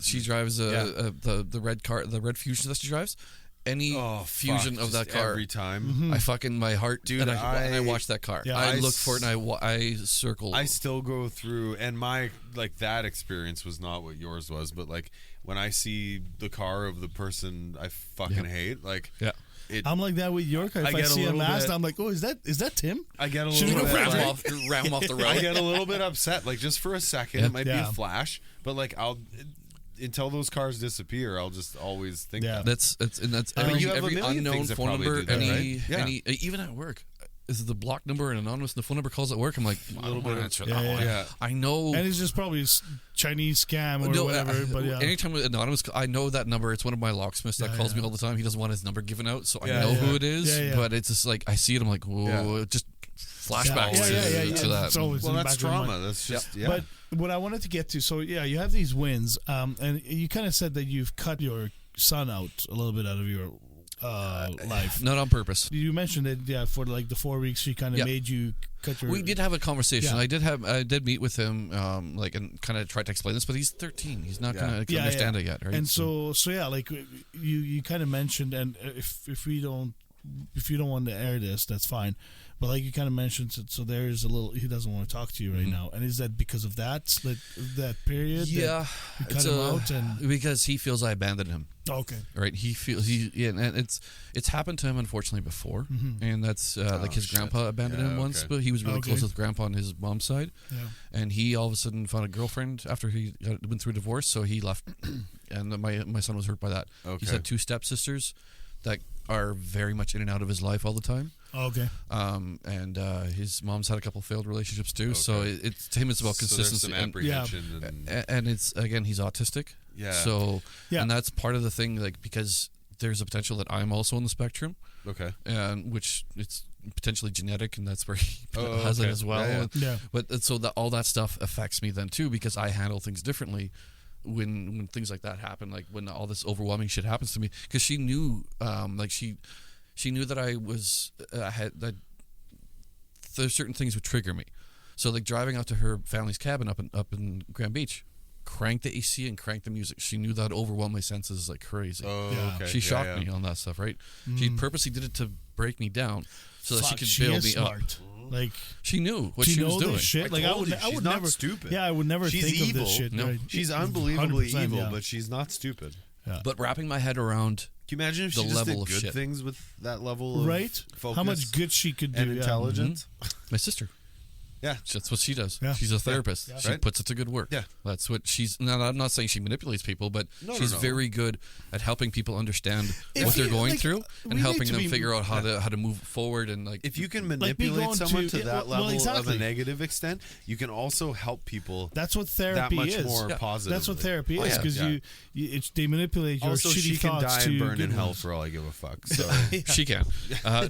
She drives the red car, the red Fusion that she drives. Any Fusion of that car every time, I fucking my heart, dude. And I watch that car. Yeah, I look for it and I circle. I still go through, and my like that experience was not what yours was, but like when I see the car of the person I fucking hate, like I'm like that with your car. If I see a Mazda, I'm like, oh, is that Tim? I get a little bit ram off the road. I get a little bit upset, like just for a second. It might be a flash, but like until those cars disappear, I'll just always think that. That's every unknown phone number, any even at work. Is the block number and anonymous? The phone number calls at work. I'm like, I don't want to answer that one. Yeah. I know, and it's just probably a Chinese scam or whatever. But anytime with anonymous, I know that number. It's one of my locksmiths that calls me all the time. He doesn't want his number given out, so I know who it is. But it's just like I see it. I'm like, whoa, just flashbacks to that. Well, that's trauma. That's just But what I wanted to get to, so you have these wins, and you kind of said that you've cut your son out a little bit out of your life. Not on purpose. You mentioned that for like the 4 weeks she kind of made you cut your... We did have a conversation. I did meet with him and kind of tried to explain this, but he's 13. He's not going to understand it yet, right? And so like you kind of mentioned, and if you don't want to air this, that's fine. But like you kind of mentioned, so there's a little, he doesn't want to talk to you right now. And is that because of that period? Yeah. That you cut him out? And because he feels I abandoned him. Okay. Right. He feels, and it's happened to him, unfortunately, before. And that's like his grandpa abandoned him once, but he was really close with grandpa on his mom's side. Yeah. And he all of a sudden found a girlfriend after he went through a divorce, so he left. And my son was hurt by that. Okay. He's had 2 stepsisters that are very much in and out of his life all the time. Okay. And his mom's had a couple failed relationships too. So it's to him, it's about consistency. There's some apprehension and it's again, he's autistic. Yeah. So and that's part of the thing, like because there's a potential that I'm also on the spectrum. Okay. And which it's potentially genetic, and that's where he has it as well. Yeah. But so that all that stuff affects me then too, because I handle things differently. When things like that happen, like when all this overwhelming shit happens to me, because she knew, she knew that I was that there's certain things would trigger me. So like driving out to her family's cabin up in Grand Beach, crank the AC and crank the music. She knew that overwhelmed my senses like crazy. She shocked me on that stuff, right? She purposely did it to break me down so that she could build me up. Like she knew what she was doing. Shit. Like I would never stupid. Yeah, I would never think evil. of this shit. No. Right? She's unbelievably evil, but she's not stupid. Yeah. But wrapping my head around can you imagine if she just did good things with that level of focus? How much good she could do and intelligence? My sister. Yeah, that's what she does. Yeah. She's a therapist. Yeah. She puts it to good work. Yeah, that's what she's. Now, I'm not saying she manipulates people, but she's very good at helping people understand what they're going through and helping them figure out how to move forward. And like, if you can manipulate someone to that level of a negative extent, you can also help people. That's what therapy is. That much more positive. That's what therapy is, because they manipulate your shitty thoughts. Also, she can die and burn in hell for all I give a fuck. So she can.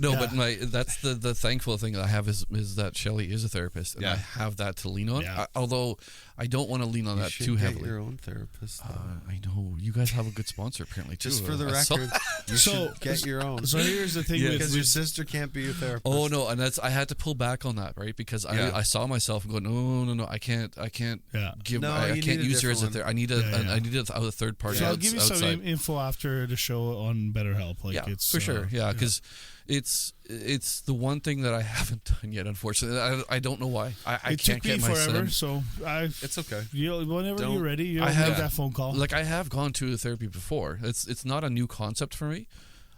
No, but that's the thankful thing I have is that Shelley is a therapist, and I have that to lean on. Although I don't want to lean on that too heavily. Get your own therapist. I know you guys have a good sponsor apparently too. Just for the record, you should get your own. So here's the thing: because your sister can't be your therapist. Oh no, and I had to pull back on that, right? Because I saw myself and go, no, I can't give. I can't use her as a therapist. I need a third party. So I'll give you some info after the show on BetterHelp. Like it's for sure. Yeah, because. It's the one thing that I haven't done yet, unfortunately. I don't know why. I can't get my forever, so it's okay. Whenever you're ready, you'll have that phone call. Like I have gone to therapy before. It's not a new concept for me.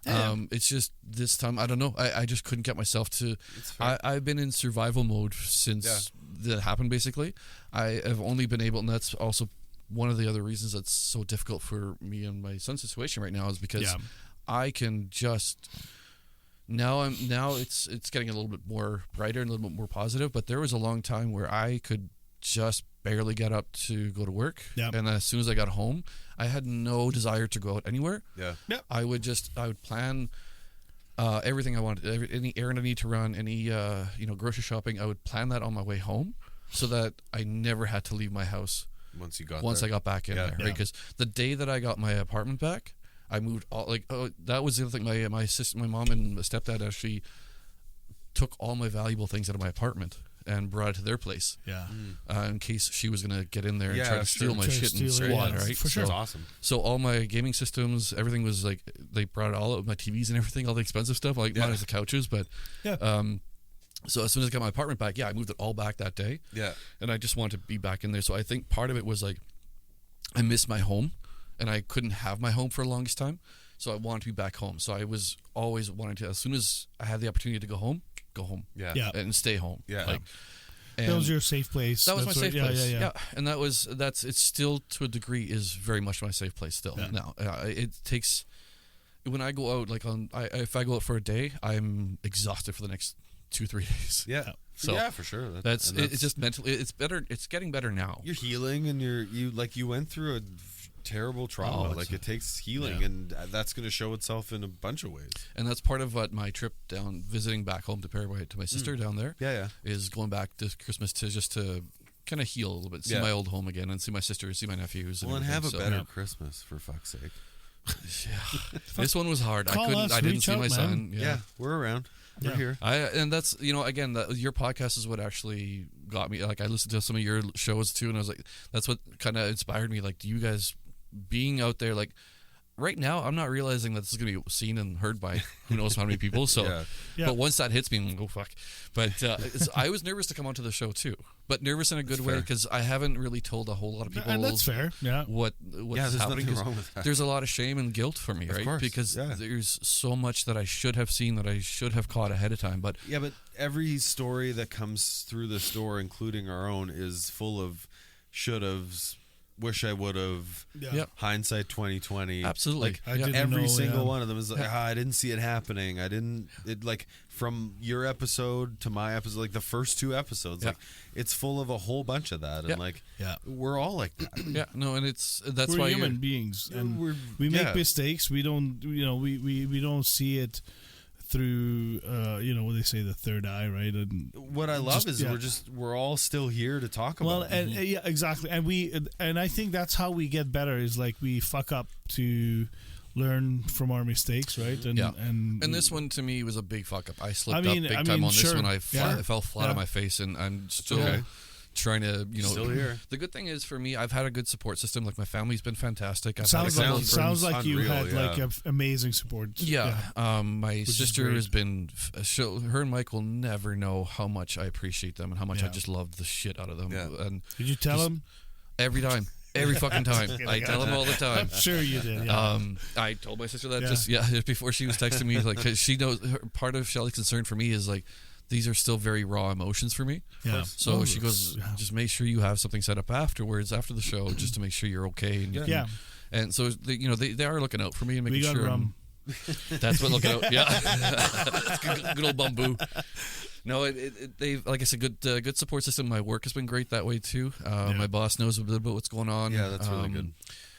It's just this time I don't know. I just couldn't get myself to. I've been in survival mode since that happened. Basically, I have only been able, and that's also one of the other reasons that's so difficult for me and my son's situation right now is because I can just. Now it's getting a little bit more brighter and a little bit more positive, but there was a long time where I could just barely get up to go to work, and as soon as I got home, I had no desire to go out anywhere. I would plan everything I wanted, any errand I need to run, any grocery shopping. I would plan that on my way home, so that I never had to leave my house. Once I got back in there, right? Because the day that I got my apartment back, I moved all that was the other thing. My sister, my mom, and my stepdad actually took all my valuable things out of my apartment and brought it to their place. Yeah. In case she was gonna get in there and try to steal my shit and squat. Right. For sure. That's awesome. So all my gaming systems, everything was like they brought all of my TVs and everything, all the expensive stuff, like minus the couches, but so as soon as I got my apartment back, I moved it all back that day. Yeah. And I just wanted to be back in there. So I think part of it was like I missed my home and I couldn't have my home for the longest time. So I wanted to be back home. So I was always wanting to, as soon as I had the opportunity to go home. Yeah. And stay home. Yeah. And that was your safe place. That was my safe place. Yeah. And it's still to a degree is very much my safe place still. Now, it takes, when I go out, if I go out for a day, I'm exhausted for the next 2-3 days. Yeah. So for sure. That's it's just mentally. It's better. It's getting better now. You're healing, and you went through a terrible trauma. It takes healing, and that's going to show itself in a bunch of ways. And that's part of what my trip down, visiting back home to Paraguay to my sister down there. Is going back this Christmas to kind of heal a little bit, see my old home again, and see my sister, see my nephews. And have a better Christmas, for fuck's sake. This one was hard. I didn't see my son. Yeah, we're around. We're here. And that's, again, your podcast is what actually got me. Like, I listened to some of your shows too, and I was like, that's what kind of inspired me. Like, you guys being out there, like, right now, I'm not realizing that this is going to be seen and heard by who knows how many people. So, but once that hits me, I'm like, oh fuck. But I was nervous to come onto the show too, but nervous in a good way because I haven't really told a whole lot of people. And that's fair. Yeah. What's happening? Nothing wrong with that. There's a lot of shame and guilt for me, right? Because there's so much that I should have seen, that I should have caught ahead of time. But every story that comes through this door, including our own, is full of should-haves. Wish I would have. Hindsight 2020. Absolutely. Every single one of them is like, I didn't see it happening. I didn't. It from your episode to my episode, like the first 2 episodes, it's full of a whole bunch of that, and we're all like that. And that's we're why human beings, and we make mistakes. We don't, we don't see it through what they say, the third eye, right? And what I love is we're all still here to talk about. And exactly, and I think that's how we get better, is like we fuck up to learn from our mistakes, right? And this one to me was a big fuck up. I slipped up big time on this one. I fell flat on my face, and I'm still trying to, still here. The good thing is for me, I've had a good support system. Like, my family's been fantastic. Sounds like you had like an amazing support. My sister has been. Her and Mike will never know how much I appreciate them and how much I just loved the shit out of them. And did you tell them? Every time. Every fucking time. I tell them all the time. I'm sure you did. I told my sister that just before she was texting me, like, 'cause she knows part of Shelly's concern for me is like, these are still very raw emotions for me. So she goes, just make sure you have something set up afterwards, after the show, just to make sure you're okay. And and so they are looking out for me and making sure. That's what looking out. Good old bamboo. No, they, like I said, good support system. My work has been great that way too. My boss knows a bit about what's going on. Yeah, that's really good.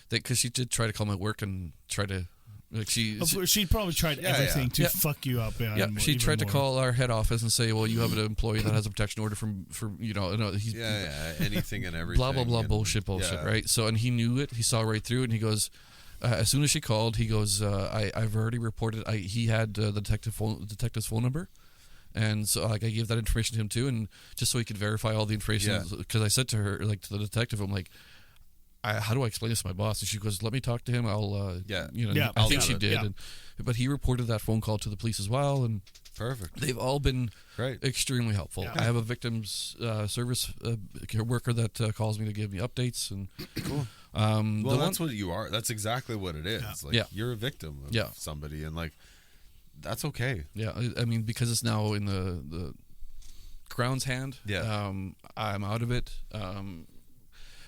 Because she did try to call my work and try to. Like she'd probably tried everything to fuck you up. She tried to call our head office and say, "Well, you have an employee that has a protection order from he's anything and everything." Blah blah blah, bullshit, right? So, and he knew it. He saw right through it, and he goes, as soon as she called, he goes, "I've already reported." He had the detective's phone number, and so I gave that information to him too, and just so he could verify all the information. Because I said to her, like, to the detective, I'm like, how do I explain this to my boss? And she goes, let me talk to him. I'll, I think she did. Yeah. But he reported that phone call to the police as well. And perfect. They've all been extremely helpful. Yeah. I have a victims service worker that calls me to give me updates. And cool. That's what you are. That's exactly what it is. You're a victim of somebody, and like, that's okay. Yeah. I mean, because it's now in the Crown's hand. I'm out of it.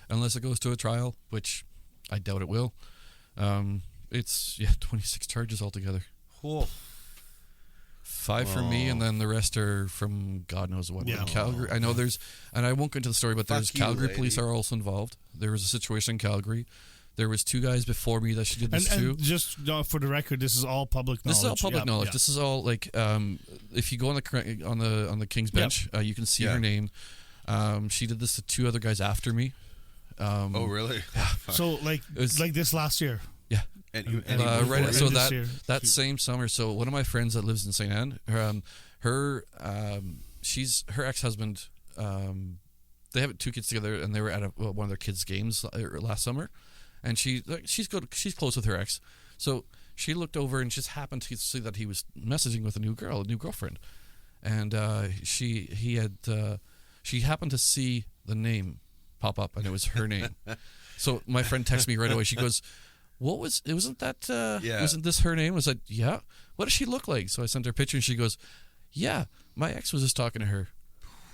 Unless it goes to a trial, which I doubt it will. It's 26 charges altogether. Cool. 5 from me, and then the rest are from God knows what. Calgary. I know there's, and I won't go into the story, but there's Calgary police are also involved. There was a situation in Calgary. There was 2 guys before me that she did this too. And just for the record, this is all public knowledge. This is all public knowledge. This is all like, if you go on the King's Bench, you can see her name. She did this to 2 other guys after me. Oh really? So like this last year. Yeah. Right. So that same summer, so one of my friends that lives in St. Anne, her ex-husband, they have 2 kids together, and they were at one of their kids' games last summer, and she's close with her ex, so she looked over and just happened to see that he was messaging with a new girlfriend, and she happened to see the name pop up, and it was her name. So my friend texted me right away. She goes, wasn't this her name? I was like, yeah. What does she look like? So I sent her a picture, and she goes, yeah, my ex was just talking to her.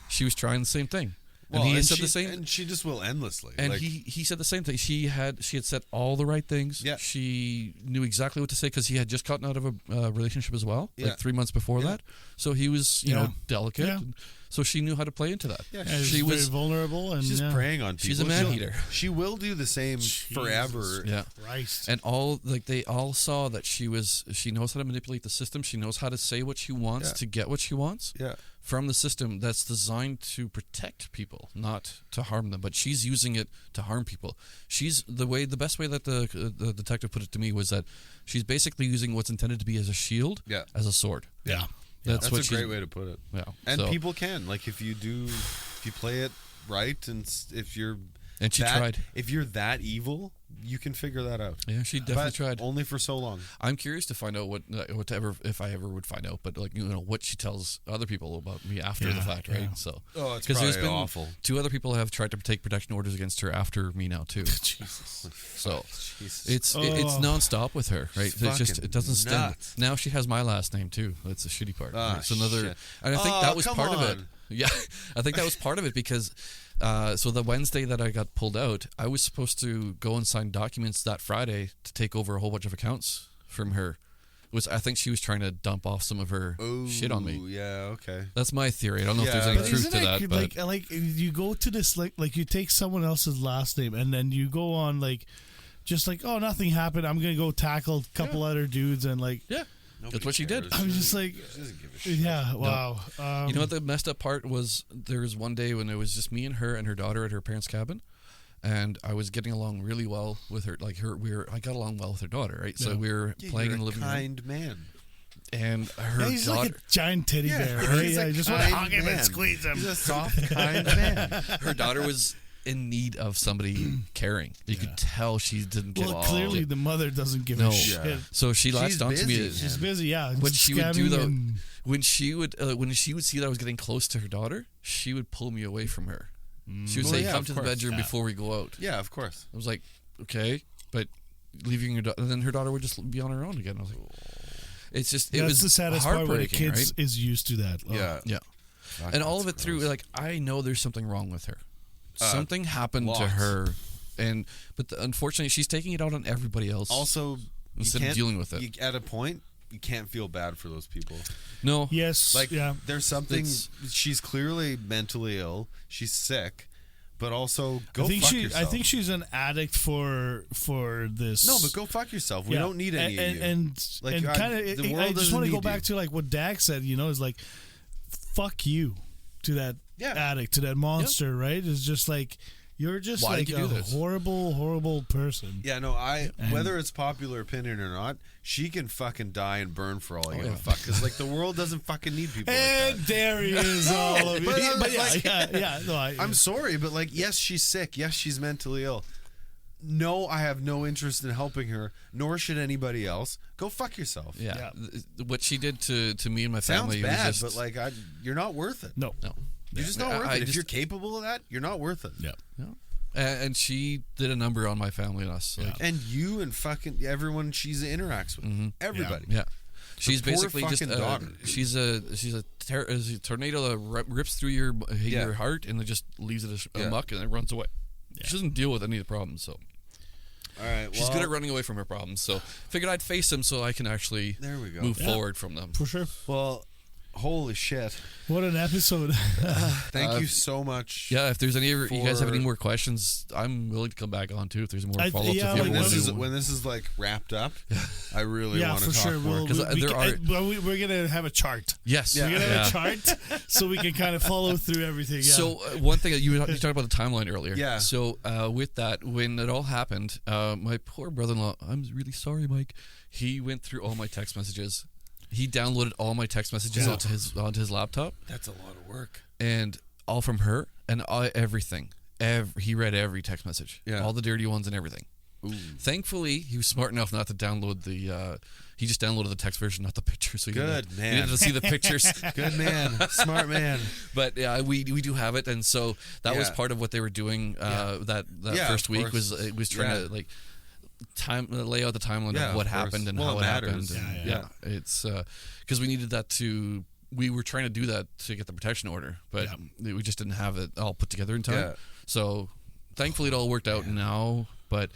She was trying the same thing. Well, and he said the same, and she just will endlessly. And he said the same thing. She had said all the right things. Yeah. She knew exactly what to say because he had just gotten out of a relationship as well, like 3 months before that. So he was, delicate. Yeah. And so she knew how to play into that. Yeah, she was very vulnerable, and she's preying on people. She's a man eater. She will do the same forever. Yeah. Christ. And they all saw that she knows how to manipulate the system. She knows how to say what she wants to get what she wants. Yeah. From the system that's designed to protect people, not to harm them. But she's using it to harm people. The best way that the detective put it to me was that she's basically using what's intended to be as a shield as a sword. Yeah. That's a great way to put it. Yeah. And people can, like, if you play it right, and if you're tried. If you're that evil, you can figure that out. Yeah, she definitely tried. Only for so long. I'm curious to find out if I ever would find out, but what she tells other people about me after the fact, right? So, it's probably there's been awful. 2 other people have tried to take protection orders against her after me now too. Jesus. So it's nonstop with her, right? It doesn't stem. Now she has my last name too. That's the shitty part. It's another, shit. And I think that was part of it. Yeah, I think that was part of it because. So the Wednesday that I got pulled out, I was supposed to go and sign documents that Friday to take over a whole bunch of accounts from her. I think she was trying to dump off some of her shit on me. Yeah, okay. That's my theory. I don't know if there's any truth to that. But like you go to this like you take someone else's last name and then you go on just oh, nothing happened. I'm gonna go tackle a couple other dudes and that's what she did. I'm just like, yeah, wow. No. You know what the messed up part was? There was one day when it was just me and her daughter at her parents' cabin, and I was getting along really well with her. I got along well with her daughter, right? So we were playing in the living room. Kind man. And her he's daughter, like a giant teddy bear, right? Yeah, you just want to hug him and squeeze him. He's a soft, kind man. Her daughter was in need of somebody caring. You could tell she didn't get Well, clearly the mother doesn't give a shit. Yeah. So she latched onto me. She's busy, yeah. What she would do though, when she would see that I was getting close to her daughter, she would pull me away from her. She would say, "Come to the bedroom before we go out." Yeah, of course. I was like, "Okay," but leaving your daughter, and then her daughter would just be on her own again. I was like, "It's just it was the saddest part when a kid is used to that." Yeah. And all of it through, I know there's something wrong with her. Something happened to her, but unfortunately, she's taking it out on everybody else. Also, instead of dealing with it, at a point, you can't feel bad for those people. No. Yes. There's something. She's clearly mentally ill. She's sick, but also fuck yourself. I think she's an addict for this. No, but go fuck yourself. We don't need any of you. And kind of, I just want to go back to what Dak said. Is fuck you to that addict, to that monster, right? It's just you're just a horrible, horrible person. Yeah, no, whether it's popular opinion or not, she can fucking die and burn for all I give a fuck. Because the world doesn't fucking need people like that. And there he is, all of you. I'm sorry, but yes, she's sick. Yes, she's mentally ill. No, I have no interest in helping her, nor should anybody else. Go fuck yourself. Yeah. What she did to me and my family sounds bad, but you're not worth it. No. You're just not worth it. If you're capable of that, you're not worth it. Yeah. And she did a number on my family and us. And you and fucking everyone she interacts with. Mm-hmm. Everybody. Yeah. She's basically just she's a tornado that rips through your heart and then just leaves it a muck and it runs away. Yeah. She doesn't deal with any of the problems, so. All right. She's good at running away from her problems, so figured I'd face them so I can actually move forward from them. For sure. Well, Holy shit. What an episode. Thank you so much. Yeah, if there's you guys have any more questions, I'm willing to come back on too if there's more follow-ups. When this is like wrapped up, I really want to talk more. Because we're going to have a chart. Yes. We're going to have a chart so we can kind of follow through everything. Yeah. So one thing, you talked about the timeline earlier. Yeah. So with that, when it all happened, my poor brother-in-law, I'm really sorry, Mike, he went through all my text messages. He downloaded all my text messages onto his laptop. That's a lot of work. And all from her and everything. He read every text message. Yeah. All the dirty ones and everything. Ooh. Thankfully, he was smart enough not to download the. He just downloaded the text version, not the picture. So he needed to see the pictures. Good man, smart man. But yeah, we do have it, and so that was part of what they were doing. That first week was trying to lay out the timeline of what happened and how it happened. And it's because we needed that to. We were trying to do that to get the protection order, but we just didn't have it all put together in time. Yeah. So thankfully, it all worked out now. But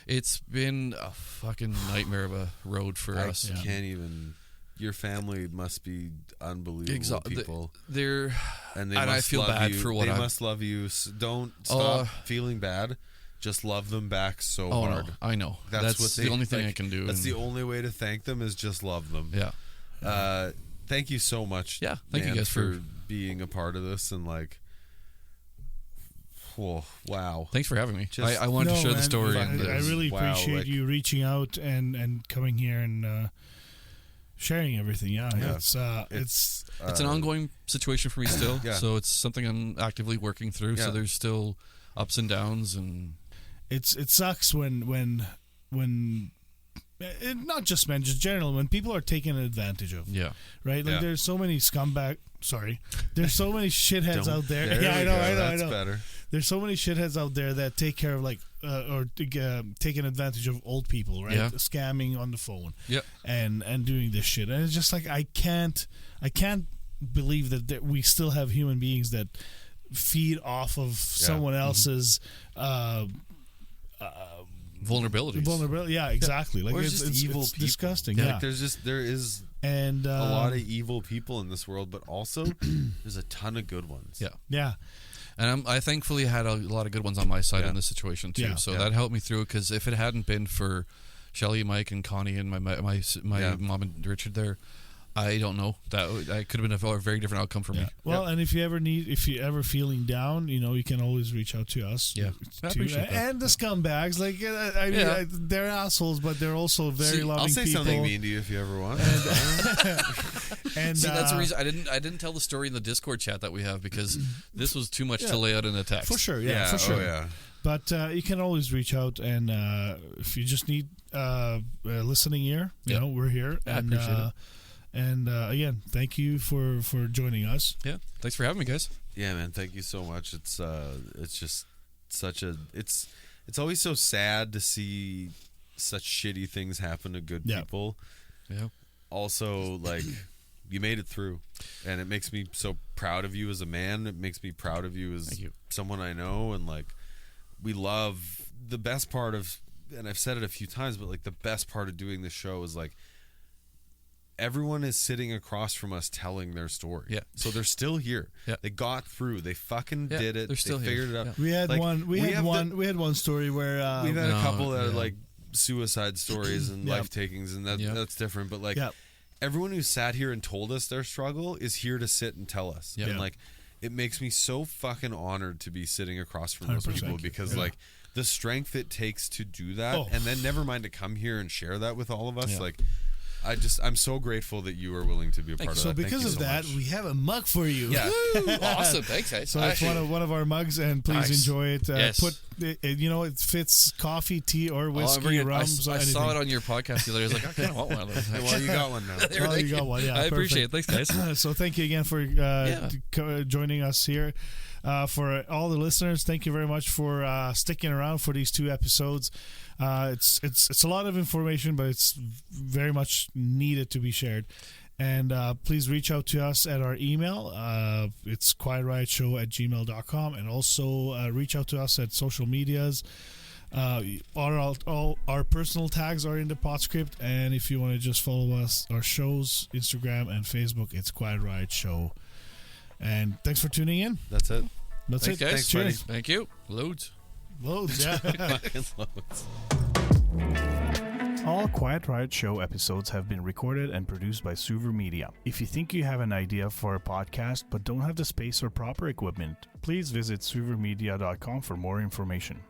it's been a fucking nightmare of a road for us. I can't even. Your family must be unbelievable people. I feel bad for what they must love you. So don't stop feeling bad. Just love them back so hard. No, I know. That's the only thing I can do. That's the only way to thank them is just love them. Yeah. Thank you so much. Yeah. Thank you guys for being a part of this and wow. Thanks for having me. I wanted to share the story. I really appreciate you reaching out and coming here and sharing everything. Yeah. It's an ongoing situation for me still. So it's something I'm actively working through. So there's still ups and downs and. It sucks when not just men, just generally when people are taken advantage of. Yeah. Right? Like there's so many there's so many shitheads out there. I know. Better. There's so many shitheads out there that take care of taking advantage of old people, right? Yeah. Scamming on the phone. Yep. And doing this shit. And it's just like I can't believe that we still have human beings that feed off of someone else's vulnerabilities. Yeah, exactly. Like or it's evil it's people. Disgusting. Yeah. Yeah. Like there is a lot of evil people in this world, but also there's a ton of good ones. Yeah. Yeah. And I thankfully had a lot of good ones on my side in this situation too. Yeah. So that helped me through because if it hadn't been for Shelly, Mike, and Connie, and my mom and Richard there, I don't know. That could have been a very different outcome for me. Well, and if you're ever feeling down, you can always reach out to us. Yeah, I appreciate that. And the scumbags, they're assholes, but they're also very loving people. I'll say something mean to you if you ever want. And see, that's the reason I didn't tell the story in the Discord chat that we have because this was too much to lay out in a text. For sure, for sure. Oh, yeah. But you can always reach out, and if you just need a listening ear, we're here. I appreciate it. And again, thank you for joining us. Yeah, thanks for having me, guys. Yeah, man, thank you so much. It's just such a it's always so sad to see such shitty things happen to good people. Yeah. Also, you made it through, and it makes me so proud of you as a man. It makes me proud of you as someone I know, and we love the best part of. And I've said it a few times, but the best part of doing this show is everyone is sitting across from us telling their story. Yeah. So they're still here. Yeah. They got through. They fucking did it. They're still they figured it out. Yeah. We had one story where we've had a couple that are suicide stories and life takings, and that's different. But everyone who sat here and told us their struggle is here to sit and tell us. Yeah. And it makes me so fucking honored to be sitting across from those people because the strength it takes to do that, and then never mind to come here and share that with all of us. I'm so grateful that you are willing to be a part of that. So because of that, we have a mug for you. Yeah. Awesome. Thanks, guys. So it's one of our mugs, and please enjoy it. Yes. It fits coffee, tea, or whiskey, rum. I saw it on your podcast the other day. I was like, I kind of want one of those. Well, you got one now. You got one. Yeah, I appreciate it. Thanks, guys. So thank you again for joining us here. For all the listeners, thank you very much for sticking around for these 2 episodes. It's a lot of information, but it's very much needed to be shared. And please reach out to us at our email. It's quietRiotShow@gmail.com, and also reach out to us at social medias. All our personal tags are in the Podscript, and if you want to just follow us, our shows, Instagram and Facebook, it's Quiet Riot Show. And thanks for tuning in. That's it. That's it. Guys. Cheers. Thank you. Loads, yeah. Loads. All Quiet Riot Show episodes have been recorded and produced by SuverMedia. If you think you have an idea for a podcast but don't have the space or proper equipment, please visit SuverMedia.com for more information.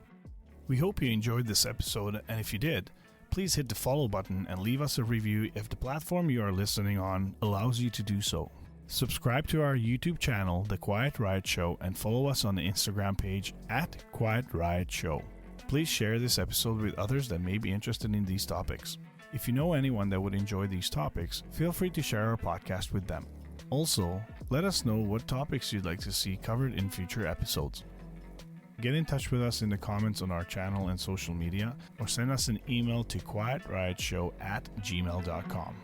We hope you enjoyed this episode, and if you did, please hit the follow button and leave us a review if the platform you are listening on allows you to do so. Subscribe to our YouTube channel, The Quiet Riot Show, and follow us on the Instagram page @QuietRiotShow. Please share this episode with others that may be interested in these topics. If you know anyone that would enjoy these topics, feel free to share our podcast with them. Also, let us know what topics you'd like to see covered in future episodes. Get in touch with us in the comments on our channel and social media, or send us an email to quietriotshow@gmail.com.